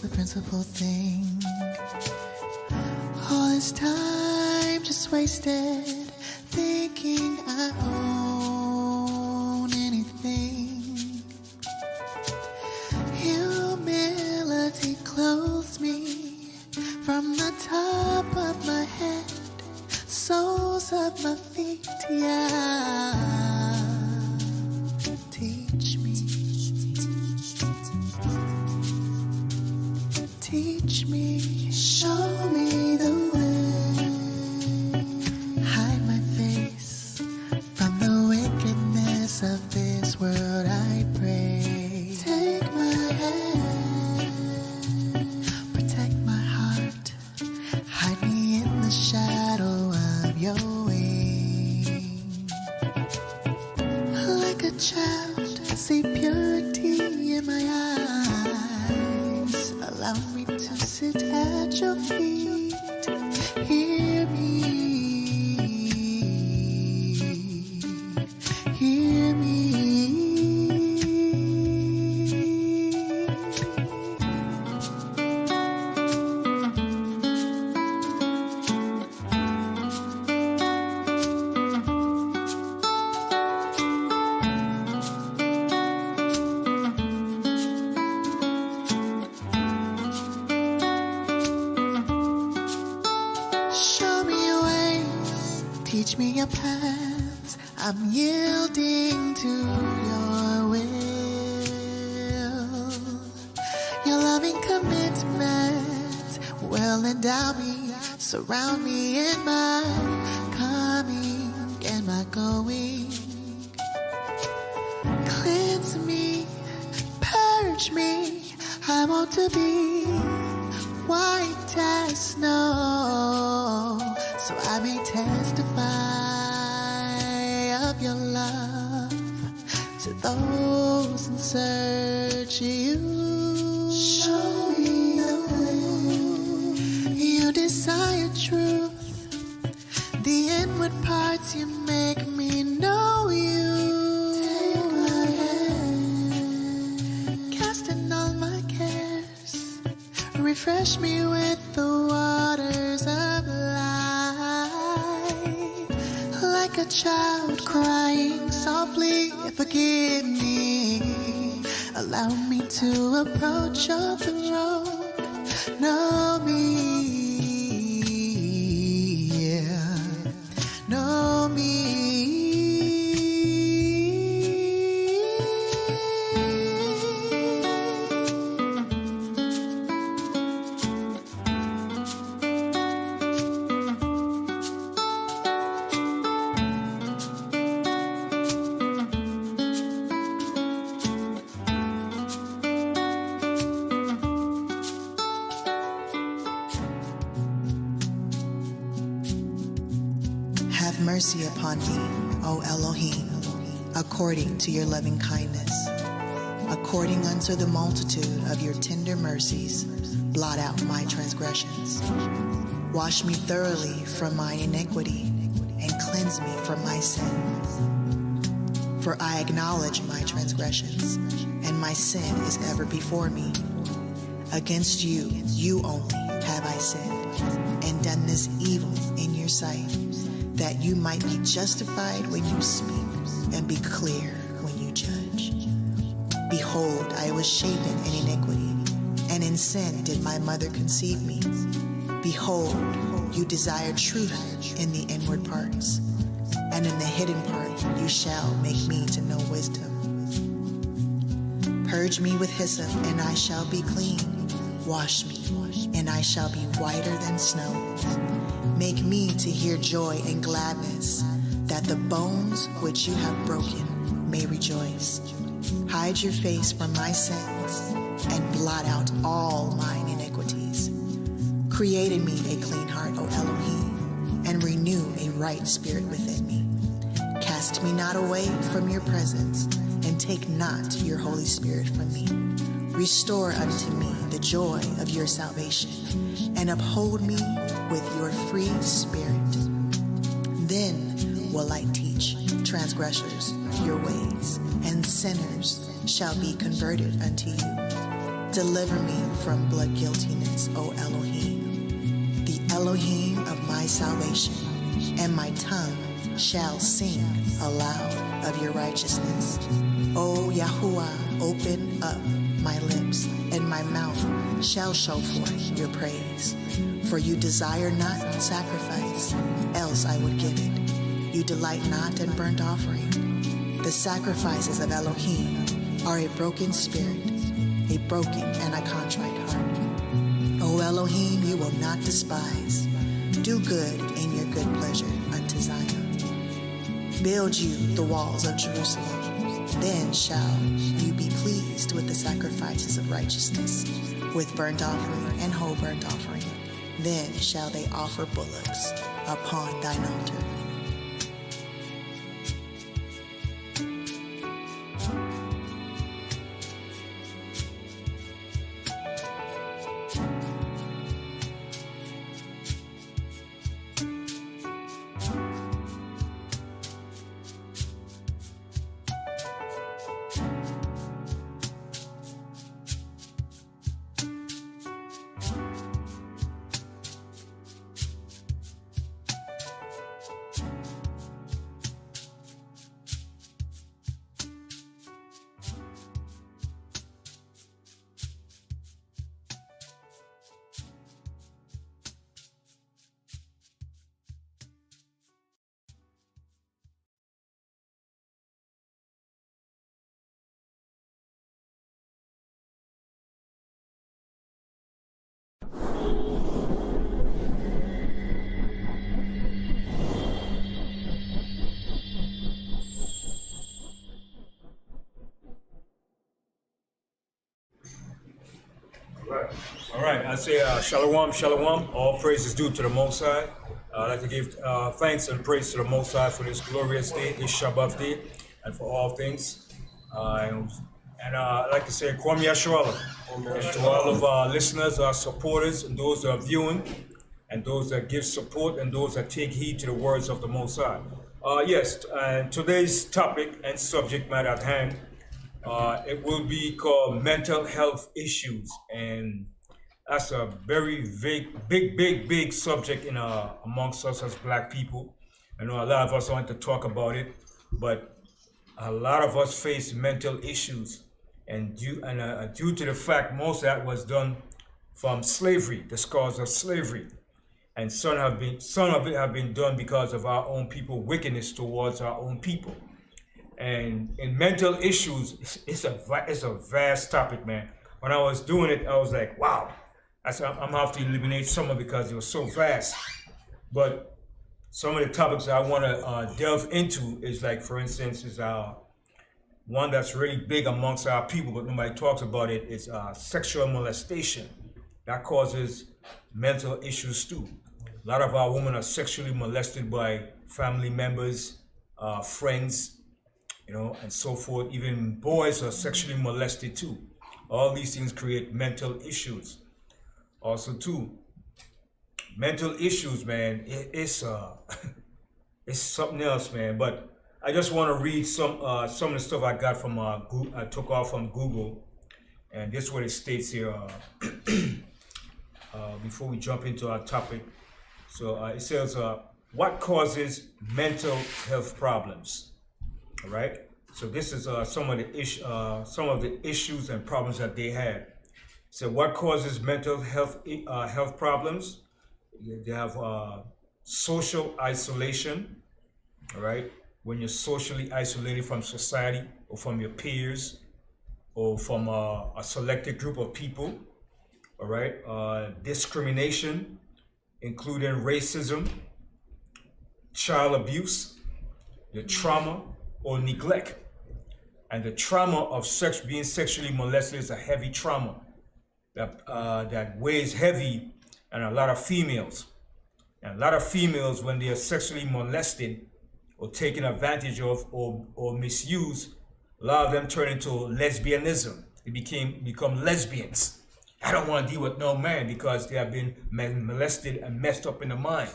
the principal thing. All this time just wasted thinking I own anything. Humility clothes me from the top of my head, soles of my feet, yeah. Teach me, teach me, show me the way. Hide my face from the wickedness of this world, I pray. Take my hand, protect my heart, hide me in the shadow of your wing. Like a child, see purity in my eyes. Allow me to sit at your feet. Hear me, hear me. Show me your ways, teach me your paths. I'm yielding to your will. Your loving commitment will endow me, surround me in my coming and my going. Cleanse me, purge me, I want to be white as snow, so I may testify of your love to those in search of you. Show me the way. You desire truth, the inward parts you make me know you. Take my hand, casting all my cares, refresh me with the waters of life. Like a child crying softly, forgive me. Allow me to approach your throne. Know me, yeah. Know me. Have mercy upon me, O Elohim, according to your loving kindness. According unto the multitude of your tender mercies, blot out my transgressions. Wash me thoroughly from mine iniquity, and cleanse me from my sin. For I acknowledge my transgressions, and my sin is ever before me. Against you, you only, have I sinned, and done this evil in your sight, that you might be justified when you speak, and be clear when you judge. Behold, I was shapen in iniquity, and in sin did my mother conceive me. Behold, you desire truth in the inward parts, and in the hidden part you shall make me to know wisdom. Purge me with hyssop, and I shall be clean. Wash me, and I shall be whiter than snow. Make me to hear joy and gladness, that the bones which you have broken may rejoice. Hide your face from my sins, and blot out all mine iniquities. Create in me a clean heart, O Elohim, and renew a right spirit within me. Cast me not away from your presence, and take not your Holy Spirit from me. Restore unto me the joy of your salvation, and uphold me with your free spirit. Then will I teach transgressors your ways, and sinners shall be converted unto you. Deliver me from blood guiltiness, O Elohim, the Elohim of my salvation, and my tongue shall sing aloud of your righteousness. O Yahuwah, open up my lips, and my mouth shall show forth your praise. For you desire not sacrifice, else I would give it. You delight not in burnt offering. The sacrifices of Elohim are a broken spirit, a broken and a contrite heart. O Elohim, you will not despise. Do good in your good pleasure unto Zion. Build you the walls of Jerusalem. Then shall you be pleased with the sacrifices of righteousness, with burnt offering and whole burnt offering. Then shall they offer bullocks upon thine altar. All right. I say shalom, shalom. All praise is due to the Most High. I'd like to give thanks and praise to the Most High for this glorious day, this Shabbat day, and for all things. I'd like to say Kwam Yasharallah. And to all of our listeners, our supporters, and those that are viewing, and those that give support, and those that take heed to the words of the Most High. Yes, and today's topic and subject matter at hand, it will be called mental health issues, and that's a very big subject in amongst us as Black people. I know a lot of us want to talk about it, but a lot of us face mental issues, and due to the fact most of that was done from slavery, the scars of slavery, and some of it have been done because of our own people wickedness towards our own people. And in mental issues, it's a vast topic, man. When I was doing it, I was like, wow, I'm gonna have to eliminate some of it because it was so vast. But some of the topics I want to delve into is like, for instance, is one that's really big amongst our people, but nobody talks about it, is sexual molestation. That causes mental issues too. A lot of our women are sexually molested by family members, friends, and so forth. Even boys are sexually molested too. All these things create mental issues. Also too, mental issues, man, it's something else, man. But I just want to read some of the stuff I got from I took off from Google, and this is what it states here. Before we jump into our topic, so it says, what causes mental health problems? All right. So this is some of the issues and problems that they had. So what causes mental health problems? They have social isolation. All right. When you're socially isolated from society or from your peers or from a selected group of people. All right. Discrimination, including racism, child abuse, the trauma or neglect. And the trauma of being sexually molested is a heavy trauma that weighs heavy on a lot of females. And a lot of females, when they are sexually molested or taken advantage of or misused, a lot of them turn into lesbianism. They become lesbians. I don't want to deal with no man because they have been molested and messed up in the mind.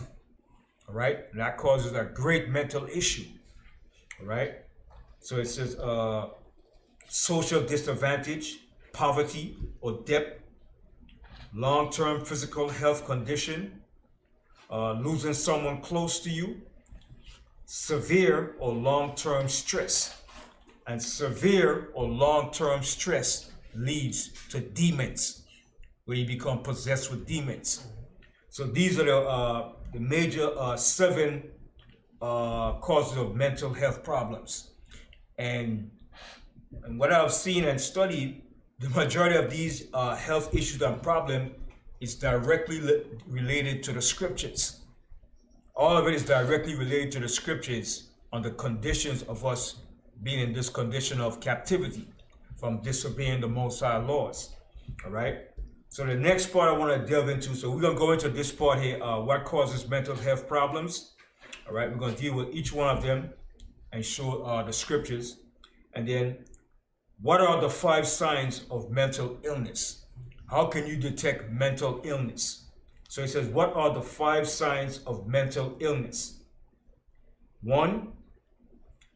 All right? And that causes a great mental issue. All right? So it says social disadvantage, poverty or debt, long-term physical health condition, losing someone close to you, severe or long-term stress. And severe or long-term stress leads to demons, where you become possessed with demons. So these are the major 7 causes of mental health problems. And what I've seen and studied, the majority of these health issues and problems is directly related to the scriptures. All of it is directly related to the scriptures on the conditions of us being in this condition of captivity from disobeying the Most High laws. All right. So the next part I want to delve into. So we're going to go into this part here. What causes mental health problems? All right. We're going to deal with each one of them and show the scriptures. And then what are the 5 signs of mental illness? How can you detect mental illness? So it says, what are the 5 signs of mental illness? 1,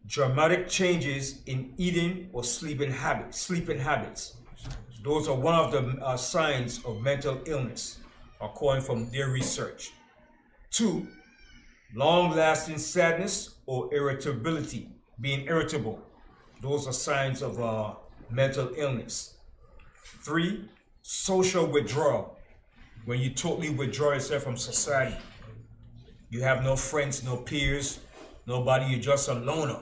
dramatic changes in eating or sleeping habits. Those are one of the signs of mental illness, according from their research. 2, long-lasting sadness or irritability, being irritable. Those are signs of mental illness. 3, social withdrawal, when you totally withdraw yourself from society. You have no friends, no peers, nobody, you're just a loner.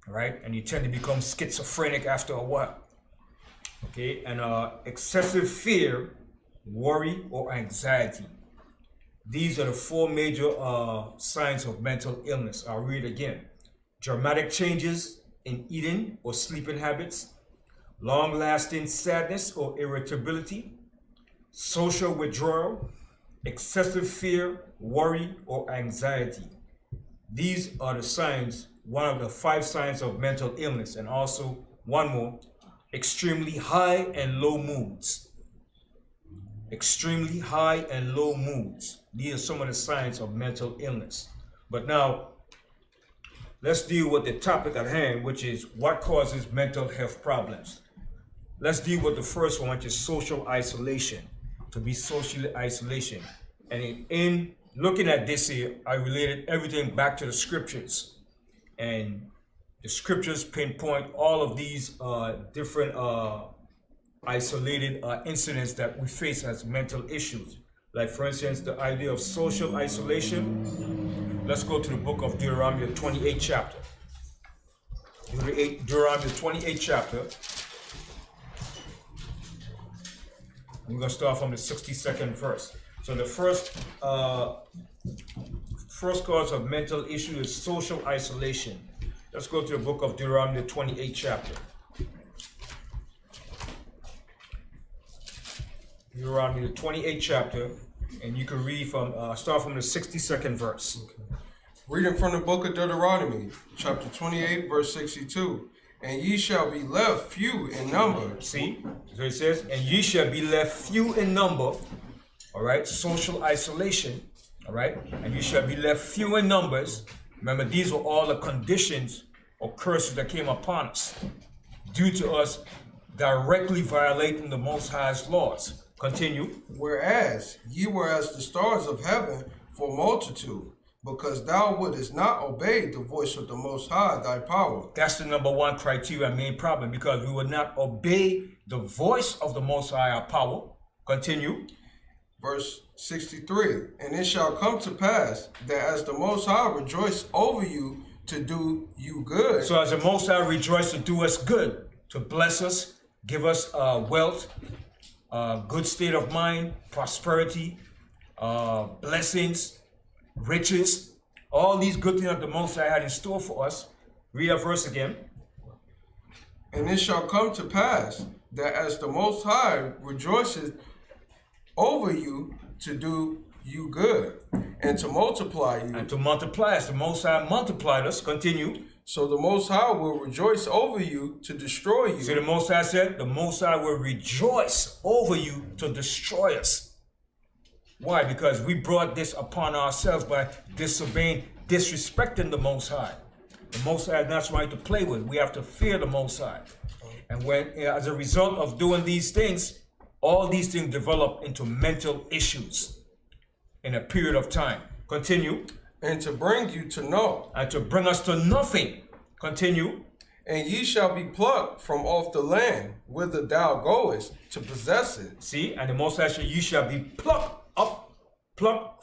Right? And you tend to become schizophrenic after a while. Okay? And excessive fear, worry, or anxiety. These are the 4 major signs of mental illness. I'll read again. Dramatic changes in eating or sleeping habits, long-lasting sadness or irritability, social withdrawal, excessive fear, worry, or anxiety. These are the signs, one of the 5 signs of mental illness. And also one more, extremely high and low moods. Extremely high and low moods. These are some of the signs of mental illness. But now, let's deal with the topic at hand, which is what causes mental health problems. Let's deal with the first one, which is social isolation. To be socially isolation. And in looking at this here, I related everything back to the scriptures. And the scriptures pinpoint all of these different isolated incidents that we face as mental issues. Like, for instance, the idea of social isolation. Let's go to the book of Deuteronomy, the 28th chapter. Deuteronomy, the 28th chapter. We're going to start from the 62nd verse. So the first cause of mental issue is social isolation. Let's go to the book of Deuteronomy, the 28th chapter. Deuteronomy, the 28th chapter, and you can read from, start from the 62nd verse. Okay. Reading from the book of Deuteronomy, chapter 28, verse 62. And ye shall be left few in number. See? So it says, and ye shall be left few in number. All right? Social isolation. All right? And you shall be left few in numbers. Remember, these were all the conditions or curses that came upon us due to us directly violating the Most High's laws. Continue. Whereas ye were as the stars of heaven for multitude, because thou wouldest not obey the voice of the Most High, thy power. That's the number 1 criteria and main problem, because we would not obey the voice of the Most High, our power. Continue. Verse 63. And it shall come to pass that as the Most High rejoice over you to do you good. So as the Most High rejoice to do us good, to bless us, give us wealth, good state of mind, prosperity, blessings, riches, all these good things that the Most High had in store for us. Read that verse again. And it shall come to pass that as the Most High rejoices over you to do you good and to multiply you. And to multiply us. The Most High multiplied us. Continue. So the Most High will rejoice over you to destroy you. See, the Most High said, the Most High will rejoice over you to destroy us. Why? Because we brought this upon ourselves by disobeying, disrespecting the Most High. The Most High is not somebody to play with. We have to fear the Most High. And when, as a result of doing these things, all these things develop into mental issues in a period of time. Continue. And to bring you to know. And to bring us to nothing. Continue. And ye shall be plucked from off the land whither thou goest to possess it. See, and the Most High said, you shall be plucked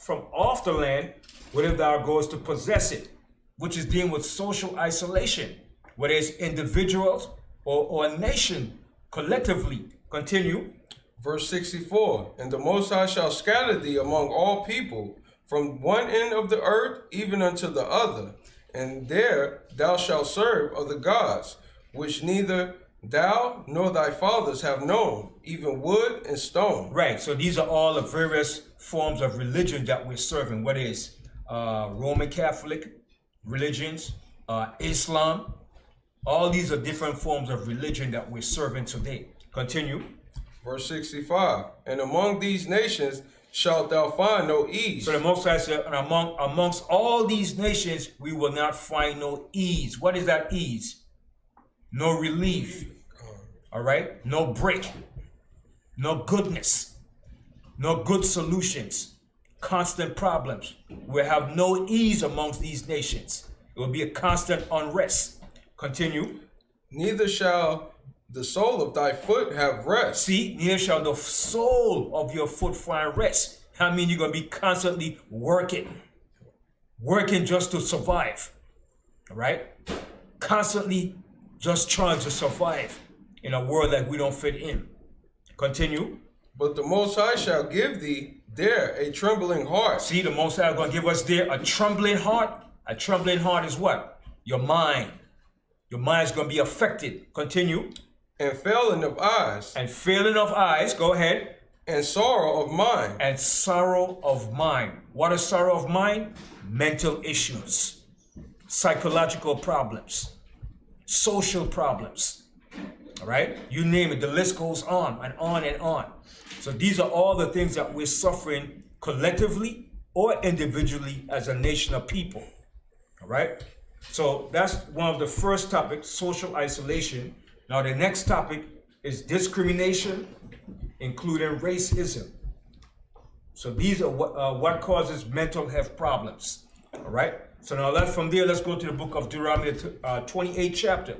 from off the land whither thou goest to possess it, which is dealing with social isolation, whether it's individuals or a nation collectively. Continue. Verse 64, and the Most High shall scatter thee among all people, from one end of the earth even unto the other, and there thou shalt serve other gods, which neither thou nor thy fathers have known, even wood and stone. Right, so these are all the various forms of religion that we're serving, whether it's Roman Catholic religions, Islam. All these are different forms of religion that we're serving today. Continue. Verse 65, and among these nations shalt thou find no ease. So the Most High said, and amongst all these nations, we will not find no ease. What is that ease? No relief. All right? No break. No goodness. No good solutions. Constant problems. We have no ease amongst these nations. It will be a constant unrest. Continue. Neither shall the sole of thy foot have rest. See, neither shall the sole of your foot find rest. I mean, you're going to be constantly working just to survive. All right? Constantly just trying to survive in a world that we don't fit in. Continue. But the Most High shall give thee there a trembling heart. See, the Most High is going to give us there a trembling heart. A trembling heart is what? Your mind. Your mind is going to be affected. Continue. And failing of eyes. And failing of eyes. Go ahead. And sorrow of mind. And sorrow of mind. What is sorrow of mind? Mental issues. Psychological problems. Social problems. All right? You name it. The list goes on and on and on. So these are all the things that we're suffering collectively or individually as a nation of people. All right? So that's one of the first topics, social isolation. Now the next topic is discrimination, including racism. So these are what causes mental health problems. All right? So now from there, let's go to the book of Deuteronomy, 28th chapter.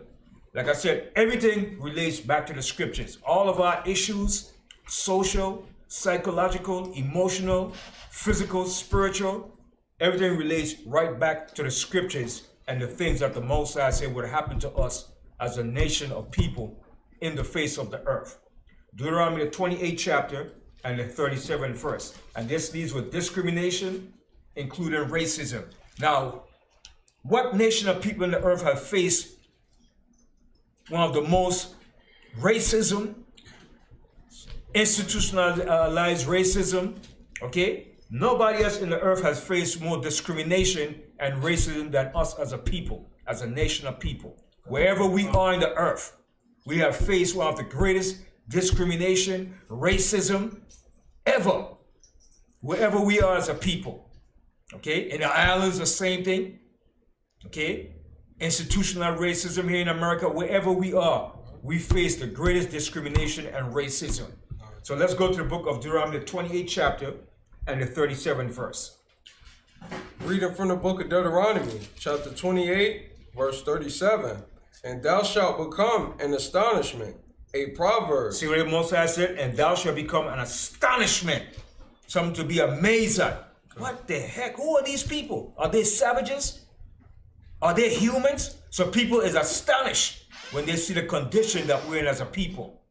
Like I said, everything relates back to the scriptures. All of our issues, social, psychological, emotional, physical, spiritual, everything relates right back to the scriptures and the things that the Most High said would happen to us as a nation of people in the face of the earth. Deuteronomy, the 28th chapter and the 37th verse. And this deals with discrimination, including racism. Now, what nation of people in the earth have faced one of the most racism, institutionalized racism? Okay? Nobody else in the earth has faced more discrimination and racism than us as a people, as a nation of people. Wherever we are in the earth, we have faced one of the greatest discrimination, racism ever. Wherever we are as a people. Okay? In the islands, the same thing. Okay? Institutional racism here in America, wherever we are, we face the greatest discrimination and racism. So let's go to the book of Deuteronomy, the 28th chapter and the 37th verse. Reading from the book of Deuteronomy, chapter 28, verse 37. And thou shalt become an astonishment, a proverb. See what the Most High said? And thou shalt become an astonishment. Something to be amazed at. What the heck? Who are these people? Are they savages? Are they humans? So people is astonished when they see the condition that we're in as a people.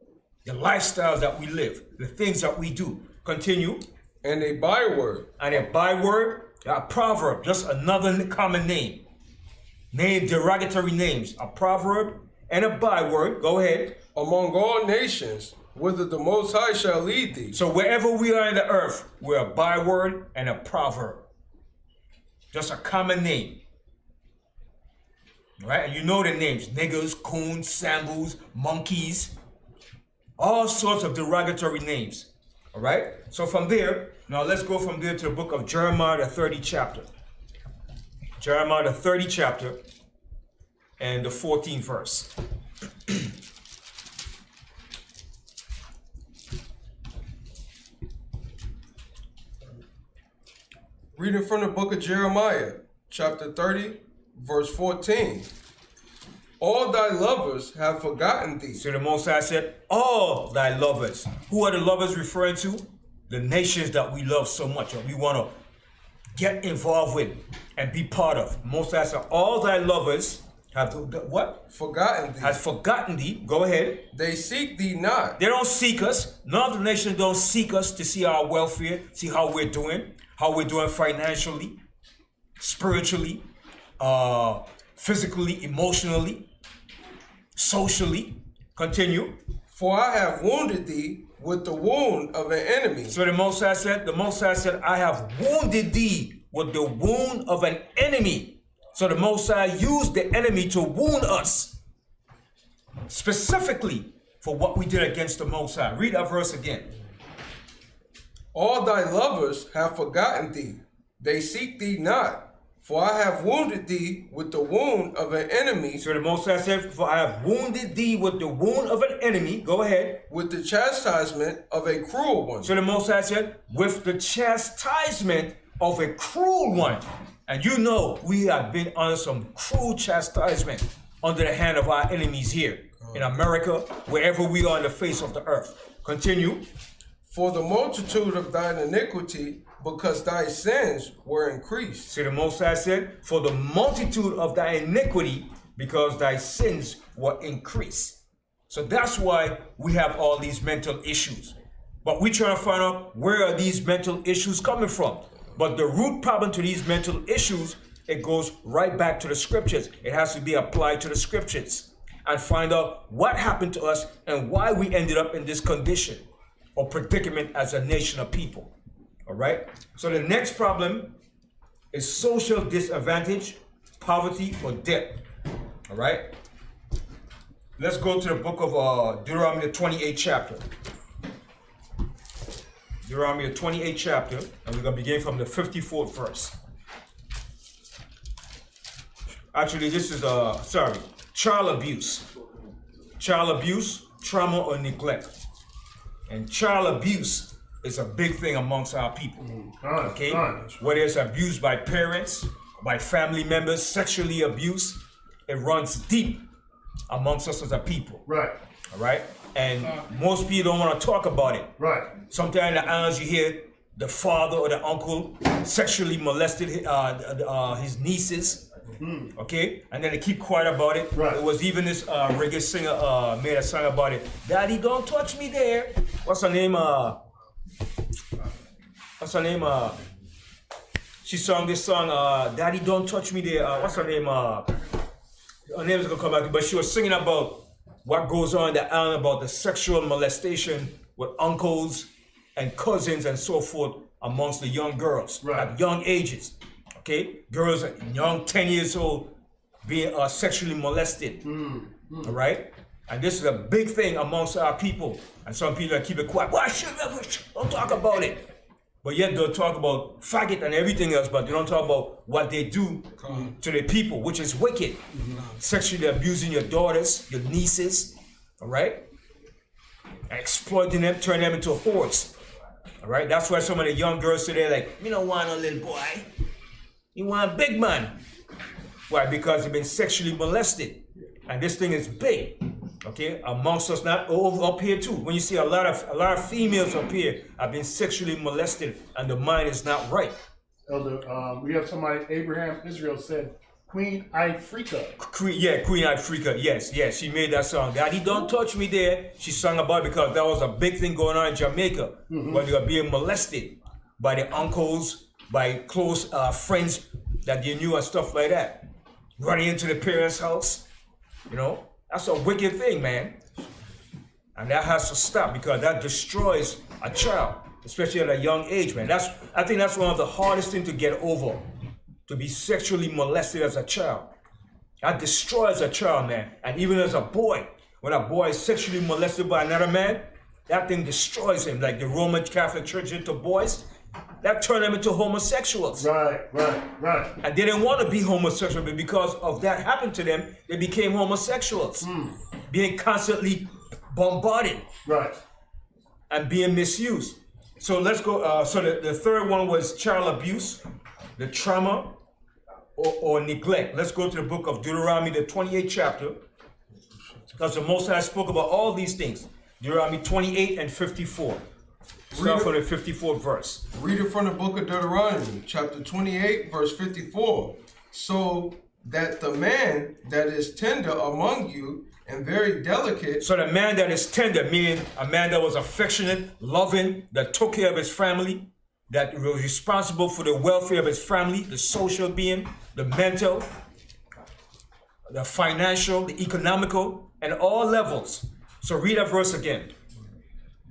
The lifestyles that we live. The things that we do. Continue. And a byword. And a byword, a proverb, just another common name. Name derogatory names. A proverb and a byword. Go ahead. Among all nations, whither the Most High shall lead thee. So wherever we are in the earth, we're a byword and a proverb. Just a common name. Right? And you know the names. Niggers, coons, sambos, monkeys. All sorts of derogatory names. All right? So from there, now let's go from there to the book of Jeremiah, the 30th chapter. Jeremiah, the 30th chapter and the 14th verse. Reading from the book of Jeremiah, chapter 30, verse 14. All thy lovers have forgotten thee. So the Most High said, all thy lovers. Who are the lovers referring to? The nations that we love so much and we want to get involved with and be part of. Most High said, all thy lovers have what? Forgotten thee. Has forgotten thee. Go ahead. They seek thee not. They don't seek us. None of the nations don't seek us to see our welfare, see how we're doing financially, spiritually, physically, emotionally, socially. Continue. For I have wounded thee with the wound of an enemy. So the Most High said, I have wounded thee with the wound of an enemy. So the Most High used the enemy to wound us, specifically for what we did against the Most High. Read that verse again. All thy lovers have forgotten thee. They seek thee not. For I have wounded thee with the wound of an enemy. So the Most High said, for I have wounded thee with the wound of an enemy. Go ahead. With the chastisement of a cruel one. So the Most High said, with the chastisement of a cruel one. And you know, we have been under some cruel chastisement under the hand of our enemies here in America, wherever we are on the face of the earth. Continue. For the multitude of thine iniquity, because thy sins were increased. See, the Most High said, for the multitude of thy iniquity, because thy sins were increased. So that's why we have all these mental issues. But we try to find out where are these mental issues coming from. But the root problem to these mental issues, it goes right back to the scriptures. It has to be applied to the scriptures and find out what happened to us and why we ended up in this condition or predicament as a nation of people. All right. So the next problem is social disadvantage, poverty, or debt. All right. Let's go to the book of Deuteronomy, the 28th chapter. Deuteronomy, the 28th chapter, and we're going to begin from the 54th verse. Actually, this is, child abuse. Child abuse, trauma, or neglect. And child abuse is a big thing amongst our people. Okay? Whether it's abused by parents, by family members, sexually abused, it runs deep amongst us as a people. Right. All right? And most people don't want to talk about it. Right. Sometimes in the islands you hear the father or the uncle sexually molested his nieces. Okay? And then they keep quiet about it. Right. There was even this reggae singer made a song about it. Daddy, don't touch me there. What's her name? She sung this song, Daddy, don't touch me there. What's her name? Her name is going to come back. But she was singing about what goes on in the island about the sexual molestation with uncles and cousins and so forth amongst the young girls at young ages. Okay, girls at young 10 years old being sexually molested. All right, and this is a big thing amongst our people. And some people keep it quiet. Why should don't talk about it? But yet they'll talk about faggot and everything else, but they don't talk about what they do to the people, which is wicked. Sexually abusing your daughters, your nieces, all right? Exploiting them, turning them into whores, all right? That's why some of the young girls today like, you don't want a little boy, you want a big man. Why? Because they've been sexually molested. And this thing is big, okay, amongst us, not over up here too. When you see a lot of females up here have been sexually molested and the mind is not right. Elder, we have somebody, Abraham Israel said, Queen Ifrika. Queen Ifrika, yes, she made that song. Daddy, don't touch me there. She sang about it because that was a big thing going on in Jamaica, where they were being molested by the uncles, by close friends that they knew and stuff like that. Running into the parents' house. You know, that's a wicked thing, man. And that has to stop because that destroys a child, especially at a young age, man. I think that's one of the hardest things to get over, to be sexually molested as a child. That destroys a child, man. And even as a boy, when a boy is sexually molested by another man, that thing destroys him. Like the Roman Catholic Church did to boys, that turned them into homosexuals. Right. And they didn't want to be homosexual, but because of that happened to them, they became homosexuals. Being constantly bombarded. Right. And being misused. So let's go, so the third one was child abuse. the trauma or neglect. Let's go to the book of Deuteronomy, the 28th chapter. Because the Most High spoke about all these things. Deuteronomy 28 and 54. Start from the 54th verse. Read it from the book of Deuteronomy, chapter 28, verse 54. So that the man that is tender among you and very delicate. So the man that is tender, meaning a man that was affectionate, loving, that took care of his family, that was responsible for the welfare of his family, the social being, the mental, the financial, the economical, and all levels. So read that verse again.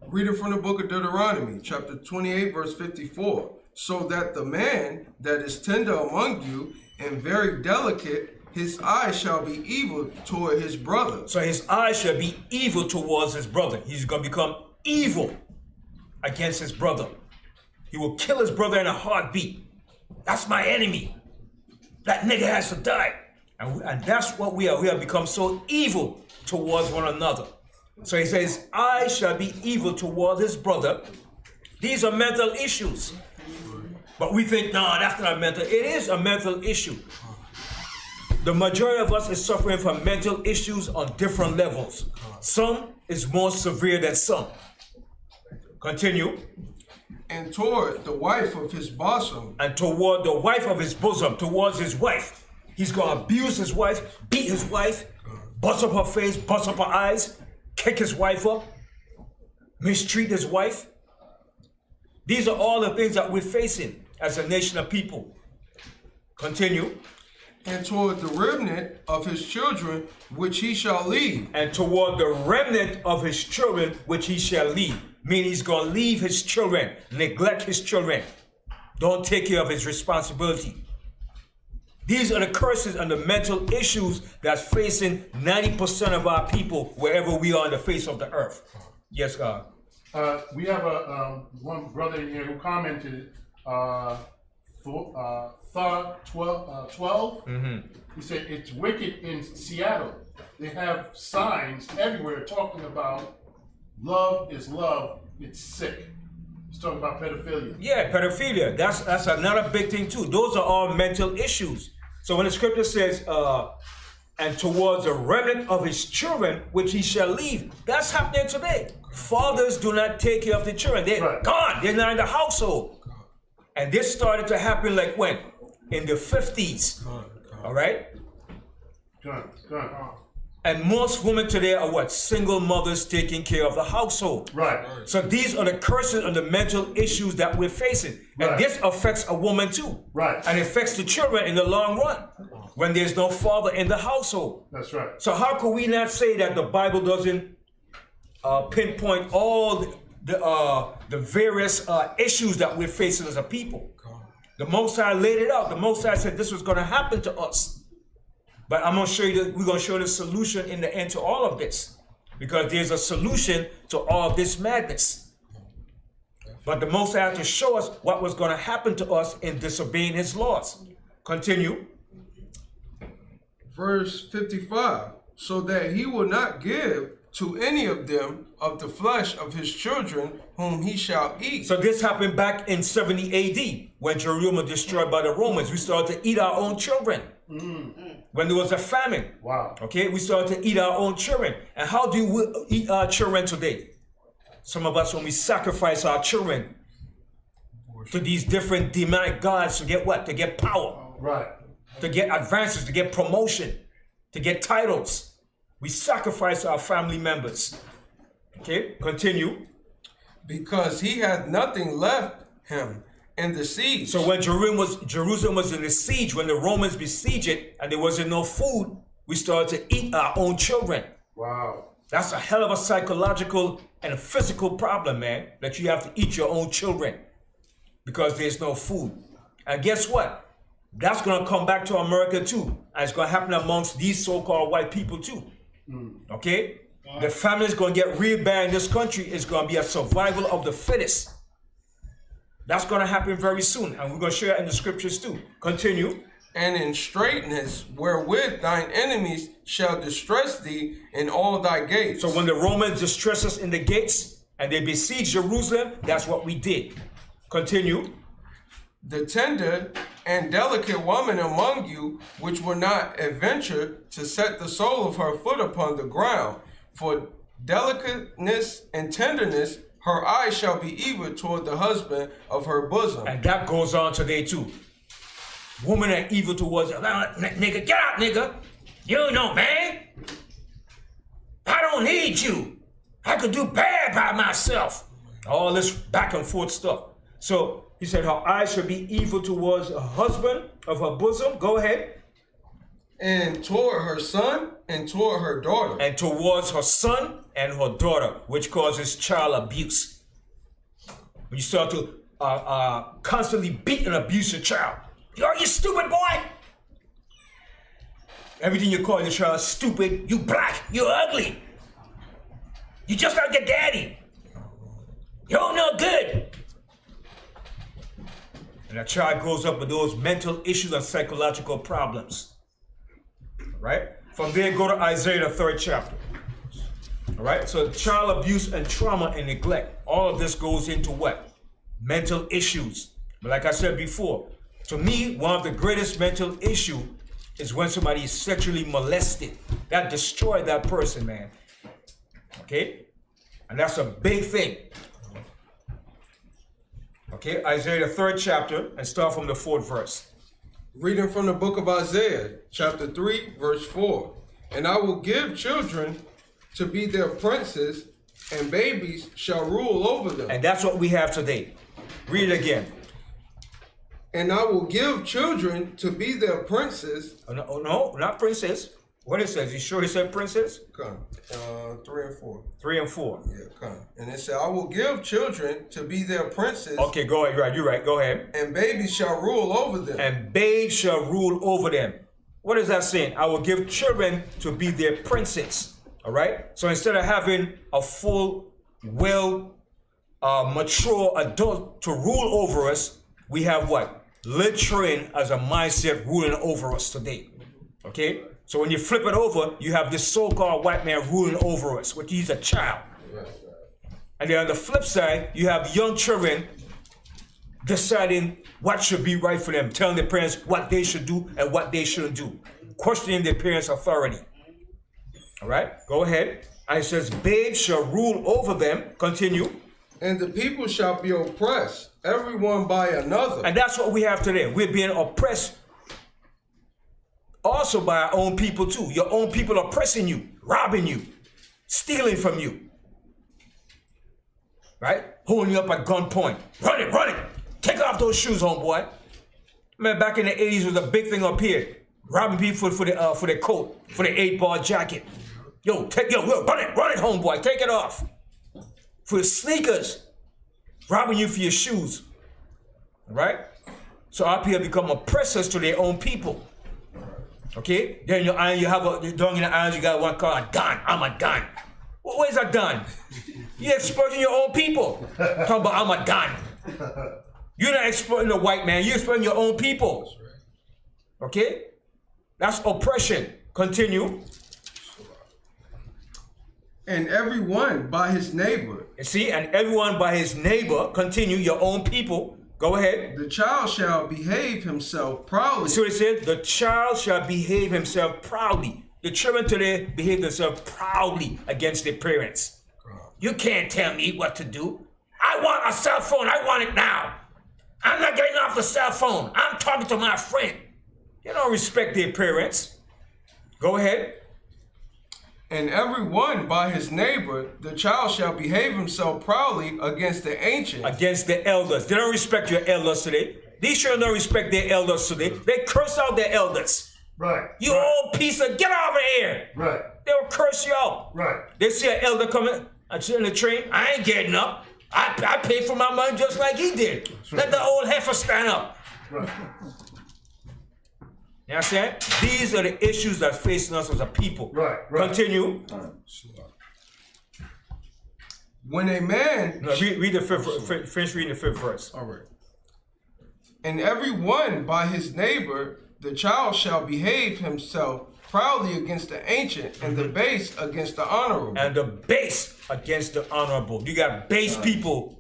Read it from the book of Deuteronomy, chapter 28, verse 54. So that the man that is tender among you and very delicate, his eye shall be evil toward his brother. So his eye shall be evil towards his brother. He's going to become evil against his brother. He will kill his brother in a heartbeat. That's my enemy. That nigga has to die. And that's what we are. We have become so evil towards one another. So he says, I shall be evil toward his brother. These are mental issues. But we think, no, that's not mental. It is a mental issue. The majority of us is suffering from mental issues on different levels. Some is more severe than some. Continue. And toward the wife of his bosom. And toward the wife of his bosom, towards his wife. He's going to abuse his wife, beat his wife, bust up her face, bust up her eyes, kick his wife up, mistreat his wife. These are all the things that we're facing as a nation of people. Continue. And toward the remnant of his children, which he shall leave. And toward the remnant of his children, which he shall leave. Meaning he's going to leave his children, neglect his children. Don't take care of his responsibility. These are the curses and the mental issues that's facing 90% of our people wherever we are on the face of the earth. Yes, God. We have one brother in here who commented, Thought 12. He said, it's wicked in Seattle. They have signs everywhere talking about love is love, it's sick. He's talking about pedophilia. Yeah, pedophilia. That's another big thing too. Those are all mental issues. So when the scripture says, and towards the remnant of his children, which he shall leave, that's happening today. Fathers do not take care of the children. They're gone. They're not in the household. And this started to happen like when? In the 50s. All right? Go on. And most women today are what? Single mothers taking care of the household. Right. So these are the curses and the mental issues that we're facing. And this affects a woman too. Right. And it affects the children in the long run when there's no father in the household. That's right. So how could we not say that the Bible doesn't pinpoint all the various issues that we're facing as a people? The Most High laid it out. The Most High said this was going to happen to us. But I'm going to show you that we're going to show the solution in the end to all of this. Because there's a solution to all of this madness. But the Most High had to show us what was going to happen to us in disobeying his laws. Continue. Verse 55. So that he will not give to any of them of the flesh of his children whom he shall eat. So this happened back in 70 AD when Jerusalem was destroyed by the Romans. We started to eat our own children. When there was a famine. Wow. Okay, we started to eat our own children. And how do we eat our children today? Some of us, when we sacrifice our children to these different demonic gods to get what? To get power. Right. To get advances, to get promotion, to get titles. We sacrifice our family members. Okay, continue. Because he had nothing left him in the siege. So when Jerusalem was in the siege, when the Romans besieged it and there wasn't no food, we started to eat our own children. Wow. That's a hell of a psychological and a physical problem, man, that you have to eat your own children because there's no food. And guess what? That's going to come back to America too. And it's going to happen amongst these so-called white people too. Okay? The famine is going to get real bad in this country. It's going to be a survival of the fittest. That's going to happen very soon. And we're going to share it in the scriptures too. Continue. And in straightness wherewith thine enemies shall distress thee in all thy gates. So when the Romans distress us in the gates and they besiege Jerusalem, that's what we did. Continue. The tender and delicate woman among you, which will not adventure to set the sole of her foot upon the ground. For delicateness and tenderness, her eye shall be evil toward the husband of her bosom. And that goes on today too. Women are evil towards nigga, get out, nigga. You know, man. I don't need you. I could do bad by myself. All this back and forth stuff. So he said her eyes should be evil towards a husband of her bosom. Go ahead. And toward her son and toward her daughter. And towards her son and her daughter, which causes child abuse. When you start to constantly beat and abuse your child. You stupid boy. Everything you call your child stupid, you black, you ugly. You just like your daddy. You're no good. And that child grows up with those mental issues and psychological problems. All right? From there, go to Isaiah, the 3rd chapter. All right? So child abuse and trauma and neglect. All of this goes into what? Mental issues. But like I said before, to me, one of the greatest mental issues is when somebody is sexually molested. That destroyed that person, man. Okay? And that's a big thing. Okay, Isaiah the 3rd chapter, and start from the 4th verse. Reading from the book of Isaiah, chapter 3, verse 4. And I will give children to be their princes, and babies shall rule over them. And that's what we have today. Read it again. And I will give children to be their princes. No, not princess. What it says? You sure he said princess? Come. 3 and 4. 3 and 4. Yeah, come. And it said, I will give children to be their princes. Okay, go ahead. Right, you're right. Go ahead. And babies shall rule over them. And babes shall rule over them. What is that saying? I will give children to be their princes. All right? So instead of having a full, mature adult to rule over us, we have what? Littering as a mindset ruling over us today. Okay? So when you flip it over, you have this so-called white man ruling over us, which he's a child. And then on the flip side, you have young children deciding what should be right for them, telling their parents what they should do and what they shouldn't do, questioning their parents' authority. All right, go ahead. And it says, babes shall rule over them. Continue. And the people shall be oppressed, everyone by another. And that's what we have today. We're being oppressed also by our own people too. Your own people oppressing you, robbing you, stealing from you. Right? Holding you up at gunpoint. Run it. Take off those shoes, homeboy. Man, back in the 80s was a big thing up here. Robbing people for their coat, for the 8-ball jacket. Run it, homeboy. Take it off. For your sneakers. Robbing you for your shoes. Right? So our people become oppressors to their own people. Okay? Then your iron, you have down in the irons, you got one called a gun. I'm a gun. Where's a gun? You're exploiting your own people. Talking about I'm a gun. You're not exploiting the white man, you're exploiting your own people. Okay? That's oppression. Continue. And everyone by his neighbor. You see, and everyone by his neighbor. Continue, your own people. Go ahead. The child shall behave himself proudly. See what it says? The child shall behave himself proudly. The children today behave themselves proudly against their parents. You can't tell me what to do. I want a cell phone. I want it now. I'm not getting off the cell phone. I'm talking to my friend. They don't respect their parents. Go ahead. And everyone by his neighbor, the child shall behave himself proudly against the ancient. Against the elders. They don't respect your elders today. These children don't respect their elders today. They curse out their elders. Right. You old piece of, get over here. Right. They'll curse you out. Right. They see an elder coming, I sit in the train, I ain't getting up. I paid for my money just like he did. Let the old heifer stand up. Right. You understand? These are the issues that facing us as a people. Right. Continue. When a man... No, read the fifth, finish reading the 5th verse. All right. And everyone by his neighbor, the child shall behave himself proudly against the ancient, and the base against the honorable. And the base against the honorable. You got base people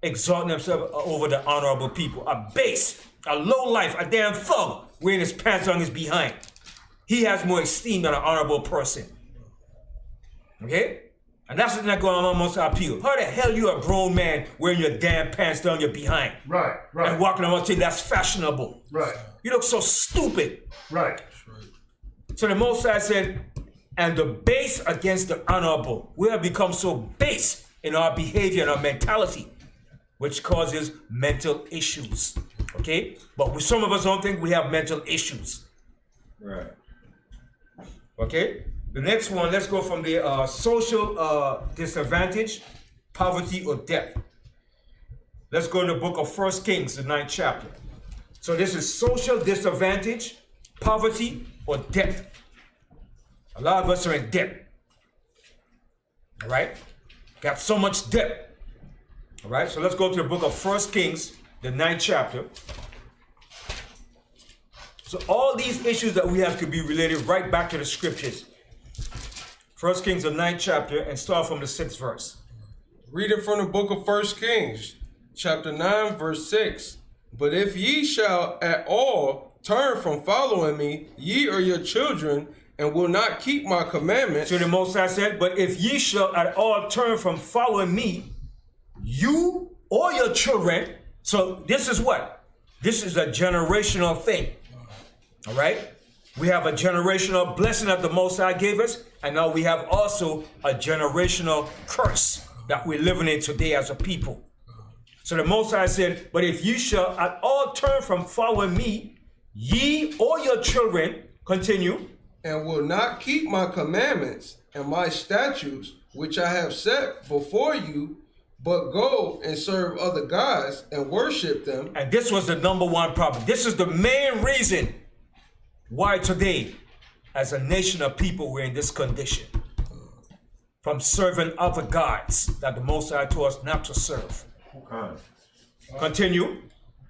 exalting themselves over the honorable people. A base. A low life, a damn thug, wearing his pants on his behind. He has more esteem than an honorable person. Okay? And that's what's not going on amongst our people. How the hell you a grown man wearing your damn pants down your behind? Right. And walking around saying that's fashionable. Right. You look so stupid. Right. So the Most High said, and the base against the honorable. We have become so base in our behavior and our mentality, which causes mental issues. Okay? But some of us don't think we have mental issues. Right. Okay? The next one, let's go from the social disadvantage, poverty, or debt. Let's go to the book of 1 Kings, the 9th chapter. So this is social disadvantage, poverty, or debt. A lot of us are in debt. All right? Got so much debt. All right? So let's go to the book of 1 Kings, the 9th chapter. So all these issues that we have to be related right back to the scriptures. 1 Kings, the 9th chapter, and start from the 6th verse. Reading from the book of 1 Kings, chapter 9, verse 6. But if ye shall at all turn from following me, ye or your children, and will not keep my commandments. So the Most High said, but if ye shall at all turn from following me, you or your children. So this is what? This is a generational thing. All right? We have a generational blessing that the Most High gave us, and now we have also a generational curse that we're living in today as a people. So the Most High said, but if you shall at all turn from following me, ye or your children, continue, and will not keep my commandments and my statutes, which I have set before you, but go and serve other gods and worship them. And this was the number one problem. This is the main reason why today, as a nation of people, we're in this condition. From serving other gods that the Most High told us not to serve. Okay. Continue.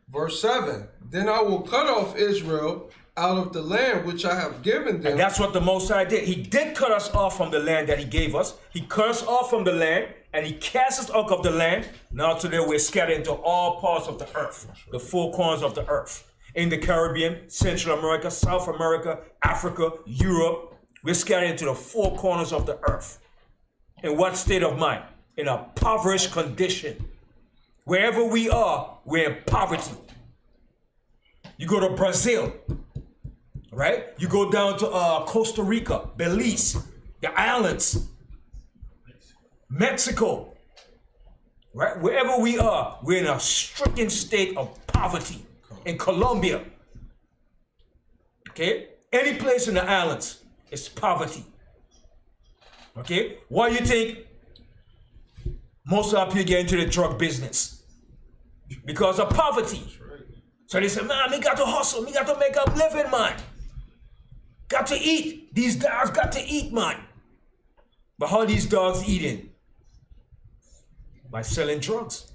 Verse 7. Then I will cut off Israel out of the land which I have given them. And that's what the Most High did. He did cut us off from the land that he gave us. He cut us off from the land, and he cast us out of the land. Now today we're scattered into all parts of the earth, the four corners of the earth. In the Caribbean, Central America, South America, Africa, Europe. We're scattered into the four corners of the earth. In what state of mind? In a impoverished condition. Wherever we are, we're in poverty. You go to Brazil, right? You go down to Costa Rica, Belize, the islands, Mexico, right? Wherever we are, we're in a stricken state of poverty. In Colombia, okay? Any place in the islands, it's poverty. Okay? Why do you think most of our people get into the drug business? Because of poverty. So they say, man, we got to hustle, we got to make up living, man. Got to eat. These dogs got to eat, man. But how are these dogs eating? By selling drugs.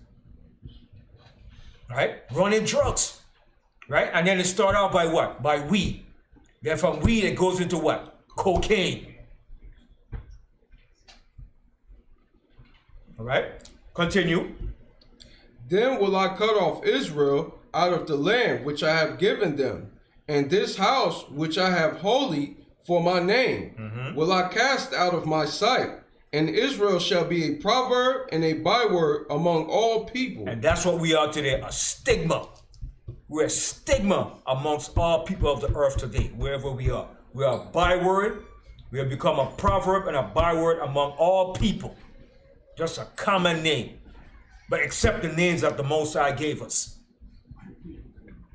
Right? Running drugs. Right? And then it start out by what? By weed. Then from weed it goes into what? Cocaine. All right? Continue. Then will I cut off Israel out of the land which I have given them, and this house which I have holy for my name will I cast out of my sight, and Israel shall be a proverb and a byword among all people. And that's what we are today, a stigma. We're a stigma amongst all people of the earth today, wherever we are. We are a byword. We have become a proverb and a byword among all people. Just a common name. But except the names that the Most High gave us.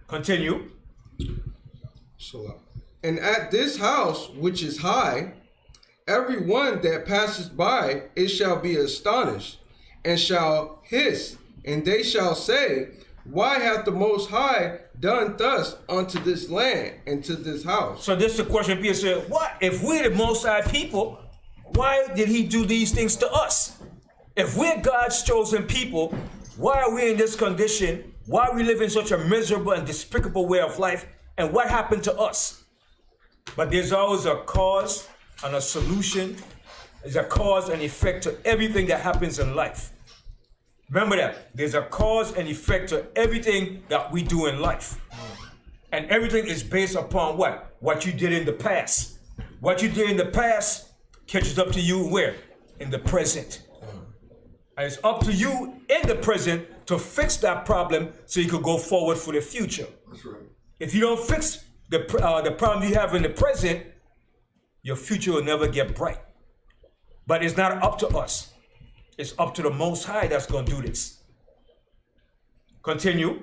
Continue. And at this house which is high, every one that passes by, it shall be astonished, and shall hiss, and they shall say, why hath the Most High done thus unto this land and to this house? So this is the question people say, what? If we're the Most High people, why did he do these things to us? If we're God's chosen people, why are we in this condition? Why are we living such a miserable and despicable way of life? And what happened to us? But there's always a cause and a solution. There's a cause and effect to everything that happens in life. Remember that. There's a cause and effect to everything that we do in life. And everything is based upon what? What you did in the past. What you did in the past catches up to you where? In the present. And it's up to you in the present to fix that problem so you can go forward for the future. That's right. If you don't fix the problem you have in the present, your future will never get bright. But it's not up to us. It's up to the Most High that's going to do this. Continue.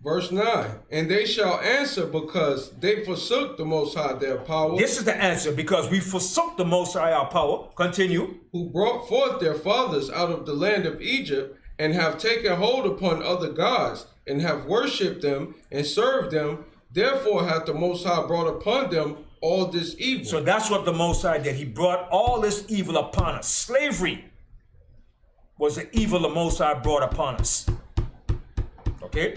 Verse 9, and they shall answer because they forsook the Most High their power. This is the answer, because we forsook the Most High our power. Continue. Who brought forth their fathers out of the land of Egypt, and have taken hold upon other gods, and have worshipped them, and served them. Therefore hath the Most High brought upon them all this evil. So that's what the Most High did. He brought all this evil upon us. Slavery was the evil the Most High brought upon us. Okay?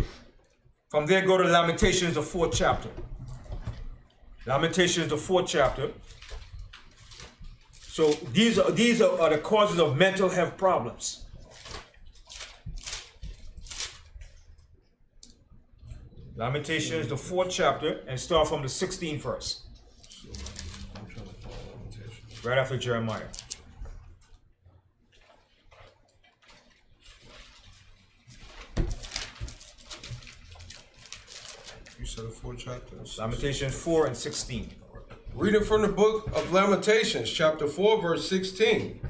From there, go to Lamentations, the 4th chapter. Lamentations, the 4th chapter. So these are the causes of mental health problems. Lamentations, the 4th chapter, and start from the 16th verse. Right after Jeremiah. You said the 4 chapters. Lamentations 4 and 16. Reading from the book of Lamentations, chapter 4, verse 16.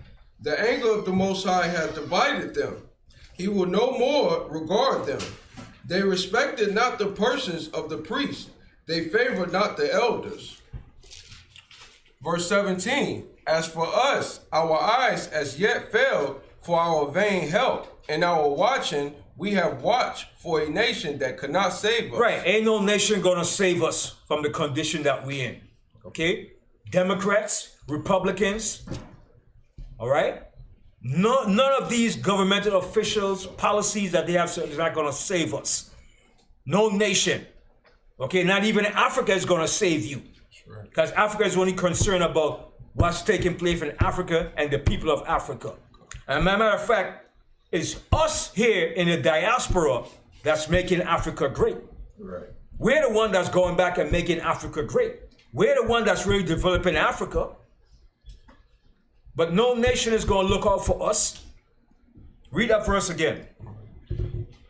The anger of the Most High hath divided them. He will no more regard them. They respected not the persons of the priests. They favored not the elders. Verse 17. As for us, our eyes as yet failed for our vain help, and our watching, we have watched for a nation that could not save us. Right, ain't no nation gonna save us from the condition that we in. Okay? Democrats, Republicans, all right? None of these governmental officials, policies that they have is not gonna save us. No nation. Okay, not even Africa is gonna save you. Because Africa is only concerned about what's taking place in Africa and the people of Africa. And as a matter of fact, it's us here in the diaspora that's making Africa great. Right. We're the one that's going back and making Africa great. We're the one that's really developing Africa. But no nation is going to look out for us. Read that verse again.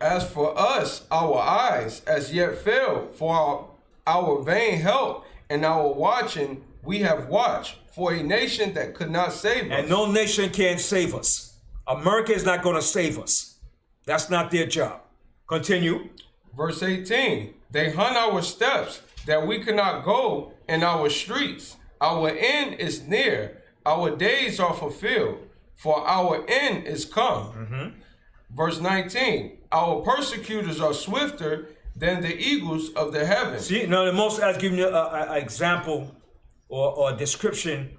As for us, our eyes as yet failed for our vain help, and our watching we have watched for a nation that could not save us. And no nation can save us. America is not going to save us. That's not their job. Continue. Verse 18. They hunt our steps that we cannot go in our streets. Our end is near. Our days are fulfilled, for our end is come. Verse 19. Our persecutors are swifter than the eagles of the heavens. See, now the Most High is giving you an example or a description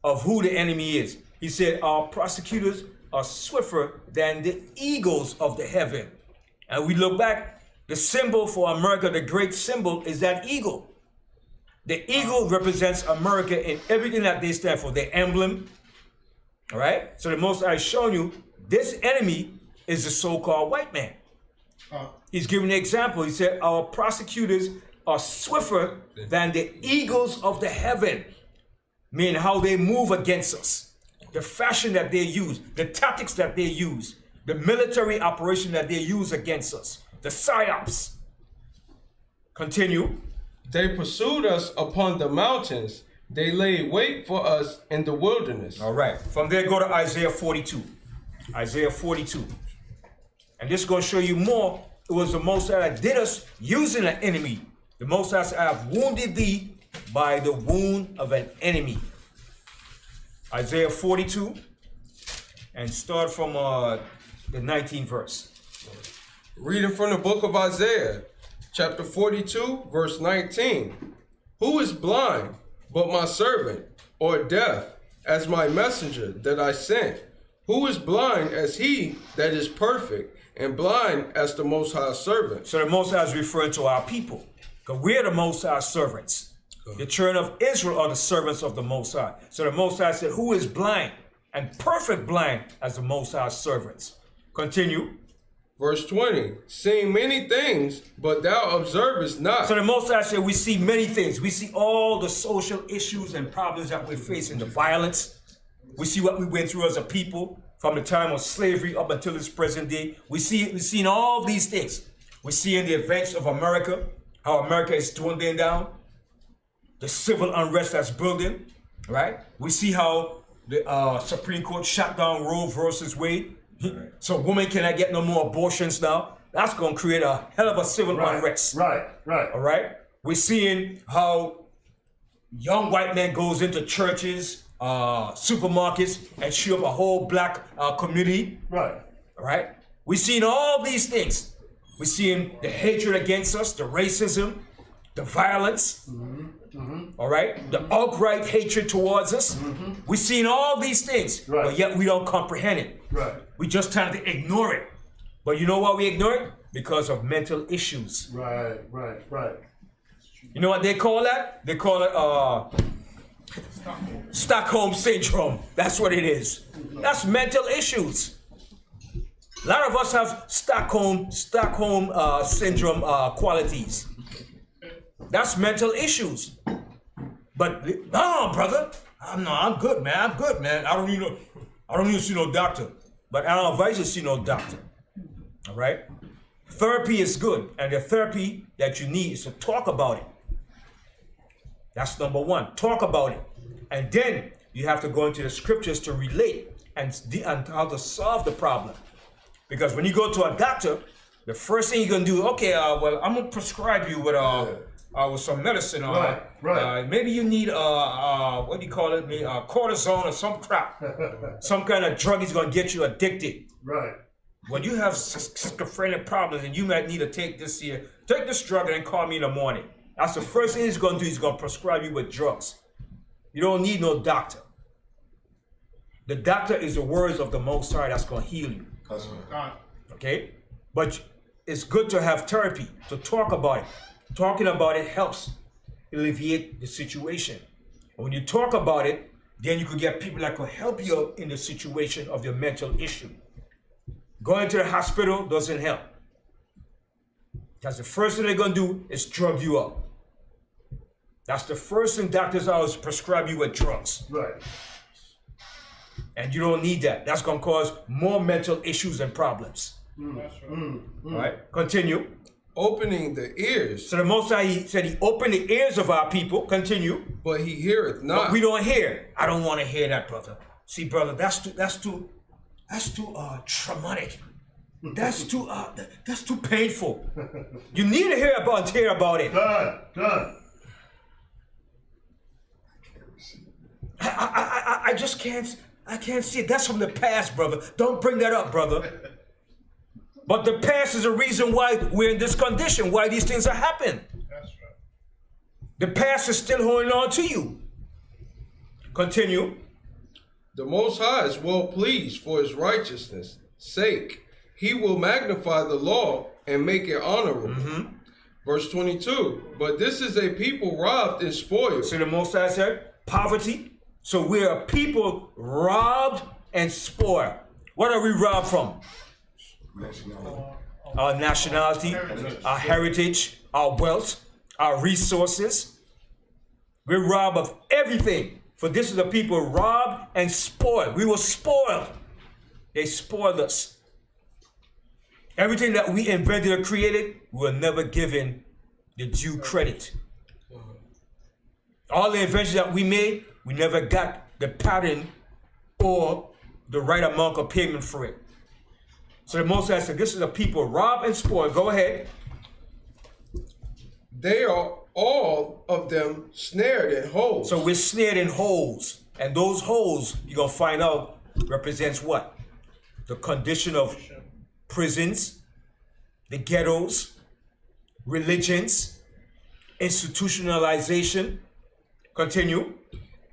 of who the enemy is. He said, our prosecutors are swifter than the eagles of the heaven. And we look back, the symbol for America, the great symbol, is that eagle. The eagle represents America in everything that they stand for, their emblem. All right? So the Most High is showing you this enemy is the so-called white man. He's giving the example. He said, our prosecutors are swifter than the eagles of the heaven. Meaning how they move against us. The fashion that they use, the tactics that they use, the military operation that they use against us, the psyops. Continue. They pursued us upon the mountains. They laid wait for us in the wilderness. All right. From there, go to Isaiah 42. Isaiah 42. And this is going to show you more. It was the Most High that did us using an enemy. The Most High said, I have wounded thee by the wound of an enemy. Isaiah 42, and start from the 19th verse. Reading from the book of Isaiah, chapter 42, verse 19. Who is blind but my servant, or deaf as my messenger that I sent? Who is blind as he that is perfect, and blind as the Most High servant? So the Most High is referring to our people, because we're the Most High servants. The children of Israel are the servants of the Most High. So the Most High said, who is blind and perfect blind as the Most High servants? Continue. Verse 20, seeing many things, but thou observest not. So the Most High said we see many things. We see all the social issues and problems that we're facing, the violence. We see what we went through as a people from the time of slavery up until this present day. We've seen all these things. We're seeing the events of America, how America is dwindling down, the civil unrest that's building, right? We see how the Supreme Court shut down Roe versus Wade. So women cannot get no more abortions now. That's going to create a hell of a civil unrest. Right. All right? We're seeing how young white men goes into churches, supermarkets, and shoot up a whole black community. Right. All right? We're seeing all these things. We're seeing the hatred against us, the racism, the violence. All right? The outright hatred towards us. We're seeing all these things, but yet we don't comprehend it. Right. We just tend to ignore it. But you know why we ignore it? Because of mental issues. Right. You know what they call that? They call it Stockholm Syndrome. That's what it is. That's mental issues. A lot of us have Stockholm Syndrome qualities. That's mental issues. But no, brother, I'm good, man. I'm good, man. I don't need to see no doctor. But I don't advise you to see no doctor. All right? Therapy is good, and the therapy that you need is to talk about it. That's number one. Talk about it. And then you have to go into the scriptures to relate and how to solve the problem. Because when you go to a doctor, the first thing you're going to do, okay, well, I'm going to prescribe you with some medicine. Right. Maybe you need, what do you call it? Cortisone or some crap. Some kind of drug is going to get you addicted. Right. When you have schizophrenic problems and you might need to take this drug and then call me in the morning. That's the first thing he's going to do. He's going to prescribe you with drugs. You don't need no doctor. The doctor is the words of the Most High that's going to heal you. Okay? But it's good to have therapy, to talk about it. Talking about it helps alleviate the situation. And when you talk about it, then you could get people that could help you in the situation of your mental issue. Going to the hospital doesn't help. Because the first thing they're going to do is drug you up. That's the first thing doctors always prescribe you with drugs. Right. And you don't need that. That's going to cause more mental issues and problems. All right, continue. Opening the ears. So the Most High, he said he opened the ears of our people. Continue. But he heareth not. But we don't hear. I don't want to hear that, brother. See, brother, that's too traumatic. That's too painful. You need to hear about it. Done. I just can't see it. That's from the past, brother. Don't bring that up, brother. But the past is the reason why we're in this condition, why these things are happening. That's right. The past is still holding on to you. Continue. The Most High is well pleased for his righteousness' sake. He will magnify the law and make it honorable. Verse 22, but this is a people robbed and spoiled. See, the Most High said, poverty. So we're a people robbed and spoiled. What are we robbed from? Our nationality, our heritage, our wealth, our resources. We're robbed of everything. For this is a people robbed and spoiled. We were spoiled. They spoiled us. Everything that we invented or created, we were never given the due credit. All the inventions that we made, we never got the pattern or the right amount of payment for it. So the Most High said, this is a people robbed and spoiled. Go ahead. They are all of them snared in holes. So we're snared in holes. And those holes, you're going to find out, represents what? The condition of prisons, the ghettos, religions, institutionalization. Continue.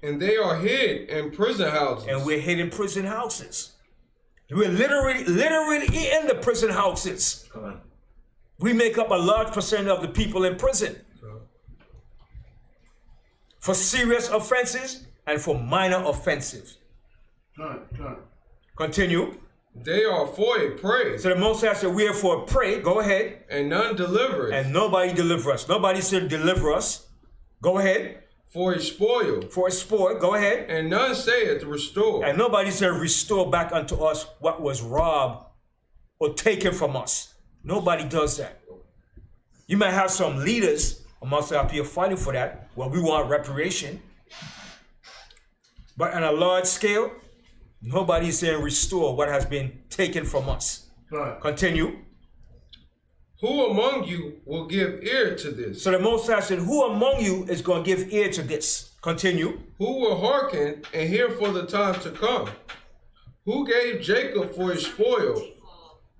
And they are hid in prison houses. And we're hid in prison houses. We're literally in the prison houses. We make up a large percent of the people in prison. For serious offenses and for minor offenses. Done. Continue. They are for a prey, So the Most High said, we are for a prey. Go ahead. and none delivereth. And nobody deliver us. Nobody said deliver us. Go ahead. For a spoil, For a sport. Go ahead. and none saith restore. And nobody said restore back unto us what was robbed or taken from us. Nobody does that. You might have some leaders amongst our people fighting for that. Well, we want reparation. But on a large scale, nobody's saying restore what has been taken from us. Right. Continue. Who among you will give ear to this? So the Most High said, who among you is going to give ear to this? Continue. Who will hearken and hear for the time to come? Who gave Jacob for his spoil,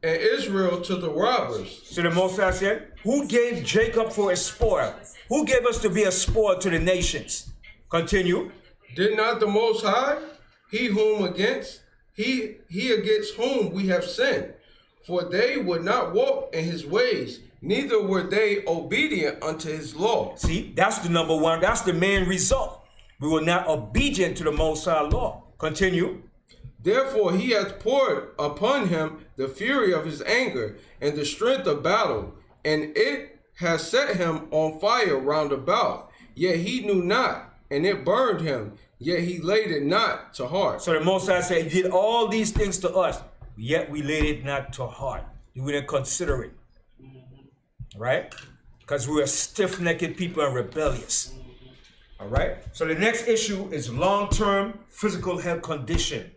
and Israel to the robbers? So the Most High said, who gave Jacob for a spoil? Who gave us to be a spoil to the nations? Continue. Did not the Most High, he against whom we have sinned? For they would not walk in his ways, neither were they obedient unto his law. See, that's the number one. That's the main result. We were not obedient to the Most High law. Continue. Therefore he hath poured upon him the fury of his anger and the strength of battle, and it has set him on fire round about. Yet he knew not, and it burned him, yet he laid it not to heart. So the Most High said, he did all these things to us, yet we laid it not to heart. We didn't consider it. Right? Because we were stiff-necked people and rebellious. All right? So the next issue is long-term physical health condition.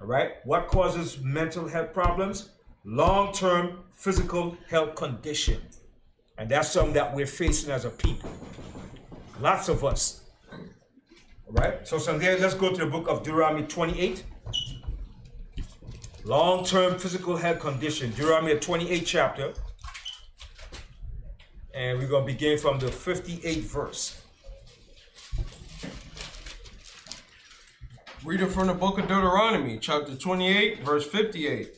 All right? What causes mental health problems? Long-term physical health condition. And that's something that we're facing as a people. Lots of us. All right? So Sunday, let's go to the book of Deuteronomy 28. Long-term physical health condition. Deuteronomy 28 chapter. And we're going to begin from the 58th verse. Reading from the book of Deuteronomy, chapter 28, verse 58.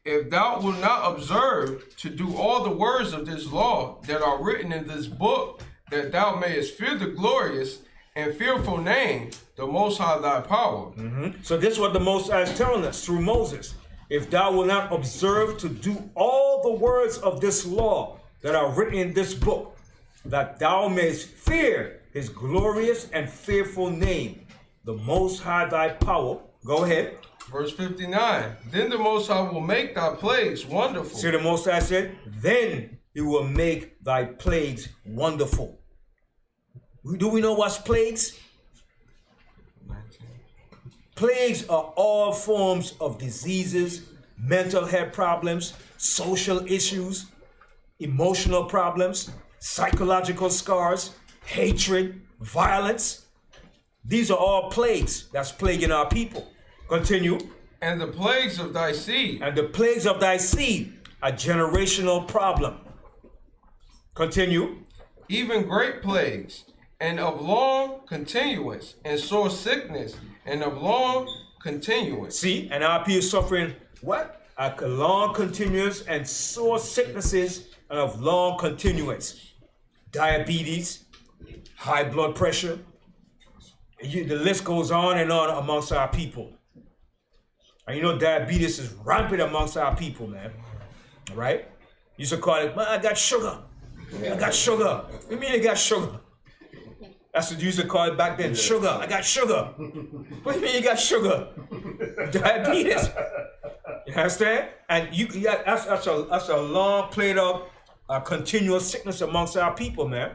If thou wilt not observe to do all the words of this law that are written in this book, that thou mayest fear the glorious and fearful name, the Most High thy power. So this is what the Most High is telling us through Moses. If thou wilt not observe to do all the words of this law that are written in this book, that thou mayest fear his glorious and fearful name, the Most High thy power. Go ahead. Verse 59. Then the Most High will make thy plagues wonderful. See, the Most High said, then he will make thy plagues wonderful. Do we know what's plagues? Plagues are all forms of diseases, mental health problems, social issues, emotional problems, psychological scars, hatred, violence. These are all plagues that's plaguing our people. Continue. And the plagues of thy seed. And the plagues of thy seed, a generational problem. Continue. Even great plagues, and of long continuance, and sore sickness, and of long continuance. See, and our people suffering what? A long continuance and sore sicknesses and of long continuance. Diabetes, high blood pressure. The list goes on and on amongst our people. And you know diabetes is rampant amongst our people, man. All right? You used to call it, man, I got sugar. I got sugar. What do you mean you got sugar? That's what you used to call it back then. Sugar. I got sugar. What do you mean you got sugar? Diabetes. You understand? And that's a long played out continuous sickness amongst our people, man.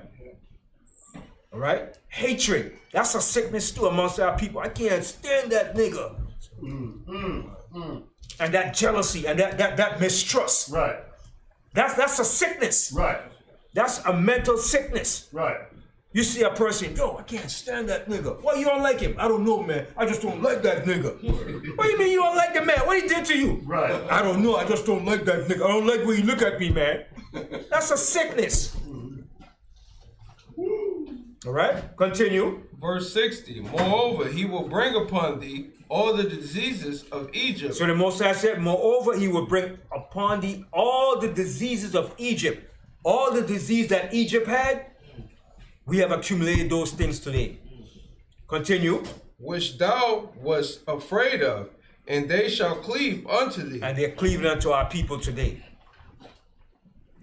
All right? Hatred. That's a sickness too amongst our people. I can't stand that nigga. And that jealousy and that mistrust. Right. That's a sickness. Right. That's a mental sickness. Right. You see a person, yo, I can't stand that nigga. Why you don't like him? I don't know, man. I just don't like that nigga. What do you mean you don't like the man? What he did to you? Right. I don't know. I just don't like that nigga. I don't like when you look at me, man. That's a sickness. All right, continue. Verse 60. Moreover, he will bring upon thee all the diseases of Egypt. So the Most High said, moreover, he will bring upon thee all the diseases of Egypt. All the disease that Egypt had, we have accumulated those things today. Continue. Which thou wast afraid of, and they shall cleave unto thee. And they're cleaving unto our people today.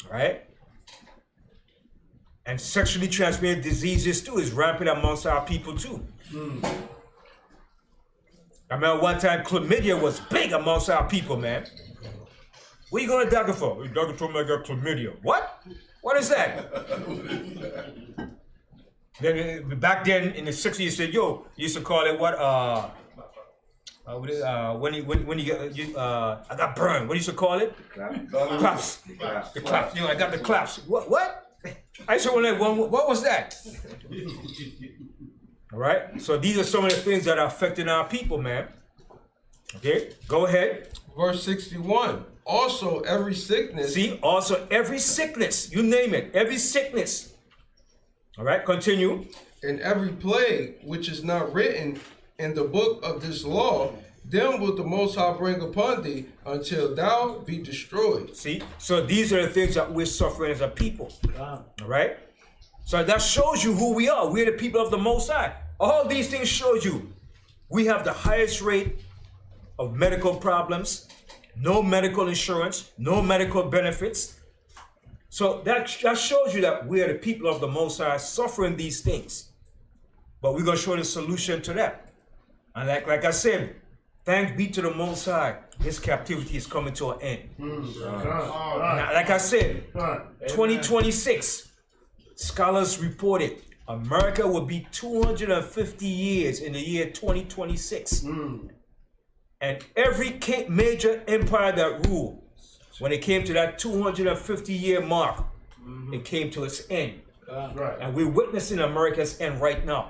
All right? And sexually transmitted diseases too is rampant amongst our people too. I remember one time chlamydia was big amongst our people, man. What are you going to doctor for? The doctor told me I got chlamydia. What? What is that? Then back then in the 60s, you said, yo, you used to call it what? When you get, I got burned. What do you used to call it? Claps. The claps. You know, I got the claps. What? I used to wonder, what was that? All right. So these are some of the things that are affecting our people, man. Okay. Go ahead. Verse 61. Also every sickness. See, also every sickness, you name it, every sickness. All right, continue. And every plague which is not written in the book of this law, them will the Most High bring upon thee until thou be destroyed. See, so these are the things that we're suffering as a people. All right. So that shows you who we are. We're the people of the Most High. All these things show you we have the highest rate of medical problems, no medical insurance, no medical benefits. So that shows you that we are the people of the Most High suffering these things. But we're going to show the solution to that. And like I said, thanks be to the Most High, his captivity is coming to an end. Now, like I said, 2026, scholars reported America will be 250 years in the year 2026. And every major empire that ruled, when it came to that 250-year mark, it came to its end. And we're witnessing America's end right now.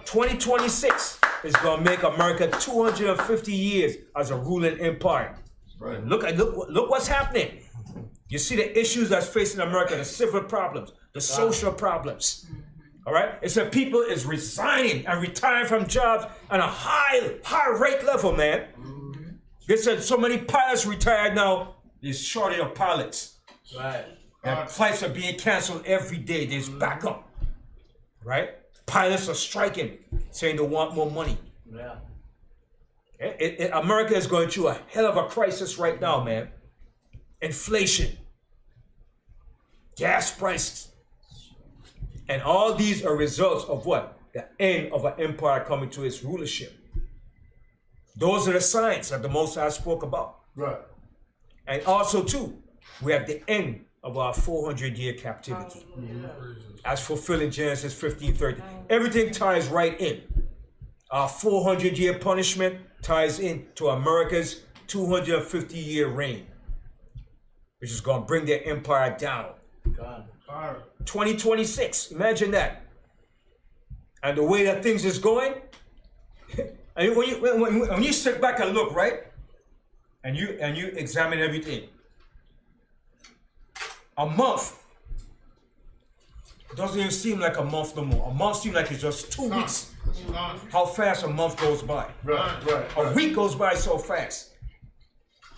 2026 is going to make America 250 years as a ruling empire. Look what's happening. You see the issues that's facing America, the civil problems, the social problems. All right? It's that people is resigning and retiring from jobs at a high rate level, man. They said so many pilots retired now, there's shortage of pilots. And flights are being canceled every day. There's backup. Right? Pilots are striking, saying they want more money. America is going through a hell of a crisis right now, man. Inflation. Gas prices. And all these are results of what? The end of an empire coming to its rulership. Those are the signs that the Most High spoke about. And also, too, we have the end of our 400-year captivity. As fulfilled in Genesis 15:30. Everything ties right in. Our 400-year punishment ties in to America's 250-year reign, which is going to bring their empire down. 2026, imagine that. And the way that things is going, and when you sit back and look, right, and you examine everything, a month doesn't even seem like a month no more. A month seems like it's just 2 weeks. How fast a month goes by. A week goes by so fast.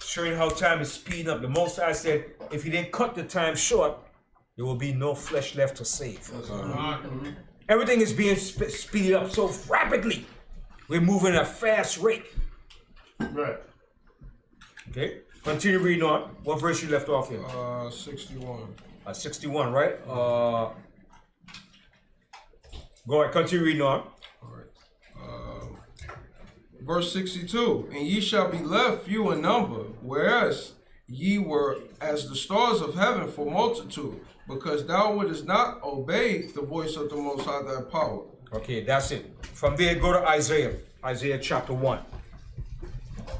Showing how time is speeding up. The Most High said, if he didn't cut the time short, there will be no flesh left to save. Everything is being speeded up so rapidly. We're moving at a fast rate. Okay, continue reading on. What verse you left off here? 61. 61, right? Go ahead, continue reading on. All right. Verse 62. And ye shall be left few in number, whereas ye were as the stars of heaven for multitude, because thou wouldest not obey the voice of the Most High thy power. Okay, that's it. From there, go to Isaiah. Isaiah chapter 1.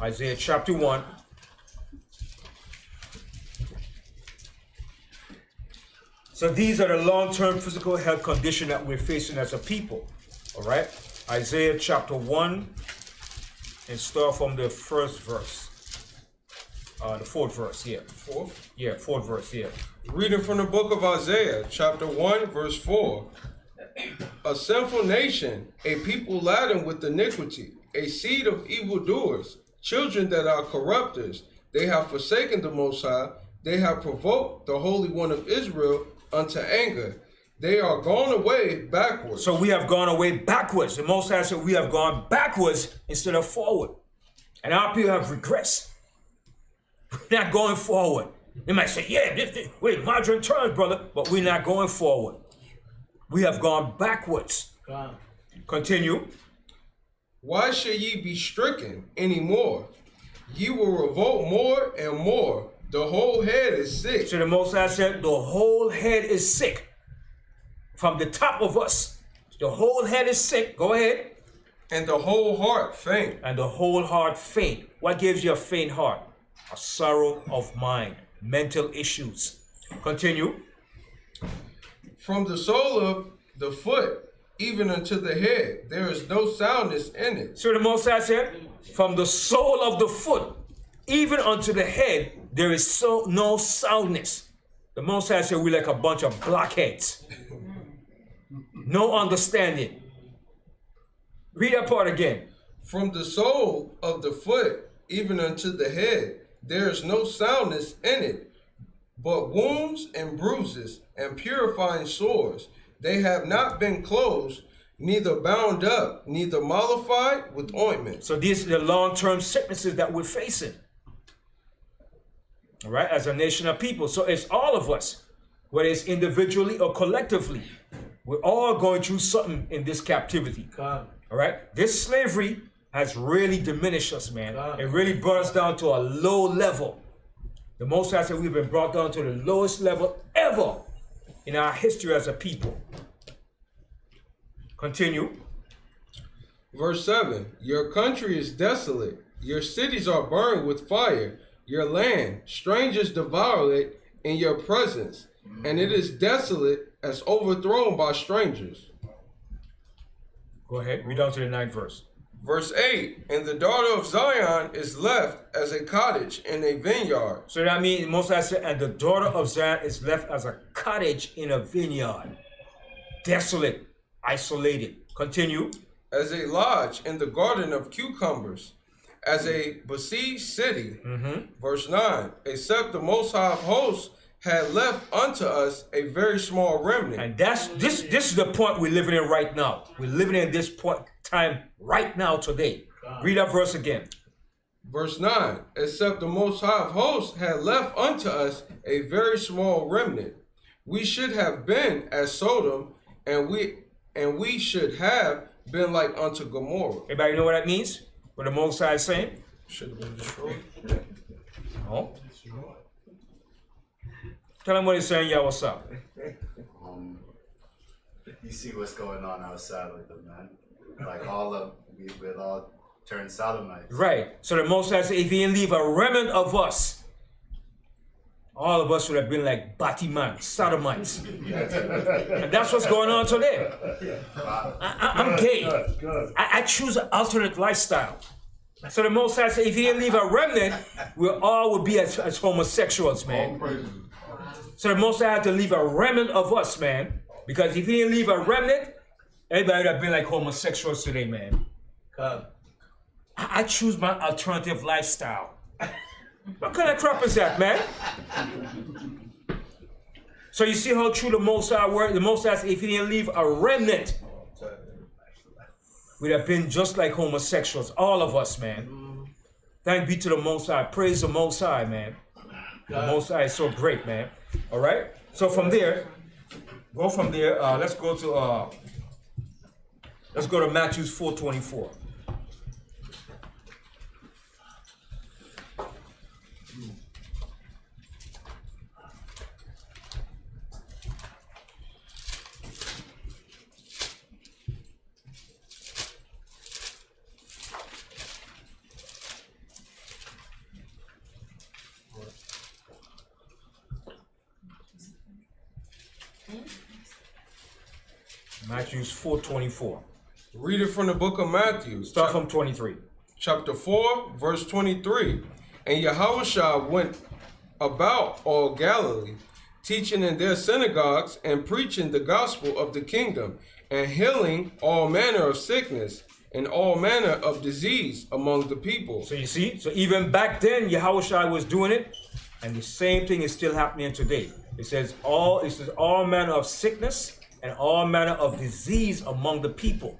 Isaiah chapter 1. So these are the long-term physical health condition that we're facing as a people. All right? Isaiah chapter 1, and start from the first verse. The fourth verse, yeah. Fourth? Yeah, fourth verse, yeah. Reading from the book of Isaiah, chapter 1, verse 4. A sinful nation, a people laden with iniquity, a seed of evildoers, children that are corrupters. They have forsaken the Most High. They have provoked the Holy One of Israel unto anger. They are gone away backwards. So we have gone away backwards. The Most High said we have gone backwards instead of forward. And our people have regressed. We're not going forward. They might say, yeah, wait, margarine turns, brother, but we're not going forward. We have gone backwards. Continue. Why should ye be stricken any more? Ye will revolt more and more. The whole head is sick. So the Most High said, the whole head is sick. From the top of us, the whole head is sick. Go ahead. And the whole heart faint. And the whole heart faint. What gives you a faint heart? A sorrow of mind, mental issues. Continue. From the sole of the foot even unto the head, there is no soundness in it. So the Most High said, from the sole of the foot even unto the head, there is no soundness. The Most High said, we're like a bunch of blockheads. No understanding. Read that part again. From the sole of the foot even unto the head, there is no soundness in it, but wounds and bruises and purifying sores. They have not been closed, neither bound up, neither mollified with ointment. So these are the long-term sicknesses that we're facing. All right, as a nation of people. So it's all of us, whether it's individually or collectively. We're all going through something in this captivity. All right, this slavery has really diminished us, man. It really brought us down to a low level. The Most High said we've been brought down to the lowest level ever in our history as a people. Continue. Verse 7, your country is desolate, your cities are burned with fire, your land, strangers devour it in your presence, and it is desolate as overthrown by strangers. Go ahead, read down to the 9th verse. Verse 8, and the daughter of Zion is left as a cottage in a vineyard. So that means, Most High said, and the daughter of Zion is left as a cottage in a vineyard. Desolate, isolated. Continue. As a lodge in the garden of cucumbers, as a besieged city. Verse 9, except the Most High of hosts had left unto us a very small remnant. And this is the point we're living in right now. We're living in this point time right now today. Read that verse again. Verse 9, except the Most High of hosts had left unto us a very small remnant. We should have been as Sodom, and we should have been like unto Gomorrah. Everybody know what that means? What the Most High is saying? Should have been destroyed. Oh. Tell him what he's saying, y'all. What's up? You see what's going on outside with them, man. Like we'd all turn Sodomites. Right. So the Most High said, if he didn't leave a remnant of us, all of us would have been like Banyamyan, Sodomites. And that's what's going on today. I'm gay. I choose an alternate lifestyle. So the Most High said, if he didn't leave a remnant, we all would be as homosexuals, man. So the Most High had to leave a remnant of us, man. Because if he didn't leave a remnant, everybody would have been like homosexuals today, man. I choose my alternative lifestyle. What kind of crap is that, man? So you see how true the Most High word? The Most High said, if he didn't leave a remnant, we'd have been just like homosexuals. All of us, man. Thank be to the Most High. Praise the Most High, man. The Most High is so great, man. All right? So from there, let's go to Matthew 4:24. Matthew 4:24. Read it from the book of Matthew. Start from 23. Chapter 4, verse 23. And Yahushua went about all Galilee, teaching in their synagogues and preaching the gospel of the kingdom, and healing all manner of sickness and all manner of disease among the people. So you see, so even back then, Yahushua was doing it, and the same thing is still happening today. It says all manner of sickness and all manner of disease among the people.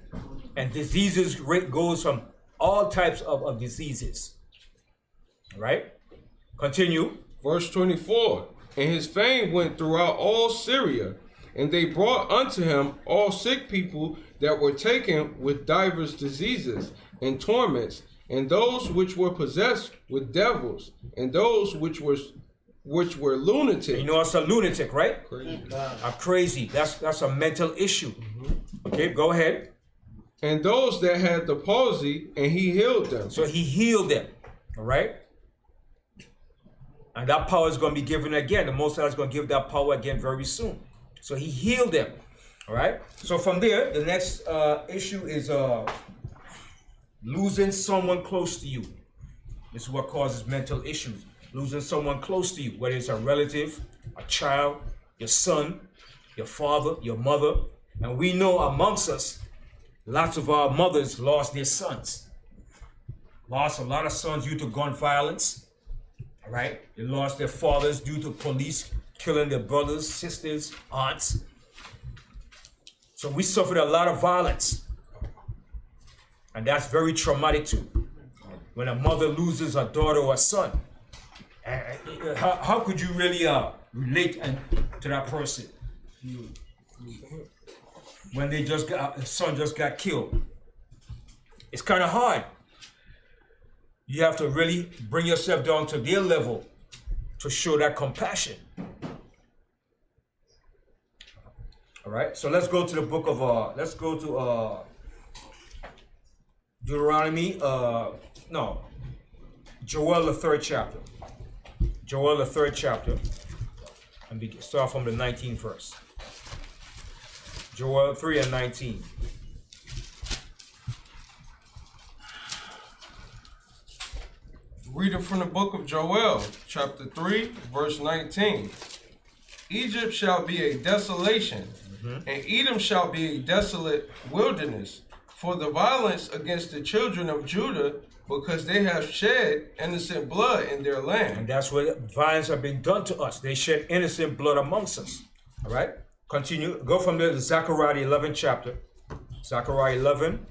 And diseases rate goes from all types of diseases. All right? Continue. Verse 24. And his fame went throughout all Syria, and they brought unto him all sick people that were taken with divers diseases and torments, and those which were possessed with devils, and those which were lunatics. You know, it's a lunatic, right? Crazy. Crazy. That's a mental issue. Okay, go ahead. And those that had the palsy, and he healed them. So he healed them. All right? And that power is going to be given again. The Most High is going to give that power again very soon. So he healed them. All right? So from there, the next issue is losing someone close to you. This is what causes mental issues. Losing someone close to you, whether it's a relative, a child, your son, your father, your mother. And we know amongst us, lots of our mothers lost their sons. Lost a lot of sons due to gun violence. All right? They lost their fathers due to police killing their brothers, sisters, aunts. So we suffered a lot of violence. And that's very traumatic too. When a mother loses a daughter or a son, how could you really relate to that person? When they just got, the son just got killed. It's kind of hard. You have to really bring yourself down to their level to show that compassion. All right, so let's go to the book of, Deuteronomy, Joel, the 3rd chapter. Joel, the 3rd chapter, and start from the 19th verse. Joel 3 and 19. Reading from the book of Joel, chapter 3, verse 19. Egypt shall be a desolation, and Edom shall be a desolate wilderness, for the violence against the children of Judah, because they have shed innocent blood in their land. And that's what violence have been done to us. They shed innocent blood amongst us. All right? Continue. Go from there to Zechariah, the 11th chapter. Zechariah 11.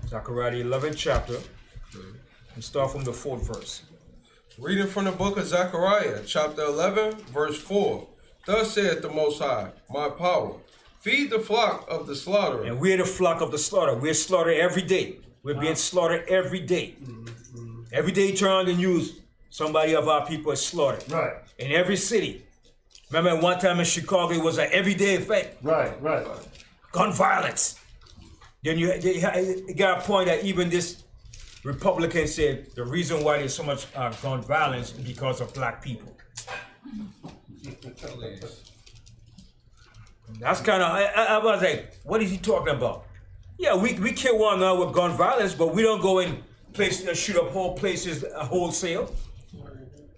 Zechariah, the 11th chapter. And start from the 4th verse. Reading from the book of Zechariah, chapter 11, verse 4. Thus saith the Most High, my power. Feed the flock of the slaughterer. And we're the flock of the slaughter. We're slaughtered every day. We're being slaughtered every day. Every day you turn on the news, somebody of our people is slaughtered. Right. In every city. Remember one time in Chicago, it was an everyday event. Right. Gun violence. Then you got a point that even this Republican said the reason why there's so much gun violence is because of black people. That's kind of, I was like, what is he talking about? Yeah, we kill one another with gun violence, but we don't go in places and shoot up whole places wholesale.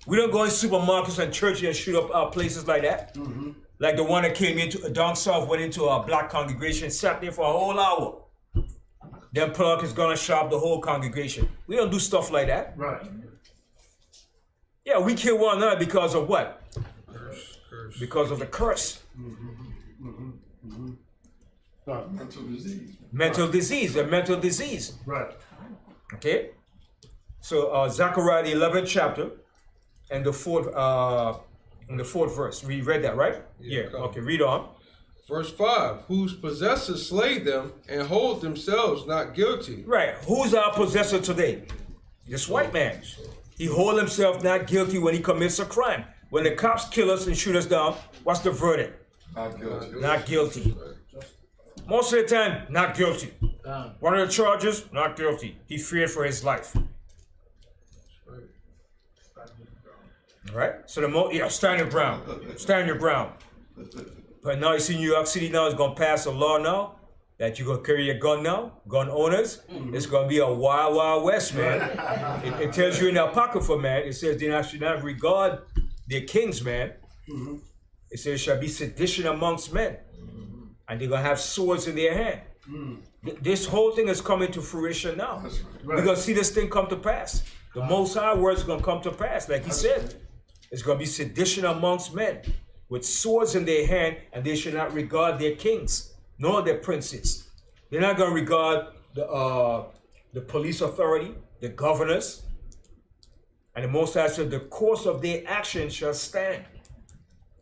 We don't go in supermarkets and churches and shoot up places like that. Like the one that came into down south, went into a black congregation, sat there for a whole hour. Then pull out his gun and shot up the whole congregation. We don't do stuff like that. Right. Yeah, we kill one another because of what? Curse. Because of the curse. Mental disease. Mental disease, a mental disease. Right. Okay? So Zechariah the 11th chapter and the 4th verse. We read that, right? Yeah. Okay, read on. Verse 5, whose possessors slay them and hold themselves not guilty. Right. Who's our possessor today? This white man. He hold himself not guilty when he commits a crime. When the cops kill us and shoot us down, what's the verdict? Not guilty. Not guilty. Most of the time, not guilty. One of the charges, not guilty. He feared for his life. All right? So stand your ground. Stand your ground. But now you see New York City now is going to pass a law now that you're going to carry a gun now, gun owners. It's going to be a wild, wild west, man. It tells you in the Apocrypha, man. It says they should not regard their kings, man. It says there shall be sedition amongst men. And they're going to have swords in their hand. This whole thing is coming to fruition now. We're going to see this thing come to pass. The Most High words are going to come to pass, like he said. It's going to be sedition amongst men with swords in their hand, and they should not regard their kings. nor their princes. They're not going to regard the police authority, the governors, and the Most High said the course of their action shall stand.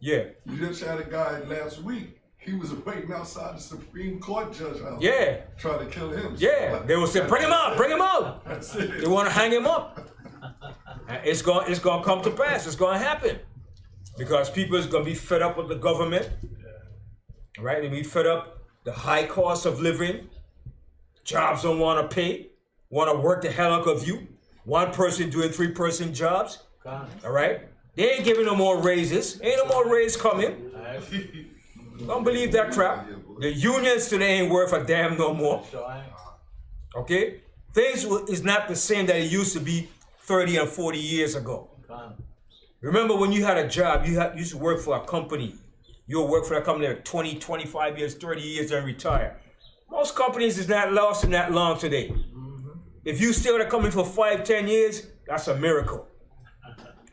Yeah. We just had a guy last week. He was waiting outside the Supreme Court judge house. Yeah. Trying to kill him. Yeah. They will say, bring him out, bring him out. That's it. They want to hang him up. And it's going to come to pass. It's going to happen. Because people is going to be fed up with the government. Right? They'll be fed up the high cost of living. Jobs don't want to pay. Want to work the hell out of you. One person doing 3-person jobs. All right? They ain't giving no more raises. Ain't no more raise coming. Don't believe that crap. The unions today ain't worth a damn no more. Okay? Things is not the same that it used to be 30 and 40 years ago. Remember when you had a job, you used to work for a company. You'll work for that company like 20, 25 years, 30 years and retire. Most companies is not lasting that long today. If you stay with a company for 5, 10 years, that's a miracle.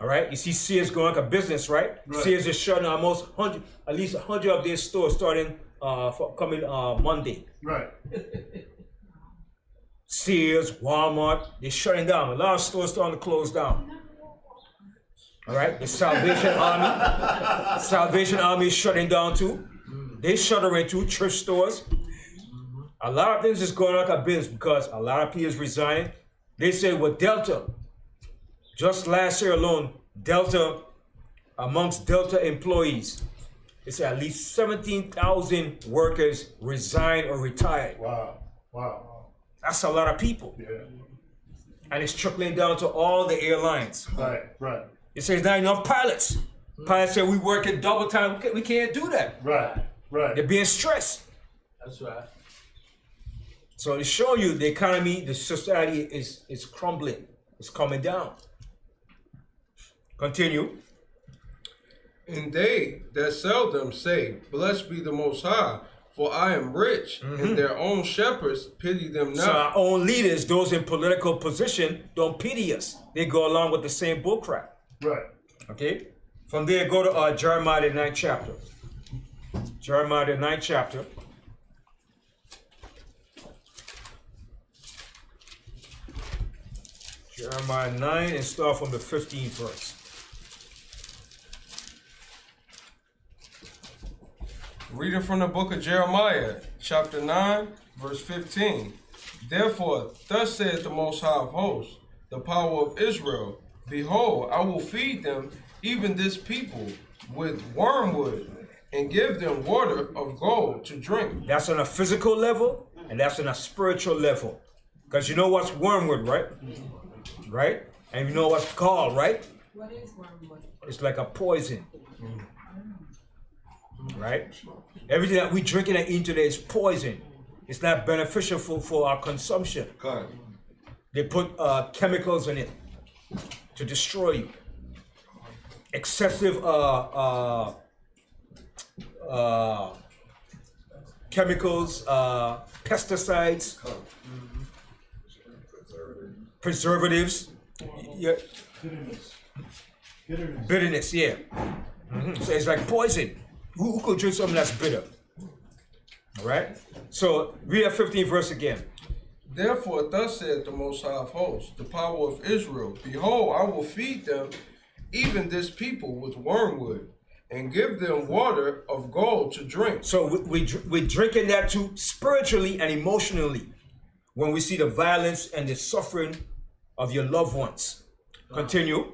All right? You see Sears going like a business, right? Sears is shutting almost at least 100 of their stores starting coming Monday. Right. Sears, Walmart, they're shutting down. A lot of stores starting to close down. All right? The Salvation Army. Salvation Army is shutting down too. They shuttering too, church stores. A lot of things is going like a business because a lot of people is resigning. They say, well, Delta, just last year alone, Delta, amongst Delta employees, it's at least 17,000 workers resigned or retired. Wow. Wow. That's a lot of people. Yeah. And it's trickling down to all the airlines. Right. Right. It says not enough pilots. Pilots say we work at double time. We can't do that. Right. Right. They're being stressed. That's right. So to show you the economy, the society is crumbling. It's coming down. Continue. And they that sell them say, Blessed be the Most High, for I am rich, and their own shepherds pity them not. So our own leaders, those in political position, don't pity us. They go along with the same bullcrap. Right. Okay? From there, go to Jeremiah the 9th chapter. Jeremiah the 9th chapter. Jeremiah 9 and start from the 15th verse. Reading from the book of Jeremiah, chapter 9, verse 15. Therefore, thus saith the Most High of Hosts, the power of Israel, Behold, I will feed them, even this people, with wormwood, and give them water of gold to drink. That's on a physical level, and that's on a spiritual level. Because you know what's wormwood, right? Right? And you know what's gall, right? What is wormwood? It's like a poison. Right? Everything that we drinking and eating today is poison. It's not beneficial for our consumption. God. They put chemicals in it to destroy you. Excessive chemicals, pesticides, preservatives, yeah. Bitterness, yeah. So it's like poison. Who could drink something that's bitter? All right? So read that 15th verse again. Therefore, thus saith the Most High of Hosts, the power of Israel, Behold, I will feed them, even this people, with wormwood, and give them water of gold to drink. So we're drinking that too, spiritually and emotionally, when we see the violence and the suffering of your loved ones. Continue.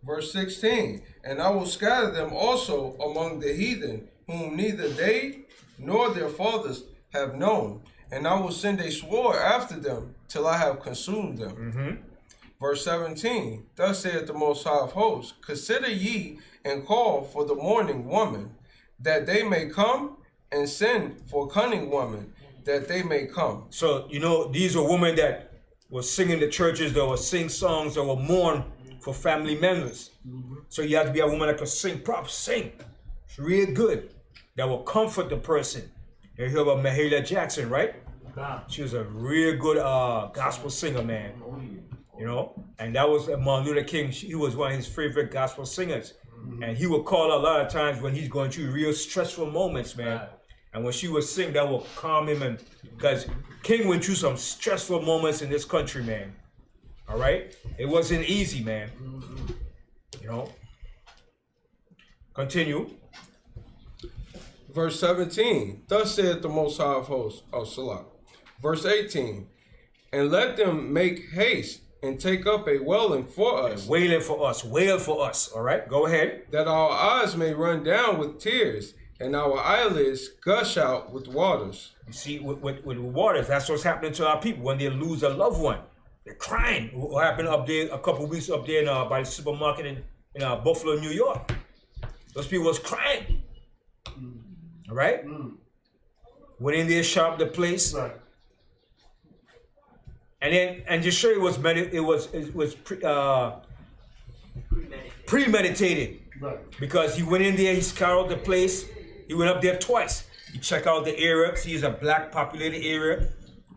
Verse 16, And I will scatter them also among the heathen, whom neither they nor their fathers have known, and I will send a sword after them till I have consumed them. Verse 17, Thus saith the Most High of Hosts, Consider ye and call for the mourning woman, that they may come, and send for cunning woman, that they may come. So, you know, these are women that will sing in the churches, that will sing songs, that will mourn for family members. So you have to be a woman that can sing, sing. It's real good. That will comfort the person. You hear about Mahalia Jackson, right? She was a real good gospel singer, man. You know, and that was Martin Luther King. He was one of his favorite gospel singers. And he would call a lot of times when he's going through real stressful moments, man. And when she would sing, that will calm him. And because King went through some stressful moments in this country, man. All right? It wasn't easy, man. You know? Continue. Verse 17, thus saith the Most High of Hosts, Salah. Verse 18, and let them make haste and take up a wailing for us. Wailing for us. Wail for us. All right? Go ahead. That our eyes may run down with tears, and our eyelids gush out with waters. You see, with waters, that's what's happening to our people when they lose a loved one. They're crying. What happened up there a couple of weeks up there by the supermarket in Buffalo, New York? Those people was crying. All right? Went in there, shot up the place. Right. And just show you it was premeditated. Right. Because he went in there, he scoured the place. He went up there twice. He checked out the area, see it's a black populated area,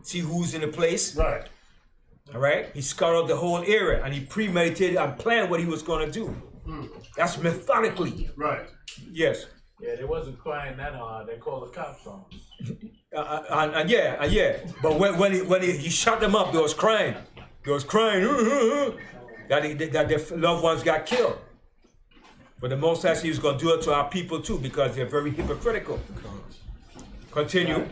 see who's in the place. Right. All right? He scoured the whole area and he premeditated and planned what he was going to do. That's methodically. Right. Yes. Yeah, they wasn't crying that hard. They called the cops on them. Yeah. But when he shot them up, they was crying. They was crying that their loved ones got killed. But the Most High said he was going to do it to our people too because they're very hypocritical. Continue.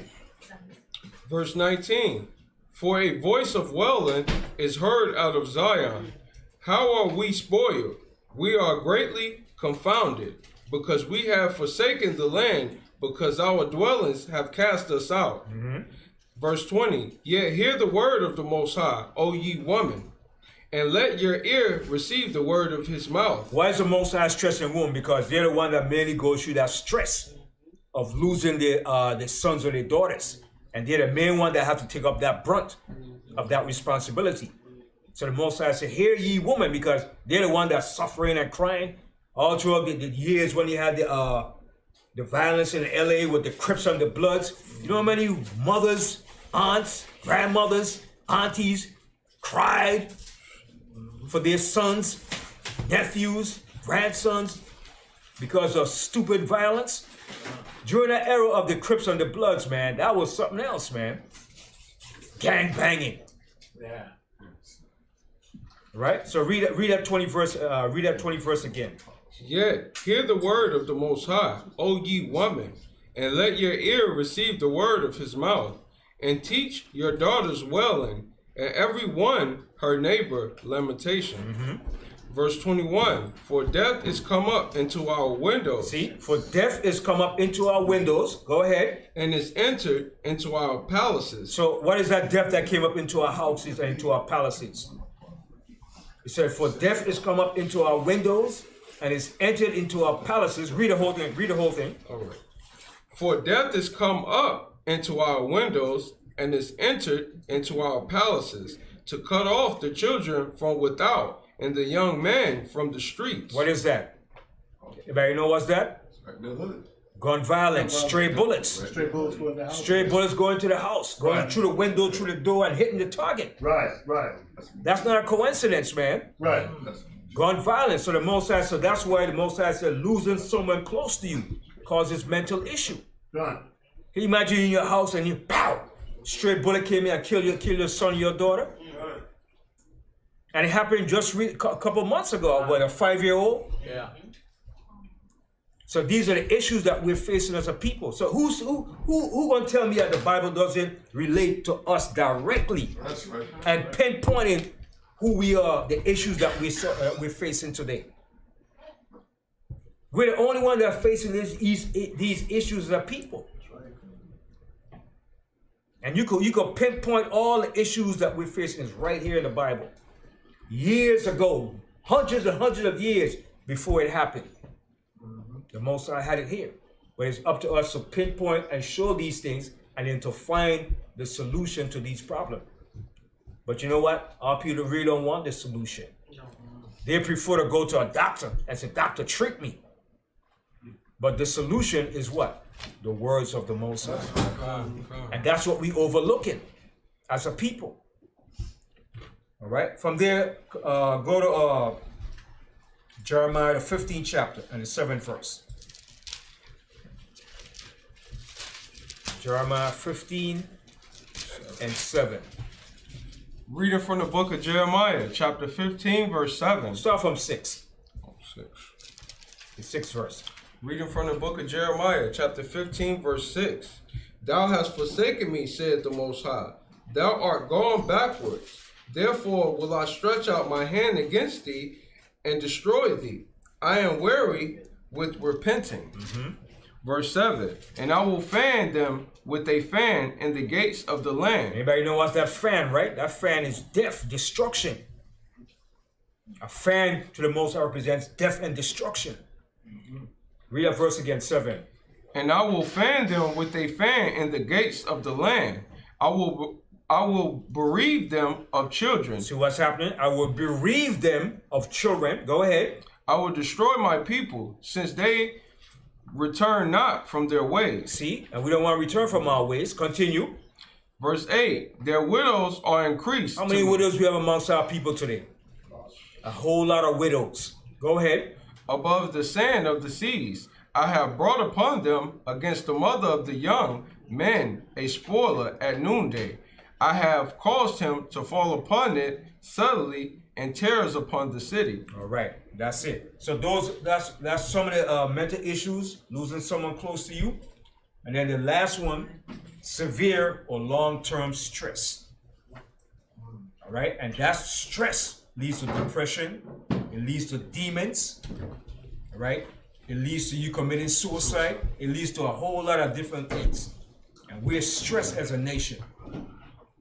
Verse 19, for a voice of wailing is heard out of Zion. How are we spoiled? We are greatly confounded, because we have forsaken the land, because our dwellings have cast us out. Verse 20, yet hear the word of the Most High, O ye women, and let your ear receive the word of his mouth. Why is the Most High stressing women? Because they're the one that mainly goes through that stress of losing their sons or their daughters. And they're the main one that have to take up that brunt of that responsibility. So the Most High said, hear ye women, because they're the one that's suffering and crying all throughout the years when you had the violence in LA with the Crips and the Bloods. You know how many mothers, aunts, grandmothers, aunties cried for their sons, nephews, grandsons because of stupid violence? During that era of the Crips and the Bloods, man, that was something else, man. Gang banging. Yeah. Right? So read that 20 verse. Read that 20 verse again. Yet hear the word of the Most High, O ye women, and let your ear receive the word of his mouth, and teach your daughters wailing, and every one her neighbor lamentation. Verse 21, for death is come up into our windows. See, for death is come up into our windows. Go ahead. And is entered into our palaces. So what is that death that came up into our houses and into our palaces? It said, for death is come up into our windows and is entered into our palaces. Read the whole thing. Read the whole thing. All right. For death is come up into our windows and is entered into our palaces to cut off the children from without and the young man from the streets. What is that? Everybody know what's that? Gun violence, stray bullets. Straight bullets going to the house. Stray bullets going to the house, going Right. through the window, through the door, and hitting the target. Right. Right. That's not a coincidence, man. Right. Gun violence. So the Most High, so that's why the Most High said losing someone close to you causes mental issue. Right. Can you imagine in your house and you pow, straight bullet came in and kill your son or your daughter? And it happened just a couple months ago. What, a 5-year-old? Yeah. So these are the issues that we're facing as a people. So who gonna tell me that the Bible doesn't relate to us directly? That's right. And pinpointing who we are, the issues that we're facing today. We're the only one that are facing these issues as a people. And you could pinpoint all the issues that we're facing is right here in the Bible. Years ago, hundreds and hundreds of years before it happened. The Most High had it here. But it's up to us to pinpoint and show these things and then to find the solution to these problems. But you know what? Our people really don't want the solution. They prefer to go to a doctor and say, doctor, trick me. But the solution is what? The words of the Most High. And that's what we overlooking as a people. All right? From there, go to Jeremiah, the 15th chapter and the 7th verse. Jeremiah 15 and 7. Reading from the book of Jeremiah, chapter 15, verse 7. Start from 6. 6. The 6th verse. Reading from the book of Jeremiah, chapter 15, verse 6. Thou hast forsaken me, said the Most High. Thou art gone backwards. Therefore will I stretch out my hand against thee and destroy thee. I am weary with repenting. Verse 7. And I will fan them with a fan in the gates of the land. Anybody know what's that fan, right? That fan is death, destruction. A fan to the Most High represents death and destruction. Read that verse again, 7. And I will fan them with a fan in the gates of the land. I will bereave them of children. See what's happening? I will bereave them of children. Go ahead. I will destroy my people, since they return not from their ways. See? And we don't want to return from our ways. Continue. Verse 8. Their widows are increased. How many widows we have amongst our people today? A whole lot of widows. Go ahead. Above the sand of the seas. I have brought upon them against the mother of the young men a spoiler at noonday. I have caused him to fall upon it suddenly, and terrors upon the city. All right, that's it. So that's some of the mental issues, losing someone close to you. And then the last one, severe or long-term stress. All right, and that stress leads to depression. It leads to demons. All right, it leads to you committing suicide. It leads to a whole lot of different things. And we're stressed as a nation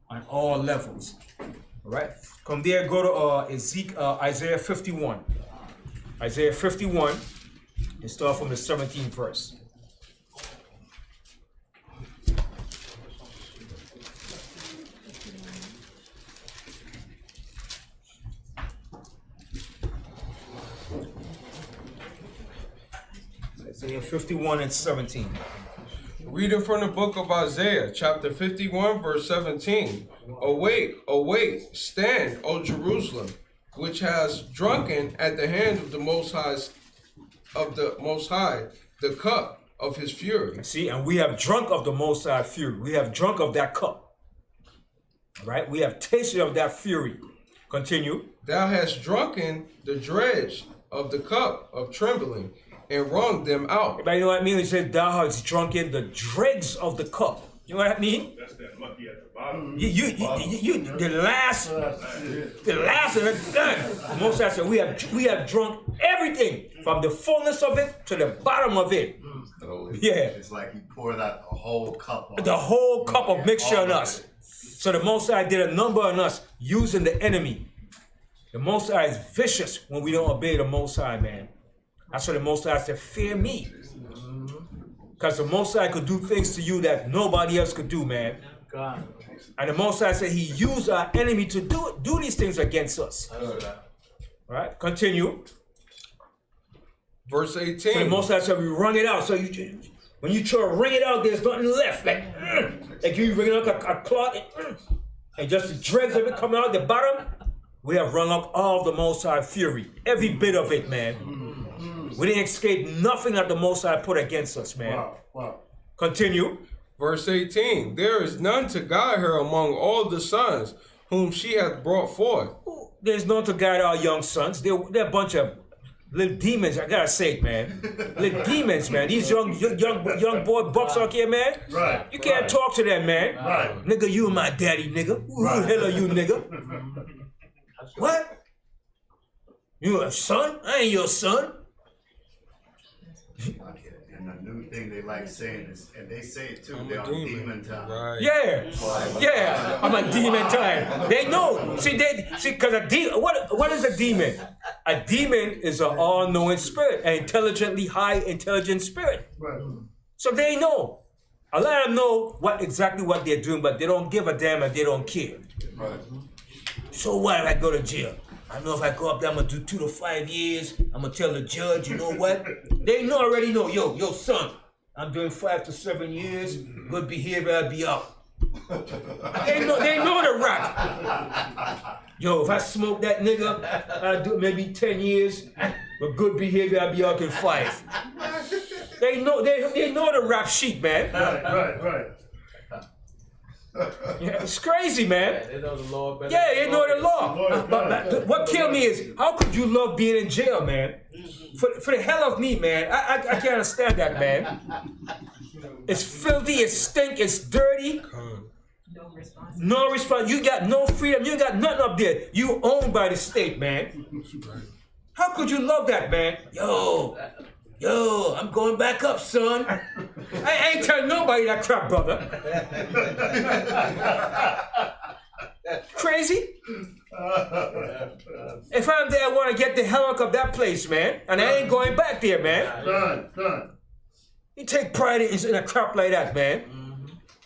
on all levels. All right, come there, go to Isaiah 51. Isaiah 51, and start from the 17th verse. Isaiah 51 and 17. Reading from the book of Isaiah, chapter 51, verse 17. Awake, awake, stand, O Jerusalem, which has drunken at the hand of the Most High, the cup of his fury. See, and we have drunk of the Most High fury. We have drunk of that cup. All right, we have tasted of that fury. Continue. Thou hast drunken the dredge of the cup of trembling, and wrung them out. Everybody know what I mean? It says, thou hast drunken the dregs of the cup. You know what I mean? That's that monkey at the bottom. The last of it done. Most I said, we have drunk everything from the fullness of it to the bottom of it. Yeah. It's like he poured out a whole cup on The whole cup of mixture on us. So the Most High did a number on us using the enemy. The Most High is vicious when we don't obey the Most High, man. That's why the Most High said, fear me. Because the Most High could do things to you that nobody else could do, man. God. And the Most High said he used our enemy to do these things against us. All right, continue. Verse 18. So the Most High said we wrung it out. So when you try to wring it out, there's nothing left. Like you wring out a cloth and just the dregs of it coming out the bottom. We have wrung up all of the Most High fury. Every bit of it, man. We didn't escape nothing that the Most High put against us, man. Wow. Continue. Verse 18. There is none to guide her among all the sons whom she hath brought forth. There's none to guide our young sons. They're a bunch of little demons. I gotta say it, man. Little demons, man. These young boy bucks out here, man. Right. You can't talk to them, man. Right. Nigga, you my daddy, nigga. Who the hell are you, nigga? What? You a son? I ain't your son. And the new thing they like saying is, and they say it too, they're on demon time. Right. Yeah, I'm a demon time. They know. See, because a demon. What is a demon? A demon is an all-knowing spirit, an intelligently high intelligent spirit. Right. So they know. A lot of them know exactly what they're doing, but they don't give a damn and they don't care. Right. So what if I go to jail? I know if I go up there, I'm gonna do 2 to 5 years. I'm gonna tell the judge, you know what? They already know, yo, son, I'm doing 5 to 7 years. Good behavior, I'll be out. They know the rap. Yo, if I smoke that nigga, I'll do maybe 10 years. But good behavior, I'll be out in 5. They know the rap sheet, man. Right. Yeah, it's crazy, man. Yeah, they know the law better. Yeah, they know the law. Lord, But what killed me is, how could you love being in jail, man? For the hell of me, man. I can't understand that, man. It's filthy, it's stink, it's dirty. No response. You got no freedom. You got nothing up there. You owned by the state, man. How could you love that, man? Yo, I'm going back up, son. I ain't telling nobody that crap, brother. Crazy? If I'm there, I want to get the hell out of that place, man. And I ain't going back there, man. Done. You take pride in a crap like that, man.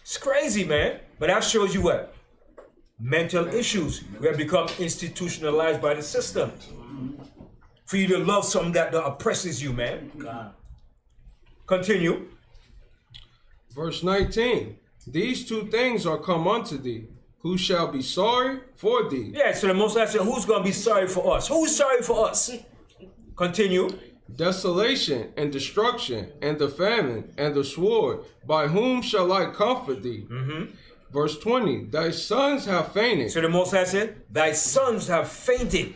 It's crazy, man. But that shows you what? Mental issues. We have become institutionalized by the system. For you to love something that oppresses you, man. Continue. Verse 19. These two things are come unto thee. Who shall be sorry for thee? Yeah, so the Most High said, who's going to be sorry for us? Who's sorry for us? Continue. Desolation and destruction and the famine and the sword. By whom shall I comfort thee? Verse 20. Thy sons have fainted. So the Most High said, thy sons have fainted.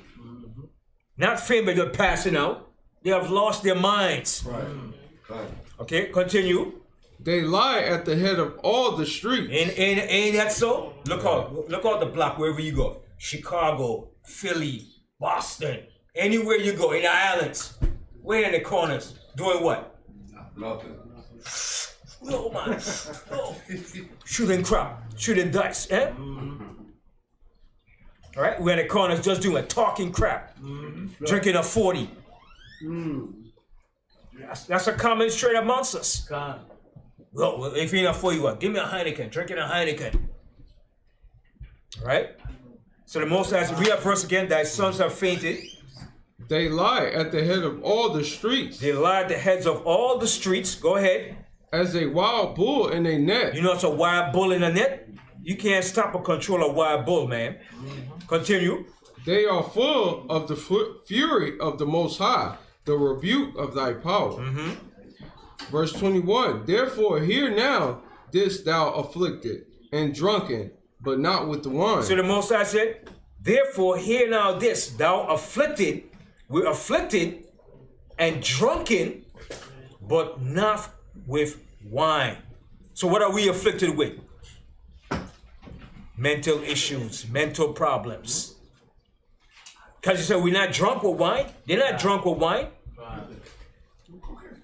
Not fainted, but they're passing out. They have lost their minds. Right. Okay, continue. They lie at the head of all the streets. Ain't that so? Look out the block wherever you go. Chicago, Philly, Boston, anywhere you go, in the islands. Where in the corners? Doing what? Nothing. No, man. No. Shooting crap. Shooting dice. Eh? All right? We're in the corners just doing talking crap. Drinking a 40. That's a common trait amongst us. Well, if you're not 40, what? Give me a Heineken. Drinking a Heineken. All right? So the Most High says, read that verse again. Thy sons have fainted. They lie at the head of all the streets. They lie at the heads of all the streets. Go ahead. As a wild bull in a net. You know it's a wild bull in a net? You can't stop or control a wild bull, man. Continue. They are full of the fury of the Most High, the rebuke of thy power. Verse 21. Therefore hear now this thou afflicted and drunken, but not with the wine. So the Most High said, therefore hear now this, thou afflicted. We're afflicted and drunken, but not with wine. So what are we afflicted with? Mental issues, mental problems. Because you said we're not drunk with wine. They're not drunk with wine.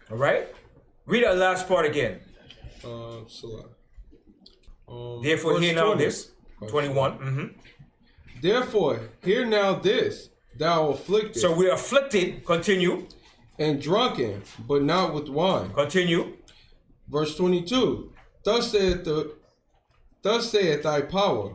All right? Read that last part again. Therefore hear now this. 21. Therefore hear now this, thou afflicted. So we're afflicted. Continue. And drunken, but not with wine. Continue. Verse 22. Thus saith thy power,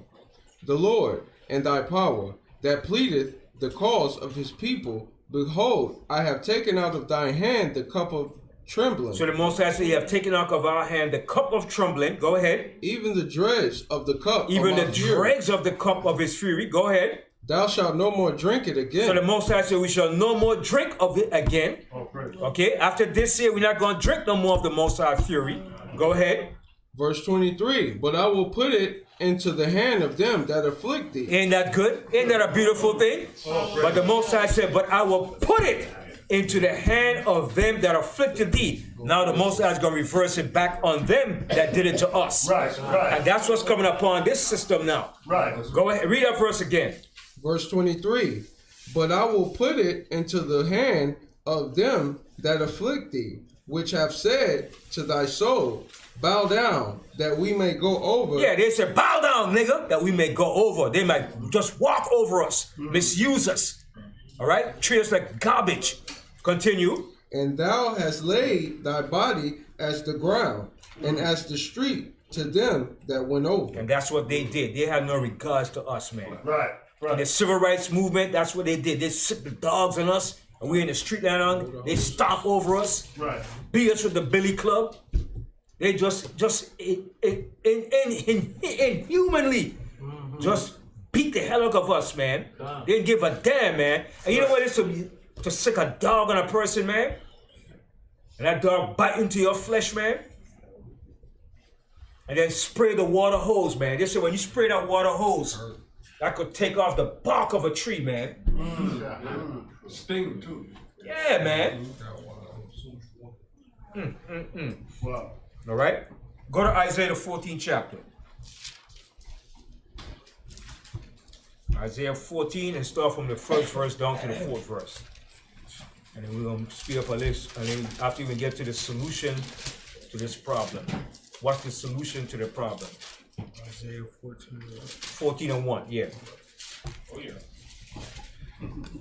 the Lord, and thy power, that pleadeth the cause of his people. Behold, I have taken out of thine hand the cup of trembling. So the Most High said, you have taken out of our hand the cup of trembling. Go ahead. Even the dregs of the cup Even of the my fury. dregs of the cup of his fury. Go ahead. Thou shalt no more drink it again. So the Most High said, we shall no more drink of it again. Okay, after this year, we're not going to drink no more of the Most High fury. Go ahead. Verse 23. But I will put it into the hand of them that afflict thee. Ain't that good? Ain't that a beautiful thing? But the Most High said, but I will put it into the hand of them that afflicted thee. Now the Most High is going to reverse it back on them that did it to us. Right. And that's what's coming upon this system now. Right. Go ahead, read that verse again. Verse 23. But I will put it into the hand of them that afflict thee, which have said to thy soul, bow down, that we may go over. Yeah, they said, bow down, nigga, that we may go over. They might just walk over us, misuse us. All right? Treat us like garbage. Continue. And thou hast laid thy body as the ground, and as the street to them that went over. And that's what they did. They had no regards to us, man. Right. In the civil rights movement, that's what they did. They sick the dogs on us, and we're in the street down. They stomp over us, Right. beat us with the billy club. They just inhumanly just beat the hell out of us, man. They didn't give a damn, man. And you know what it is to sick a dog on a person, man? And that dog bite into your flesh, man? and then spray the water hose, man. They say when you spray that water hose, that could take off the bark of a tree, man. Sting too. Yeah, man. Wow. All right? Go to Isaiah the 14th chapter. Isaiah 14 and start from the first verse down to the fourth verse. And then we're going to speed up a list. And then after we get to the solution to this problem. What's the solution to the problem? Isaiah 14. 14 and 1, yeah. Oh, yeah.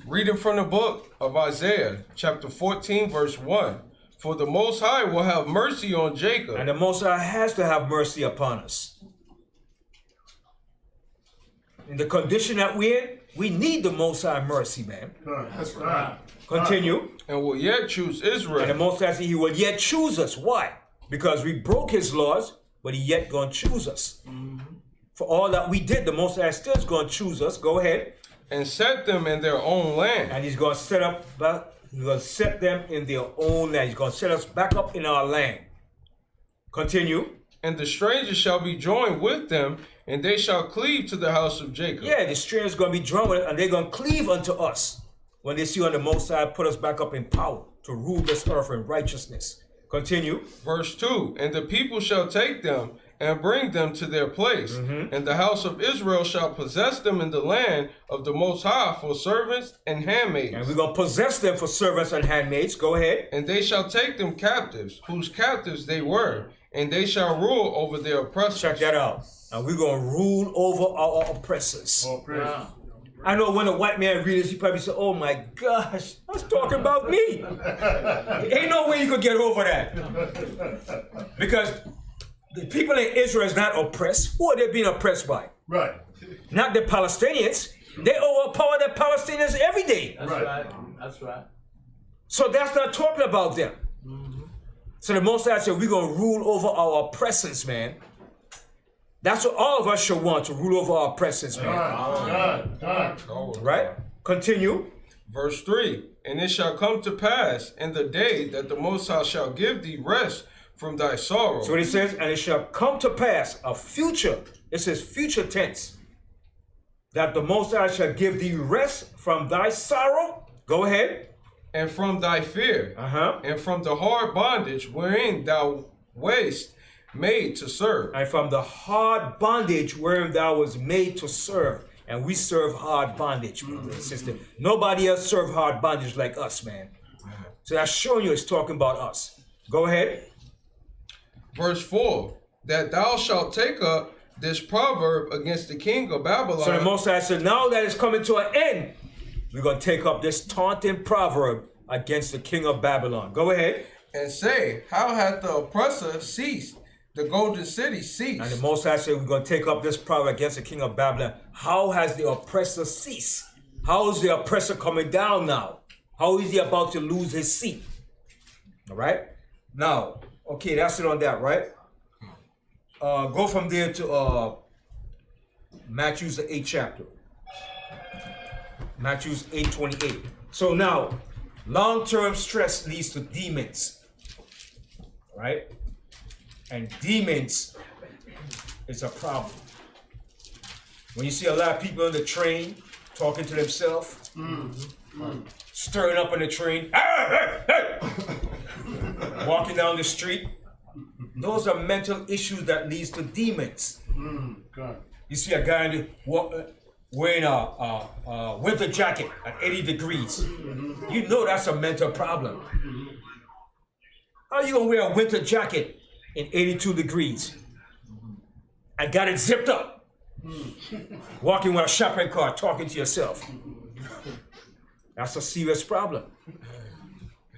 Reading from the book of Isaiah, chapter 14, verse 1. For the Most High will have mercy on Jacob. And the Most High has to have mercy upon us. In the condition that we're in, we need the Most High mercy, man. That's right. Continue. And will yet choose Israel. And the Most High said he will yet choose us. Why? Because we broke his laws, but he yet gonna choose us. For all that we did, the Most High still is gonna choose us. Go ahead. And set them in their own land. And he's gonna set them in their own land. He's gonna set us back up in our land. Continue. And the stranger shall be joined with them, and they shall cleave to the house of Jacob. Yeah, the strangers gonna be drawn with it, and they're gonna cleave unto us when they see on the Most High put us back up in power to rule this earth in righteousness. Continue. Verse 2. And the people shall take them and bring them to their place. And the house of Israel shall possess them in the land of the Most High for servants and handmaids. And we're going to possess them for servants and handmaids. Go ahead. And they shall take them captives, whose captives they were, and they shall rule over their oppressors. Check that out. And we're going to rule over our oppressors. Oh, praise. Wow. I know when a white man reads this, he probably say, oh my gosh, that's talking about me. Ain't no way you could get over that. Because the people in Israel is not oppressed. Who are they being oppressed by? Right. Not the Palestinians. They overpower the Palestinians every day. That's right. That's right. So that's not talking about them. So the Most High said, we're going to rule over our oppressors, man. That's what all of us should want, to rule over our oppressors, man. Right? Continue. Verse 3. And it shall come to pass in the day that the Most High shall give thee rest from thy sorrow. So what he says, and it shall come to pass, a future, it says future tense, that the Most High shall give thee rest from thy sorrow. Go ahead. And from thy fear. And from the hard bondage wherein thou wast made to serve. And from the hard bondage wherein thou was made to serve. And we serve hard bondage, brother and sister. Nobody else serve hard bondage like us, man. So that's showing you it's talking about us. Go ahead. Verse 4. That thou shalt take up this proverb against the king of Babylon. So the Most High said, now that it's coming to an end, we're going to take up this taunting proverb against the king of Babylon. Go ahead. And say, how hath the oppressor ceased? The golden city ceased. And the Most High said, we're going to take up this proverb against the king of Babylon. How has the oppressor ceased? How is the oppressor coming down now? How is he about to lose his seat? All right. Now, okay, that's it on that, right? Go from there to Matthew the 8th chapter. Matthew 8:28. So now, long-term stress leads to demons, right? And demons is a problem. When you see a lot of people on the train talking to themselves, stirring up on the train, walking down the street, those are mental issues that leads to demons. You see a guy wearing a winter jacket at 80 degrees. You know that's a mental problem. How are you gonna wear a winter jacket in 82 degrees? I got it zipped up. Walking with a shopping cart, talking to yourself. That's a serious problem.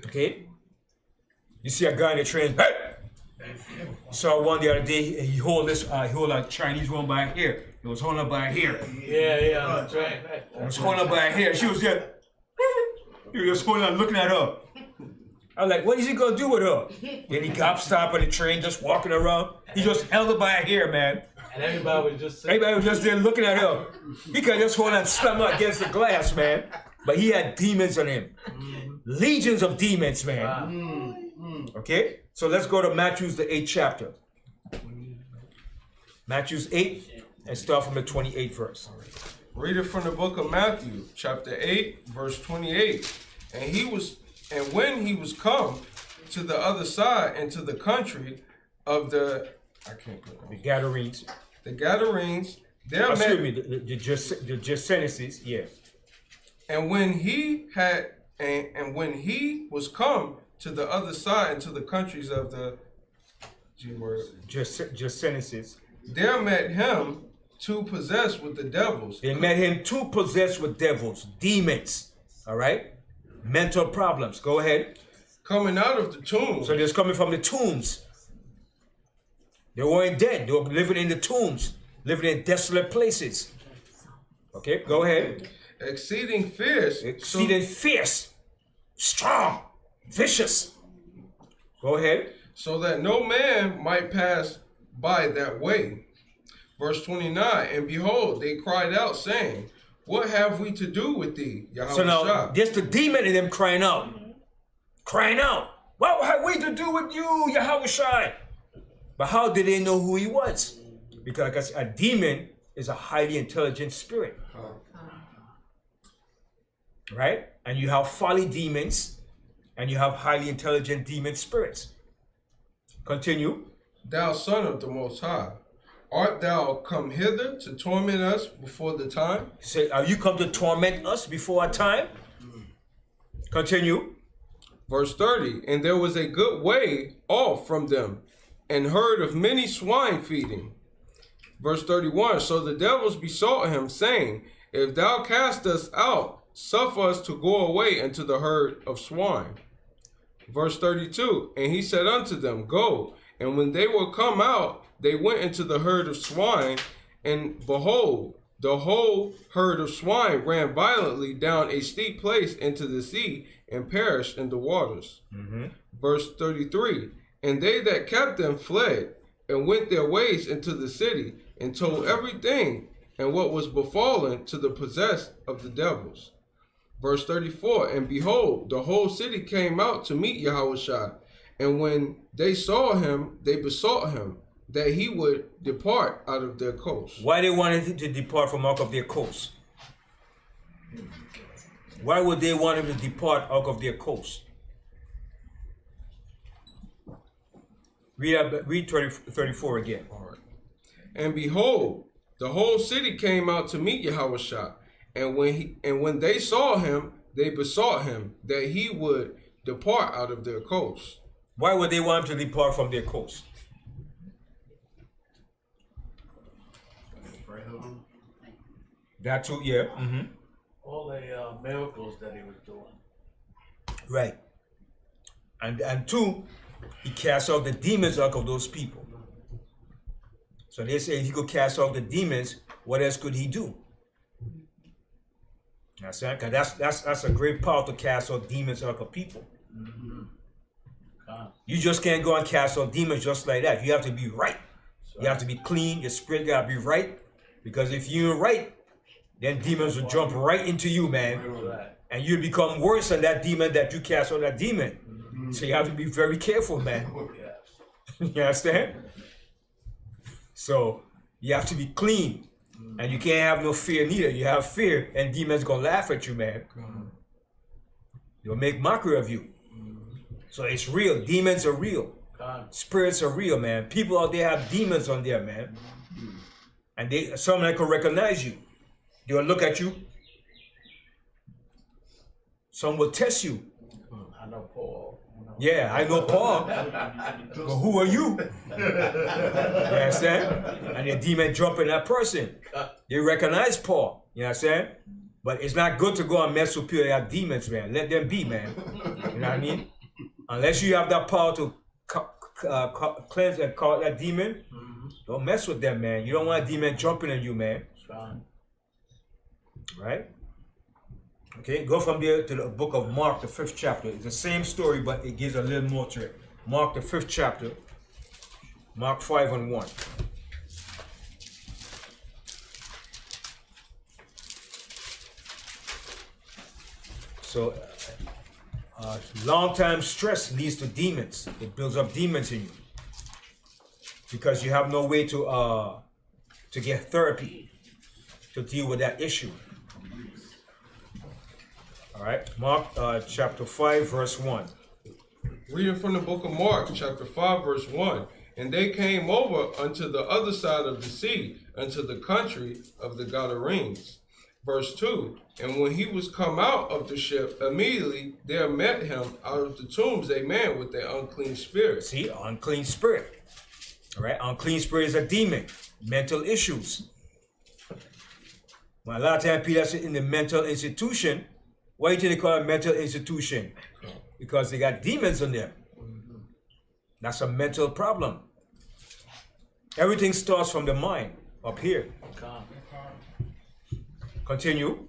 Okay? You see a guy in the train, hey! Saw one the other day, he hold a Chinese woman by her hair. He was holding her by her hair. Yeah, that's right. He was holding her by her hair. She was there. He was holding her, looking at her. I was like, what is he gonna do with her? Then he got stopped on the train, just walking around. He just held her by her hair, man. And everybody was just there looking at her. He could just hold her and slam her against the glass, man. But he had demons on him. Legions of demons, man. Okay? So let's go to Matthew the 8th chapter. Matthew 8, and start from the 28th verse. Read it from the book of Matthew, chapter 8, verse 28. And when he was come to the other side into the country of the Gadarenes. The Gadarenes, there Excuse met me, the Gessenes, yeah. and when he had and when he was come to the other side into the countries of the Gessenes. there met him two possessed with the devils. They met him two possessed with devils, demons. All right? Mental problems. Go ahead. Coming out of the tombs. So they're coming from the tombs. They weren't dead. They were living in the tombs, living in desolate places. Okay, go ahead. Exceeding fierce. Exceeding fierce, strong, vicious. Go ahead. So that no man might pass by that way. Verse 29, and behold, they cried out, saying, what have we to do with thee, Yahweh? So now, there's the demon in them crying out. Crying out. What have we to do with you, Yahweh? But how did they know who he was? Because a demon is a highly intelligent spirit. Right? And you have folly demons, and you have highly intelligent demon spirits. Continue. Thou son of the Most High, art thou come hither to torment us before the time? Say, are you come to torment us before our time? Continue. Verse 30, and there was a good way off from them, and heard of many swine feeding. Verse 31, so the devils besought him, saying, if thou cast us out, suffer us to go away into the herd of swine. Verse 32, and he said unto them, go. And when they were come out, they went into the herd of swine, and behold, the whole herd of swine ran violently down a steep place into the sea, and perished in the waters. Verse 33, and they that kept them fled, and went their ways into the city, and told everything, and what was befallen to the possessed of the devils. Verse 34, and behold, the whole city came out to meet Yahushua, and when they saw him, they besought him that he would depart out of their coast. Why they wanted him to depart from out of their coast? Why would they want him to depart out of their coast? Read 34 again. All right. And behold, the whole city came out to meet Yahushua, and when they saw him, they besought him that he would depart out of their coast. Why would they want him to depart from their coast? That too, yeah. All the miracles that he was doing. Right. And two, he cast out the demons out of those people. So they say if he could cast out the demons, what else could he do? That's right, because that's a great power to cast out demons out of people. You just can't go and cast out demons just like that. You have to be right. You have to be clean. Your spirit got to be right. Because if you're right, then demons will jump right into you, man. And you become worse than that demon that you cast out that demon. So you have to be very careful, man. You understand? So you have to be clean. And you can't have no fear neither. You have fear and demons gonna laugh at you, man. They'll make mockery of you. So it's real. Demons are real. Spirits are real, man. People out there have demons on there, man. And some that can recognize you. They'll look at you. Some will test you. I know Paul. Yeah, I know Paul. But who are you? You understand? And the demon jump in that person. They recognize Paul. You understand? But it's not good to go and mess with people that have demons, man. Let them be, man. You know what I mean? Unless you have that power to cleanse and call that demon, don't mess with them, man. You don't want a demon jumping on you, man. Right? Okay, go from there to the book of Mark, the 5th chapter. It's the same story, but it gives a little more to it. Mark, the 5th chapter. Mark 5 and 1. So, long-time stress leads to demons. It builds up demons in you. Because you have no way to to get therapy to deal with that issue. All right, Mark chapter 5, verse 1. Reading from the book of Mark, chapter 5, verse 1. And they came over unto the other side of the sea, unto the country of the Gadarenes. Verse 2. And when he was come out of the ship, immediately there met him out of the tombs a man with an unclean spirit. See, unclean spirit. All right, unclean spirit is a demon, mental issues. When a lot of times people are in the mental institution, why do they call it mental institution? Because they got demons in there. That's a mental problem. Everything starts from the mind up here. Continue.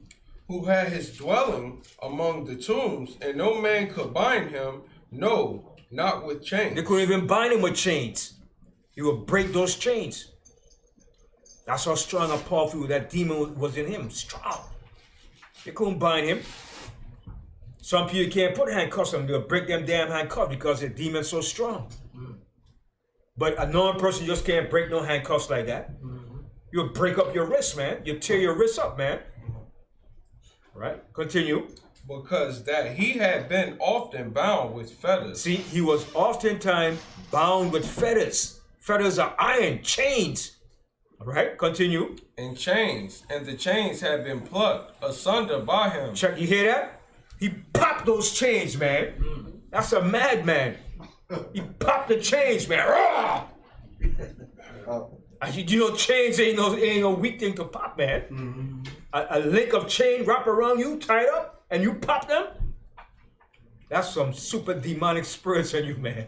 Who had his dwelling among the tombs, and no man could bind him, no, not with chains. They couldn't even bind him with chains. He would break those chains. That's how strong and powerful that demon was in him. Strong. They couldn't bind him. Some people can't put handcuffs on them. They'll break them damn handcuffs because the demon's so strong. But a normal person just can't break no handcuffs like that. You'll break up your wrist, man. You tear your wrist up, man. Right? Continue. Because that he had been often bound with fetters. See, he was oftentimes bound with fetters. Fetters are iron, chains. All right? Continue. And chains, and the chains had been plucked asunder by him. Check, you hear that? He popped those chains, man. That's a madman. He popped the chains, man. You know, chains ain't no weak thing to pop, man. A link of chain wrap around you, tied up, and you pop them. That's some super demonic spirits in you, man.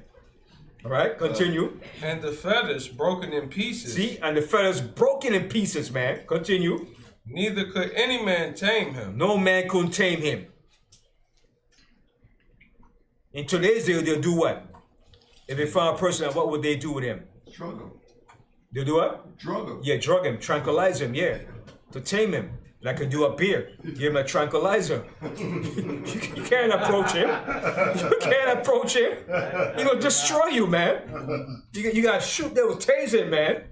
All right, continue. And the fetters broken in pieces. See, and the fetters broken in pieces, man. Continue. Neither could any man tame him. No man could tame him. In today's day, they'll do what? If they found a person, what would they do with him? Drug him. They'll do what? Drug him. Yeah, drug him, tranquilize him, yeah. To tame him. Like I do up here. Give him a tranquilizer. You can't approach him. You can't approach him. He's gonna destroy you, man. You gotta shoot them with taser, man.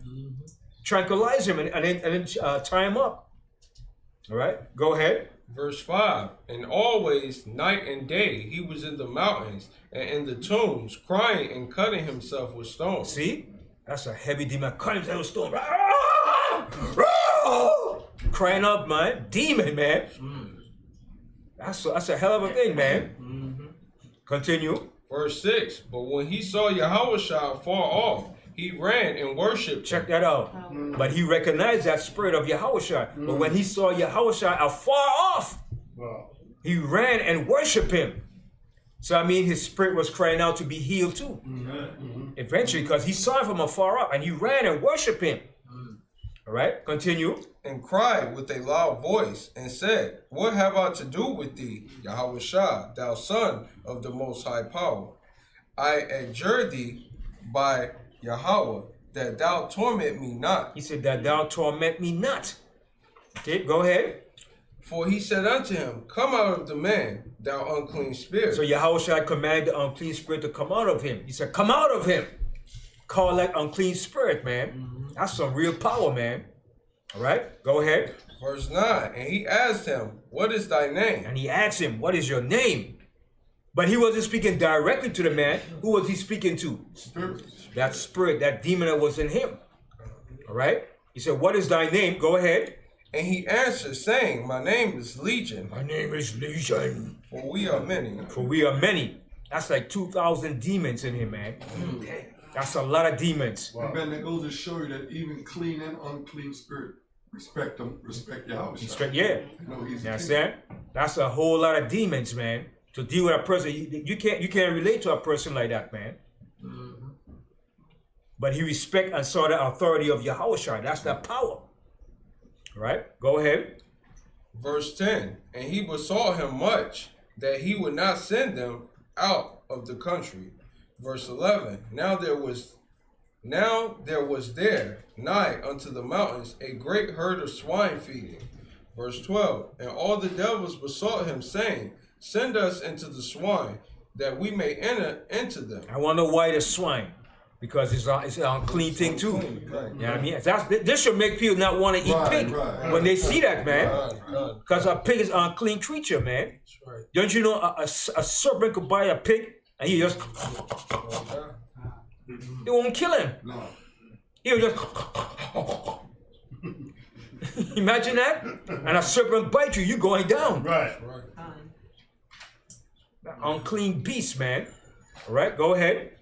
Tranquilize him and then tie him up. All right, go ahead. Verse 5. And always, night and day, he was in the mountains and in the tombs, crying and cutting himself with stones. See? That's a heavy demon. Cutting himself with stones. Crying up, man. Demon, man. That's a hell of a thing, man. Continue. Verse 6. But when he saw Yahushua far off, he ran and worshipped. Check that out. But he recognized that spirit of Yahushua. But when he saw Yahushua afar off, he ran and worshipped him. So I mean, his spirit was crying out to be healed too. Eventually, because he saw him from afar off, and he ran and worshipped him. All right, continue. And cried with a loud voice and said, What have I to do with thee, Yahushua, thou son of the Most High Power? I adjure thee by Yahweh, that thou torment me not. He said that thou torment me not. Okay, go ahead. For he said unto him, Come out of the man, thou unclean spirit. So Yahushua commanded the unclean spirit to come out of him. He said, come out of him. Call that unclean spirit, man. That's some real power, man. All right, go ahead. Verse 9, and he asked him, What is thy name? And he asked him, what is your name? But he wasn't speaking directly to the man. Who was he speaking to? Spirit. That spirit, that demon that was in him. All right? He said, what is thy name? Go ahead. And he answered, saying, My name is Legion. My name is Legion. For we are many. For we are many. That's like 2,000 demons in him, man. That's a lot of demons. Wow. Man, that goes to show you that even clean and unclean spirit respect them, respect Yahweh. Yeah. You know, he's You understand? That's a whole lot of demons, man. To deal with a person, you can't relate to a person like that, man. But he respect and saw the authority of Yahushua. That's the power. Right? Go ahead. Verse 10, and he besought him much that he would not send them out of the country. Verse 11, now there was there nigh unto the mountains a great herd of swine feeding. Verse 12, and all the devils besought him, saying, Send us into the swine, that we may enter into them. I want to know why the swine. because it's an unclean thing too. Right. You know what I mean? This should make people not want to eat pig when they see that, man. Because a pig is an unclean creature, man. That's right. Don't you know a serpent could buy a pig and he just... It won't kill him. No. He'll just... Imagine that? And a serpent bite you, going down. Right. Unclean beast, man. All right, go ahead.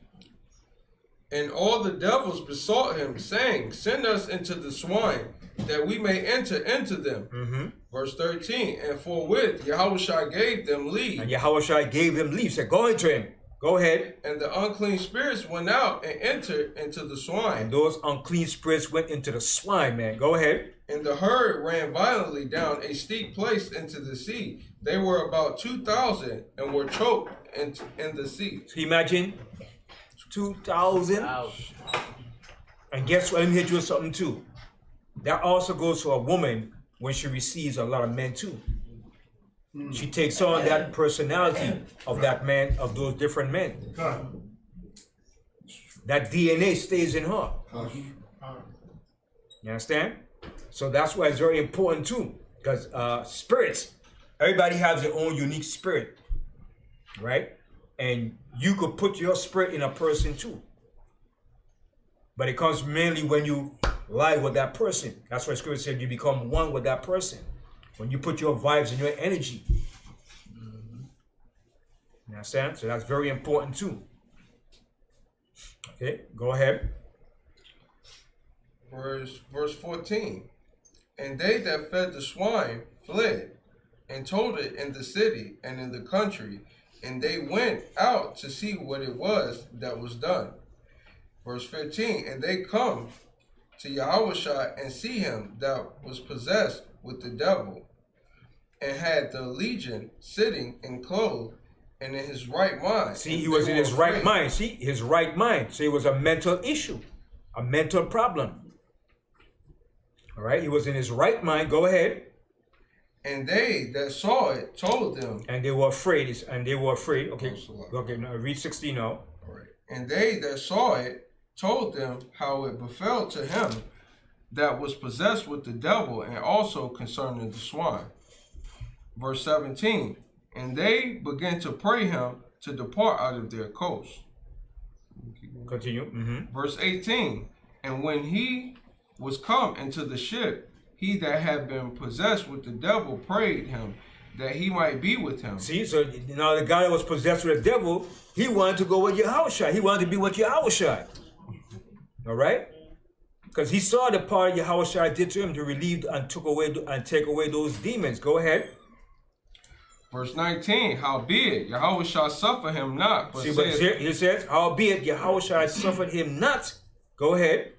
And all the devils besought him, saying, Send us into the swine, that we may enter into them. Verse 13, and forthwith Yahushua gave them leave. And Yahushua gave them leave. Said, go into him. Go ahead. And the unclean spirits went out and entered into the swine. And those unclean spirits went into the swine, man. Go ahead. And the herd ran violently down a steep place into the sea. They were about 2,000 and were choked in the sea. So imagine 2,000. And guess what? Let me hit you with something too. That also goes to a woman when she receives a lot of men too. She takes on that personality of that man, of those different men. That DNA stays in her. You understand? So that's why it's very important too. Because spirits, everybody has their own unique spirit. Right? And you could put your spirit in a person too. But it comes mainly when you lie with that person. That's why Scripture said you become one with that person. When you put your vibes and your energy. You understand? So that's very important too. Okay, go ahead. Verse 14. And they that fed the swine fled, and told it in the city and in the country, and they went out to see what it was that was done. Verse 15. And they come to Yahushua and see him that was possessed with the devil, and had the legion sitting and clothed and in his right mind. See, he was in his right mind. See, his right mind. So it was a mental issue, a mental problem. All right, he was in his right mind. Go ahead. And they that saw it told them. And they were afraid. Okay, okay. Now read 16 now. All right. And they that saw it told them how it befell to him that was possessed with the devil, and also concerning the swine. Verse 17. And they began to pray him to depart out of their coast. Continue. Verse 18. And when he was come into the ship, he that had been possessed with the devil prayed him that he might be with him. See, so now the guy that was possessed with the devil, he wanted to go with Yahushua. He wanted to be with Yahushua. All right? Because he saw the part Yahushua did to him to relieve and take away those demons. Go ahead. Verse 19, howbeit Yahushua suffered him not. But see, but he says, howbeit Yahushua suffered him not. Go ahead.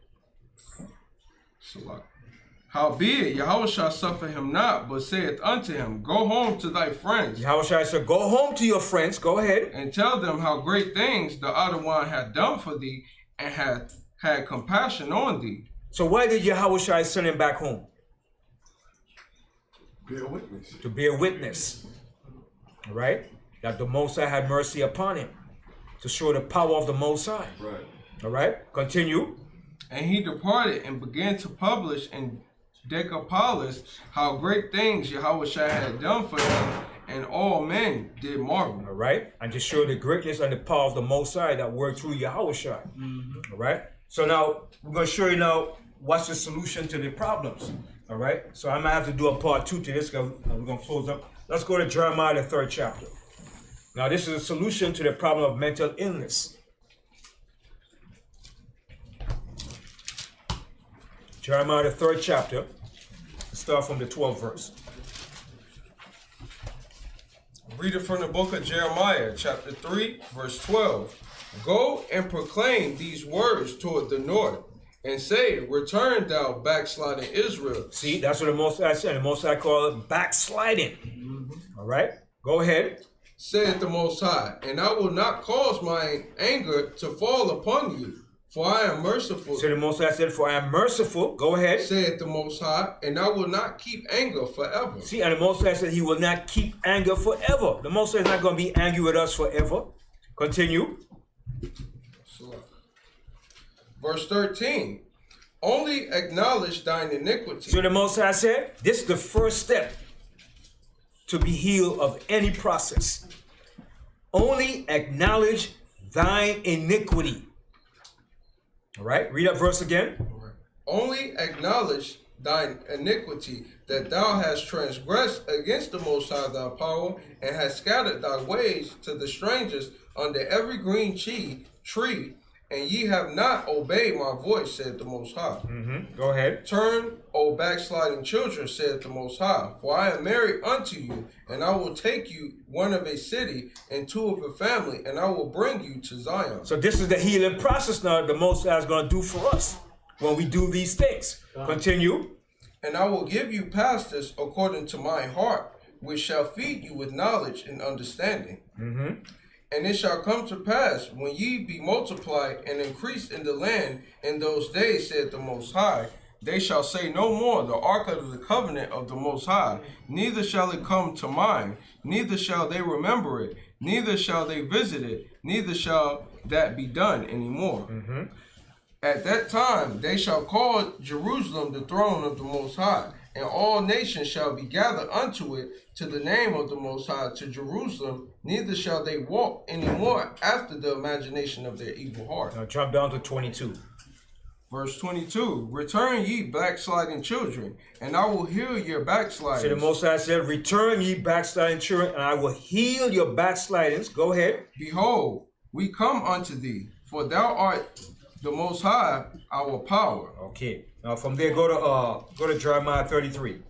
Howbeit Yahushua suffered him not, but saith unto him, Go home to thy friends. Yahushua said, go home to your friends. Go ahead. And tell them how great things the other one had done for thee, and had compassion on thee. So why did Yahushua send him back home? Bear witness. To bear witness. All right? That the Most High had mercy upon him. To show the power of the Most High. Right. All right? Continue. And he departed and began to publish in Decapolis how great things Yahushua had done for him, and all men did marvel. All right? And to show the greatness and the power of the Most High that worked through Yahushua. All right? So now, we're going to show you now what's the solution to the problems. All right? So I might have to do a part 2 to this because we're going to close up. Let's go to Jeremiah, the 3rd chapter. Now, this is a solution to the problem of mental illness. Jeremiah, the 3rd chapter. Let's start from the 12th verse. Read it from the book of Jeremiah, chapter 3, verse 12. Go and proclaim these words toward the north, and say, Return thou backsliding Israel. See, that's what the Most High said. The Most High called it backsliding. All right, go ahead. Saith the Most High, and I will not cause my anger to fall upon you, for I am merciful. So the Most High said, for I am merciful. Go ahead. Saith the Most High, and I will not keep anger forever. See, and the Most High said he will not keep anger forever. The Most High is not going to be angry with us forever. Continue. Verse 13. Only acknowledge thine iniquity. So the Most High said, this is the first step to be healed of any process. Only acknowledge thine iniquity. All right, read that verse again. Only acknowledge thine iniquity, that thou hast transgressed against the Most High thy power, and hast scattered thy ways to the strangers under every green tree, and ye have not obeyed my voice, said the Most High. Go ahead. Turn, O backsliding children, said the Most High, for I am married unto you, and I will take you one of a city and two of a family, and I will bring you to Zion. So this is the healing process now the Most High is going to do for us when we do these things. Continue. And I will give you pastors according to my heart, which shall feed you with knowledge and understanding. And it shall come to pass, when ye be multiplied and increased in the land in those days, said the Most High, they shall say no more, the ark of the covenant of the Most High, neither shall it come to mind, neither shall they remember it, neither shall they visit it, neither shall that be done anymore. At that time they shall call Jerusalem the throne of the Most High, and all nations shall be gathered unto it, to the name of the Most High, to Jerusalem, neither shall they walk any more after the imagination of their evil heart. Now jump down to 22. Verse 22, return ye backsliding children, and I will heal your backslidings. So the Most High said, return ye backsliding children, and I will heal your backslidings. Go ahead. Behold, we come unto thee, for thou art the Most High, our power. Okay. Now from there, go to Jeremiah 33.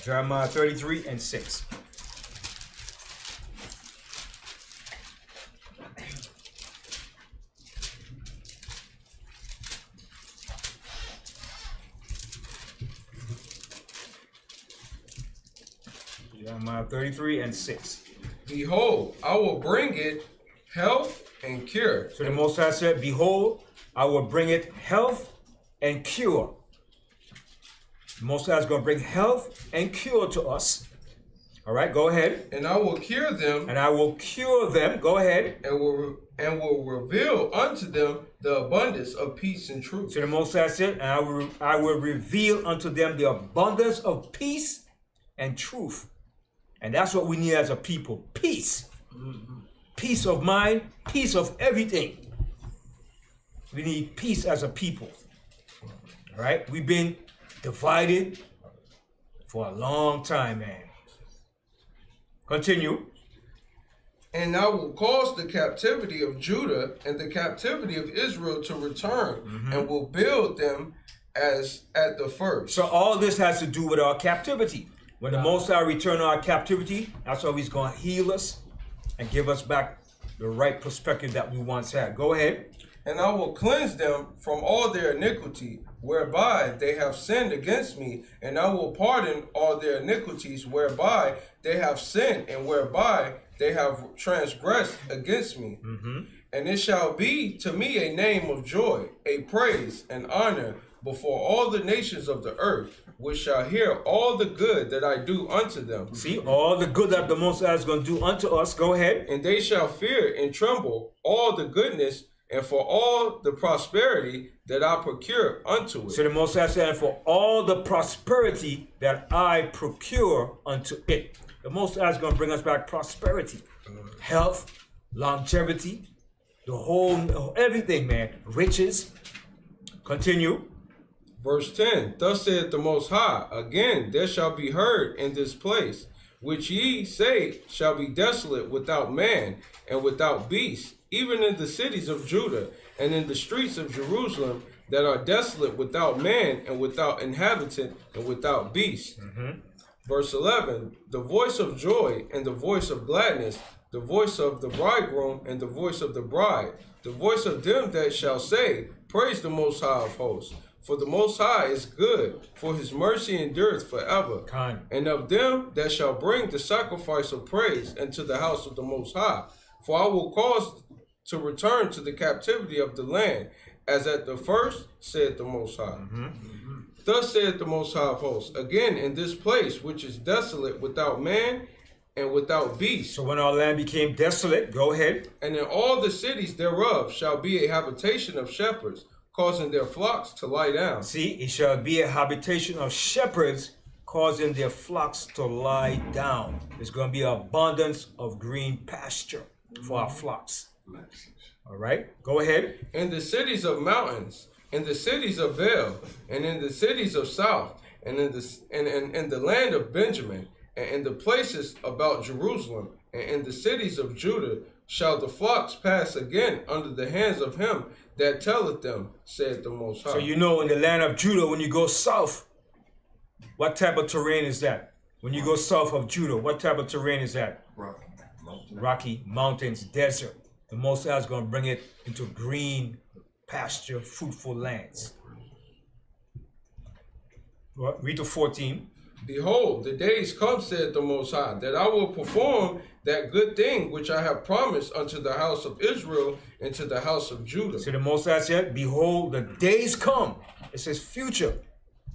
Jeremiah 33 and 6. Jeremiah 33 and 6. Behold, I will bring it health and cure. So the Most High said, behold, I will bring it health and cure. The Most High is going to bring health and cure to us. All right, go ahead. And I will cure them. And I will cure them. Go ahead. And will reveal unto them the abundance of peace and truth. So the Most High said, and I will reveal unto them the abundance of peace and truth. And that's what we need as a people. Peace. Peace of mind, peace of everything. We need peace as a people. All right? We've been divided for a long time, man. Continue. And I will cause the captivity of Judah and the captivity of Israel to return, and will build them as at the first. So all this has to do with our captivity. When the Most High return our captivity, that's how he's going to heal us and give us back the right perspective that we once had. Go ahead. And I will cleanse them from all their iniquity, whereby they have sinned against me, and I will pardon all their iniquities, whereby they have sinned, and whereby they have transgressed against me. And it shall be to me a name of joy, a praise and honor before all the nations of the earth, which shall hear all the good that I do unto them. See, all the good that the Most High is going to do unto us. Go ahead. And they shall fear and tremble all the goodness and for all the prosperity that I procure unto it. So the Most High said, for all the prosperity that I procure unto it. The Most High is going to bring us back prosperity, health, longevity, the whole, everything, man. Riches. Continue. Verse 10, thus saith the Most High, again there shall be heard in this place, which ye say shall be desolate without man and without beast, even in the cities of Judah and in the streets of Jerusalem that are desolate without man and without inhabitant and without beast. Verse 11, the voice of joy and the voice of gladness, the voice of the bridegroom and the voice of the bride, the voice of them that shall say, praise the Most High of hosts. For the Most High is good, for his mercy endureth forever. And of them that shall bring the sacrifice of praise into the house of the Most High. For I will cause to return to the captivity of the land, as at the first, saith the Most High. Thus saith the Most High of hosts, again in this place which is desolate without man and without beast. So when our land became desolate, go ahead. And in all the cities thereof shall be a habitation of shepherds, causing their flocks to lie down. See, it shall be a habitation of shepherds, causing their flocks to lie down. There's going to be abundance of green pasture for our flocks. All right, go ahead. In the cities of mountains, in the cities of Vale, and in the cities of South, and in the land of Benjamin, and in the places about Jerusalem, and in the cities of Judah, shall the flocks pass again under the hands of him that telleth them, said the Most High. So you know, in the land of Judah, when you go south, what type of terrain is that? When you go south of Judah, what type of terrain is that? Rocky mountains, desert. The Most High is going to bring it into green pasture, fruitful lands. Read to 14. Behold, the days come, said the Most High, that I will perform that good thing which I have promised unto the house of Israel and to the house of Judah. So the Most High said, behold, the days come. It says future.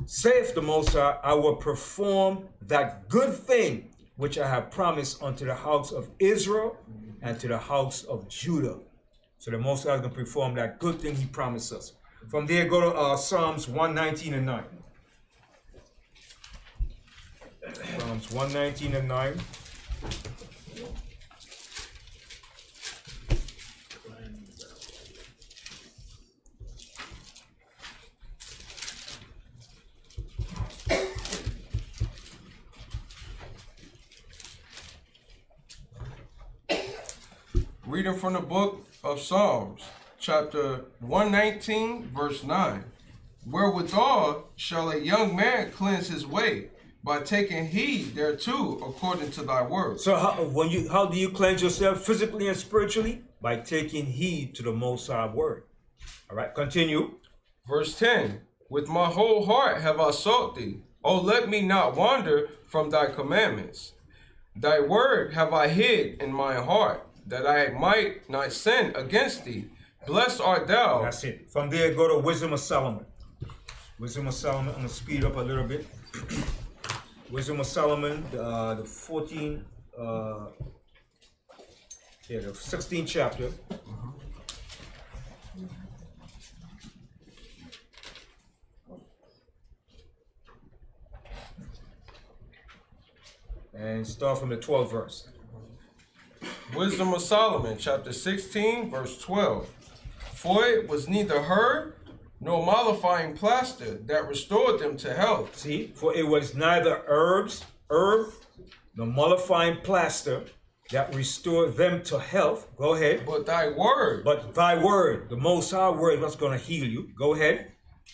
Saith the Most High, I will perform that good thing which I have promised unto the house of Israel and to the house of Judah. So the Most High is going to perform that good thing he promised us. From there, go to Psalms 119 and 9. Psalms 119 and 9. Reading from the book of Psalms, chapter 119, verse 9. Wherewithal shall a young man cleanse his way, by taking heed thereto according to thy word. So how do you cleanse yourself physically and spiritually? By taking heed to the Most High word. All right, continue. Verse 10. With my whole heart have I sought thee. O let me not wander from thy commandments. Thy word have I hid in my heart, that I might not sin against thee. Blessed art thou. That's it. From there, go to Wisdom of Solomon. Wisdom of Solomon. I'm going to speed up a little bit. Wisdom of Solomon, the 16th chapter. And start from the 12th verse. Wisdom of Solomon, chapter 16, verse 12. For it was neither herb nor mollifying plaster that restored them to health. See, for it was neither herb, nor mollifying plaster that restored them to health. Go ahead. But thy word. But thy word, the Most High word, what's going to heal you. Go ahead.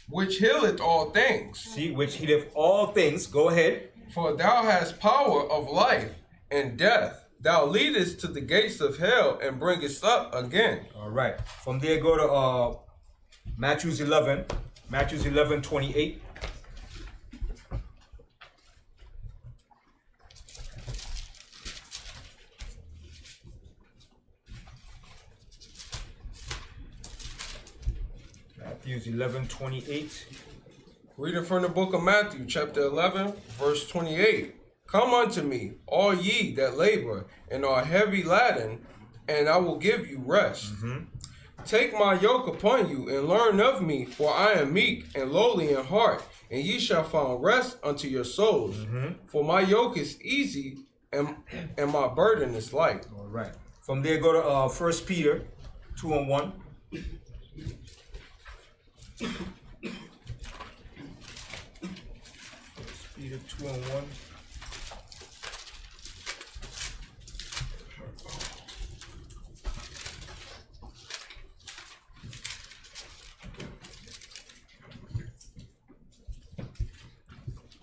Which healeth all things. See, which healeth all things. Go ahead. For thou hast power of life and death. Thou leadest to the gates of hell and bringest up again. All right. From there, go to Matthew 11. Matthew 11:28. Matthew 11:28. Reading from the book of Matthew, chapter 11, verse 28. Come unto me, all ye that labor and are heavy laden, and I will give you rest. Take my yoke upon you and learn of me, for I am meek and lowly in heart, and ye shall find rest unto your souls. For my yoke is easy and my burden is light. All right. From there, go to 1 Peter 2:1. 1 Peter 2:1.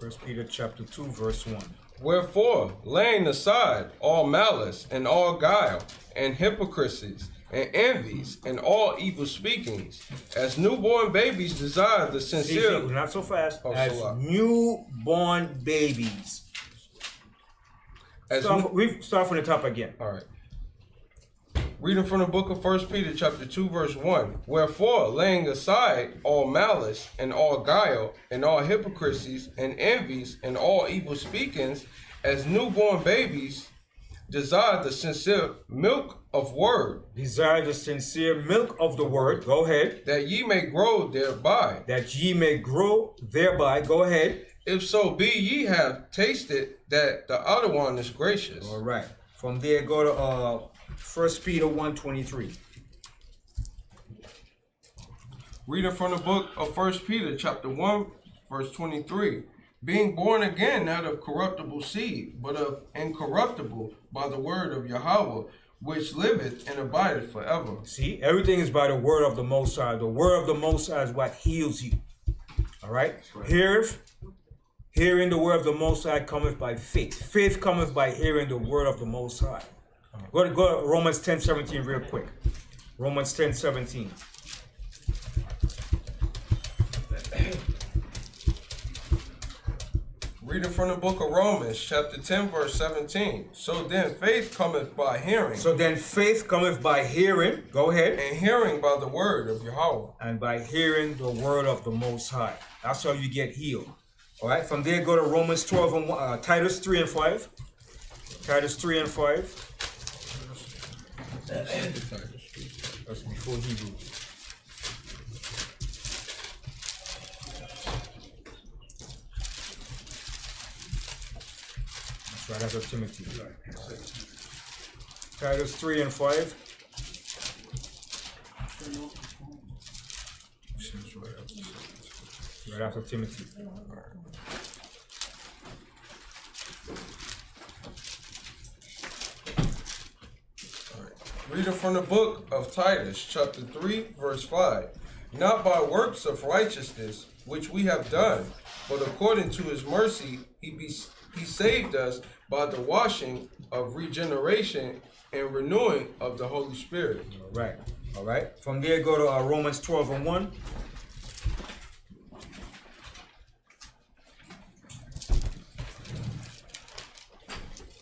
First Peter chapter 2, verse 1. Wherefore, laying aside all malice and all guile and hypocrisies and envies and all evil speakings, as newborn babies desire the sincere. Not so fast. As Salah. newborn babies. We start from the top again. All right. Reading from the book of 1 Peter chapter 2, verse 1. Wherefore, laying aside all malice and all guile and all hypocrisies and envies and all evil speakings, as newborn babies desire the sincere milk of word, Desire the sincere milk of the word. Go ahead. that ye may grow thereby. That ye may grow thereby. Go ahead. If so be ye have tasted that the other one is gracious. All right. From there, go to 1 Peter 1:23. Reading from the book of 1 Peter chapter 1, verse 23. Being born again, not of corruptible seed, but of incorruptible, by the word of Yahweh, which liveth and abideth forever. See, everything is by the word of the Most High. The word of the Most High is what heals you. All right? Hearing the word of the Most High cometh by faith. Faith cometh by hearing the word of the Most High. Go to Romans 10:17 real quick. Romans 10:17. Reading from the book of Romans, chapter 10, verse 17. So then faith cometh by hearing, So then faith cometh by hearing. Go ahead. and hearing by the word of Yahweh. And by hearing the word of the Most High. That's how you get healed. All right. From there, go to Romans 12 and Titus 3 and 5. Titus 3 and 5. That's before Hebrews. That's right after Timothy. Titus 3 and 5. Right after Timothy. Reading from the book of Titus, chapter 3, verse 5. Not by works of righteousness, which we have done, but according to his mercy, he saved us by the washing of regeneration and renewing of the Holy Spirit. All right. All right. From there, go to Romans 12 and 1.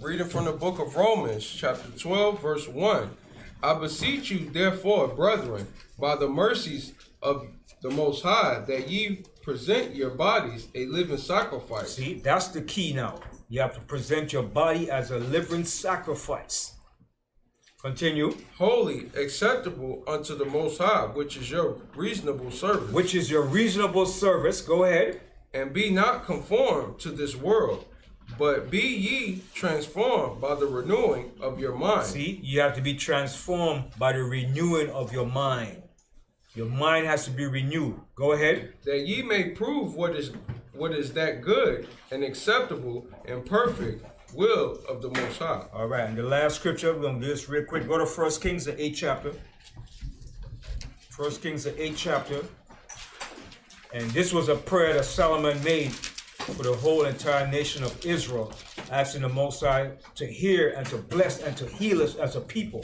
Reading from the book of Romans, chapter 12, verse 1. I beseech you, therefore, brethren, by the mercies of the Most High, that ye present your bodies a living sacrifice. See, that's the key now. You have to present your body as a living sacrifice. Continue. Holy, acceptable unto the Most High, which is your reasonable service. Which is your reasonable service. Go ahead. And be not conformed to this world, but be ye transformed by the renewing of your mind. See, you have to be transformed by the renewing of your mind. Your mind has to be renewed. Go ahead. That ye may prove what is that good and acceptable and perfect will of the Most High. All right, and the last scripture, we're going to do this real quick. Go to 1 Kings, the 8th chapter. 1 Kings, the 8th chapter. And this was a prayer that Solomon made for the whole entire nation of Israel, asking the Most High to hear and to bless and to heal us as a people.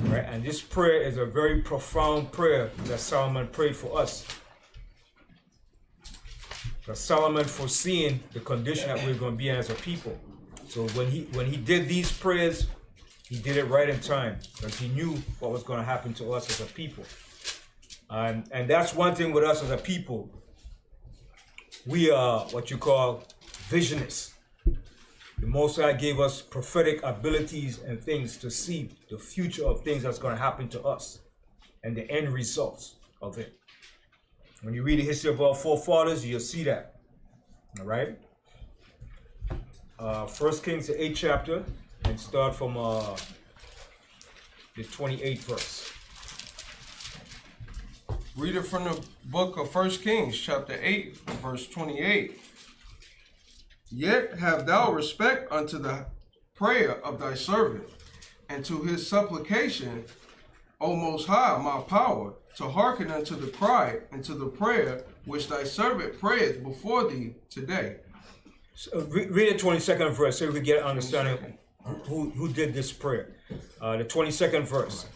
Right? And this prayer is a very profound prayer that Solomon prayed for us. That Solomon foreseeing the condition that we're going to be in as a people. So when he did these prayers, he did it right in time, because he knew what was going to happen to us as a people. And that's one thing with us as a people. We are what you call visionists. The Most High gave us prophetic abilities and things to see the future of things that's going to happen to us and the end results of it. When you read the history of our forefathers, you'll see that. All right? 1 Kings, the 8th chapter, and start from the 28th verse. Reading from the book of 1 Kings, chapter 8, verse 28. Yet have thou respect unto the prayer of thy servant, and to his supplication, O Most High, my power, to hearken unto the cry and to the prayer which thy servant prayeth before thee today. So read the 22nd verse so we get an understanding who did this prayer. The 22nd verse.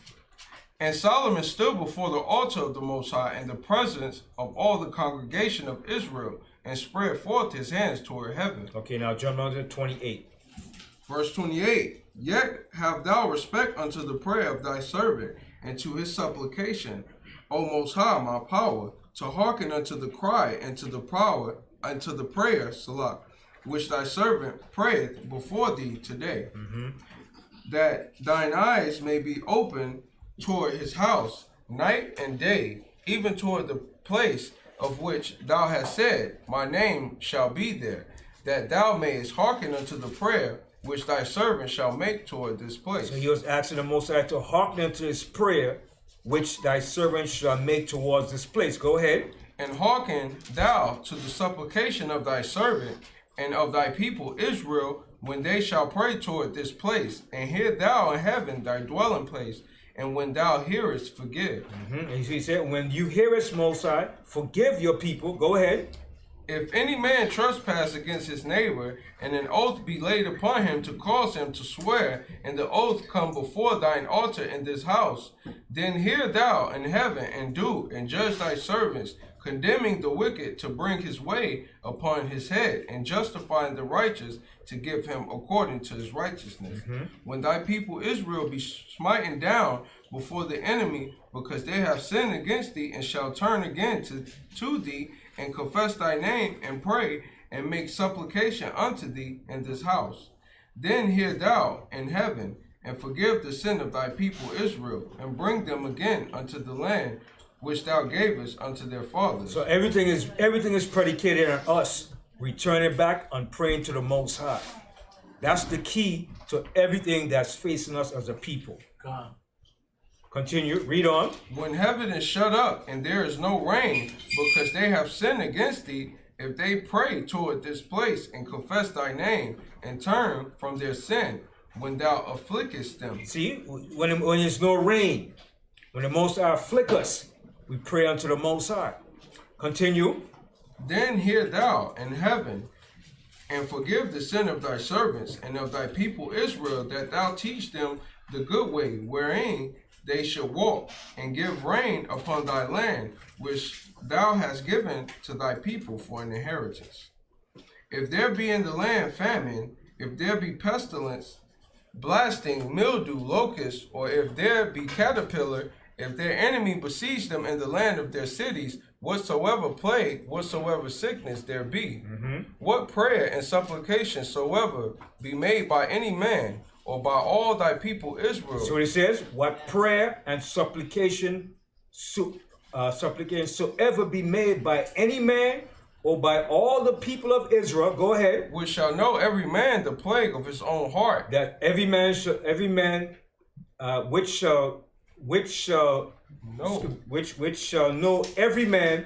And Solomon stood before the altar of the Most High in the presence of all the congregation of Israel, and spread forth his hands toward heaven. Okay, now jump down to 28. Verse 28. Yet have thou respect unto the prayer of thy servant, and to his supplication, O Most High, my power, to hearken unto the cry and to the power and to the prayer, Salah, which thy servant prayeth before thee today, that thine eyes may be open toward his house night and day, even toward the place of which thou hast said, my name shall be there, that thou mayest hearken unto the prayer which thy servant shall make toward this place. So he was asking the Most High to hearken unto his prayer, which thy servant shall make towards this place. Go ahead. And hearken thou to the supplication of thy servant and of thy people Israel, when they shall pray toward this place, and hear thou in heaven thy dwelling place, and when thou hearest, forgive. And he said, when you hear us, Most High, forgive your people. Go ahead. If any man trespass against his neighbor, and an oath be laid upon him to cause him to swear, and the oath come before thine altar in this house, then hear thou in heaven, and do, and judge thy servants, condemning the wicked to bring his way upon his head, and justifying the righteous to give him according to his righteousness. When thy people Israel be smitten down before the enemy, because they have sinned against thee, and shall turn again to thee, and confess thy name, and pray, and make supplication unto thee in this house, then hear thou in heaven, and forgive the sin of thy people Israel, and bring them again unto the land which thou gavest unto their fathers. So everything is predicated on us returning back and praying to the Most High. That's the key to everything that's facing us as a people. Come. Continue. Read on. When heaven is shut up, and there is no rain, because they have sinned against thee, if they pray toward this place, and confess thy name, and turn from their sin, when thou afflictest them. See, when there's no rain, when the Most High afflict us, we pray unto the Most High. Continue. Then hear thou in heaven, and forgive the sin of thy servants and of thy people Israel, that thou teach them the good way wherein they should walk, and give rain upon thy land, which thou hast given to thy people for an inheritance. If there be in the land famine, if there be pestilence, blasting, mildew, locust, or if there be caterpillar, if their enemy besiege them in the land of their cities, whatsoever plague, whatsoever sickness there be, what prayer and supplication soever be made by any man, or by all thy people Israel. So it says, what prayer and supplication soever be made by any man or by all the people of Israel. Go ahead. Which shall know every man the plague of his own heart. That every man which shall know every man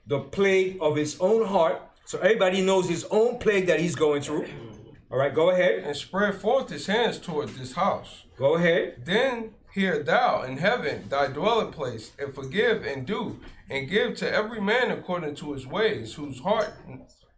the plague of his own heart. So everybody knows his own plague that he's going through. All right, go ahead. And spread forth his hands toward this house. Go ahead. Then hear thou in heaven thy dwelling place, and forgive and do, and give to every man according to his ways, whose heart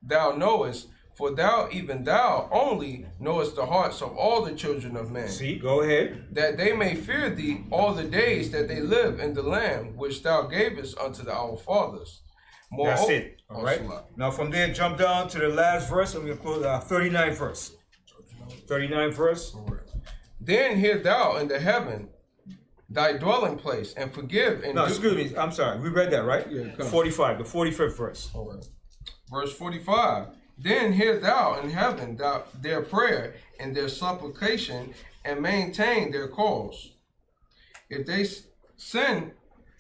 thou knowest. For thou, even thou only, knowest the hearts of all the children of men. See, go ahead. That they may fear thee all the days that they live in the land which thou gavest unto our fathers. That's it. All right. Now from there, jump down to the last verse, and we'll close 39th verse. 39th verse. Then hear thou in the heaven thy dwelling place, and forgive and excuse me. I'm sorry. We read that, right? Yeah. 45, the 45th verse. All right. Verse 45. Then hear thou in heaven their prayer and their supplication, and maintain their cause. If they sin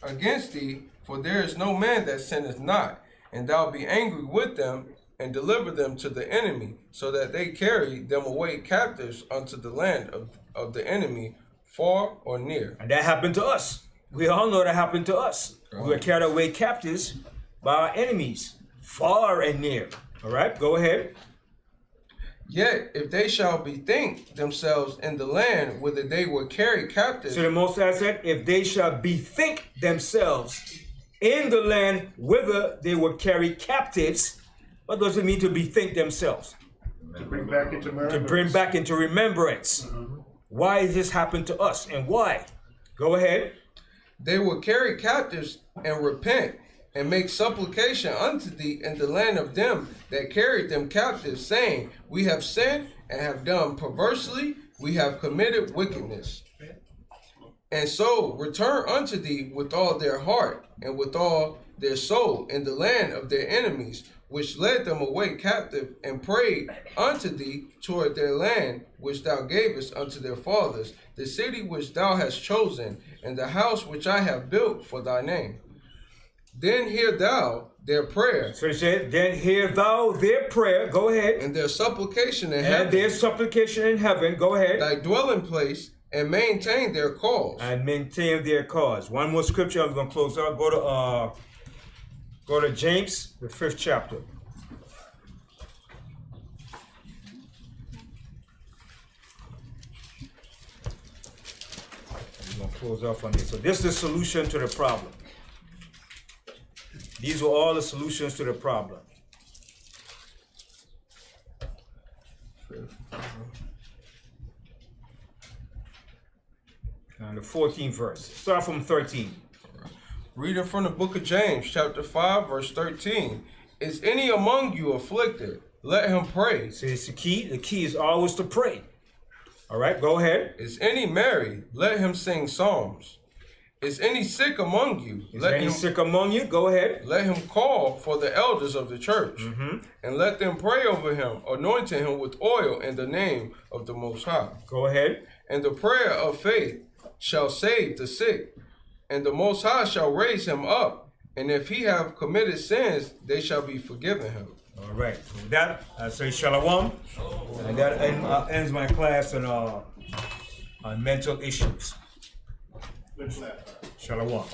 against thee, for there is no man that sinneth not, and thou be angry with them, and deliver them to the enemy, so that they carry them away captives unto the land of the enemy, far or near. And that happened to us. We all know that happened to us. We were carried away captives by our enemies, far and near. All right, go ahead. Yet, if they shall bethink themselves in the land whither they were carried captive. So the Most High said, if they shall bethink themselves in the land whither they were carried captives. What does it mean to bethink themselves? To bring back into remembrance. To bring back into remembrance. Why has this happened to us, and why? Go ahead. They will carry captives and repent, and make supplication unto thee in the land of them that carried them captive, saying, we have sinned and have done perversely, we have committed wickedness. And so return unto thee with all their heart and with all their soul in the land of their enemies, which led them away captive, and prayed unto thee toward their land, which thou gavest unto their fathers, the city which thou hast chosen, and the house which I have built for thy name. Then hear thou their prayer. So he said, then hear thou their prayer. Go ahead. And their supplication in And heaven. their supplication in heaven. Go ahead. Thy dwelling place, and maintain their cause. And maintain their cause. One more scripture. I'm going to close out. Go to James, the 5th chapter. I'm going to close off on this. So this is the solution to the problem. These were all the solutions to the problem. And the 14th verse. Start from 13. Reading from the book of James, chapter 5, verse 13. Is any among you afflicted? Let him pray. See, it's the key. The key is always to pray. All right, go ahead. Is any merry? Let him sing psalms. Is any sick among you? Is any sick among you? Go ahead. Let him call for the elders of the church, and let them pray over him, anointing him with oil in the name of the Most High. Go ahead. And the prayer of faith shall save the sick, and the Most High shall raise him up. And if he have committed sins, they shall be forgiven him. All right. So with that, I say shalom. And that ends my class on mental issues. Shalom.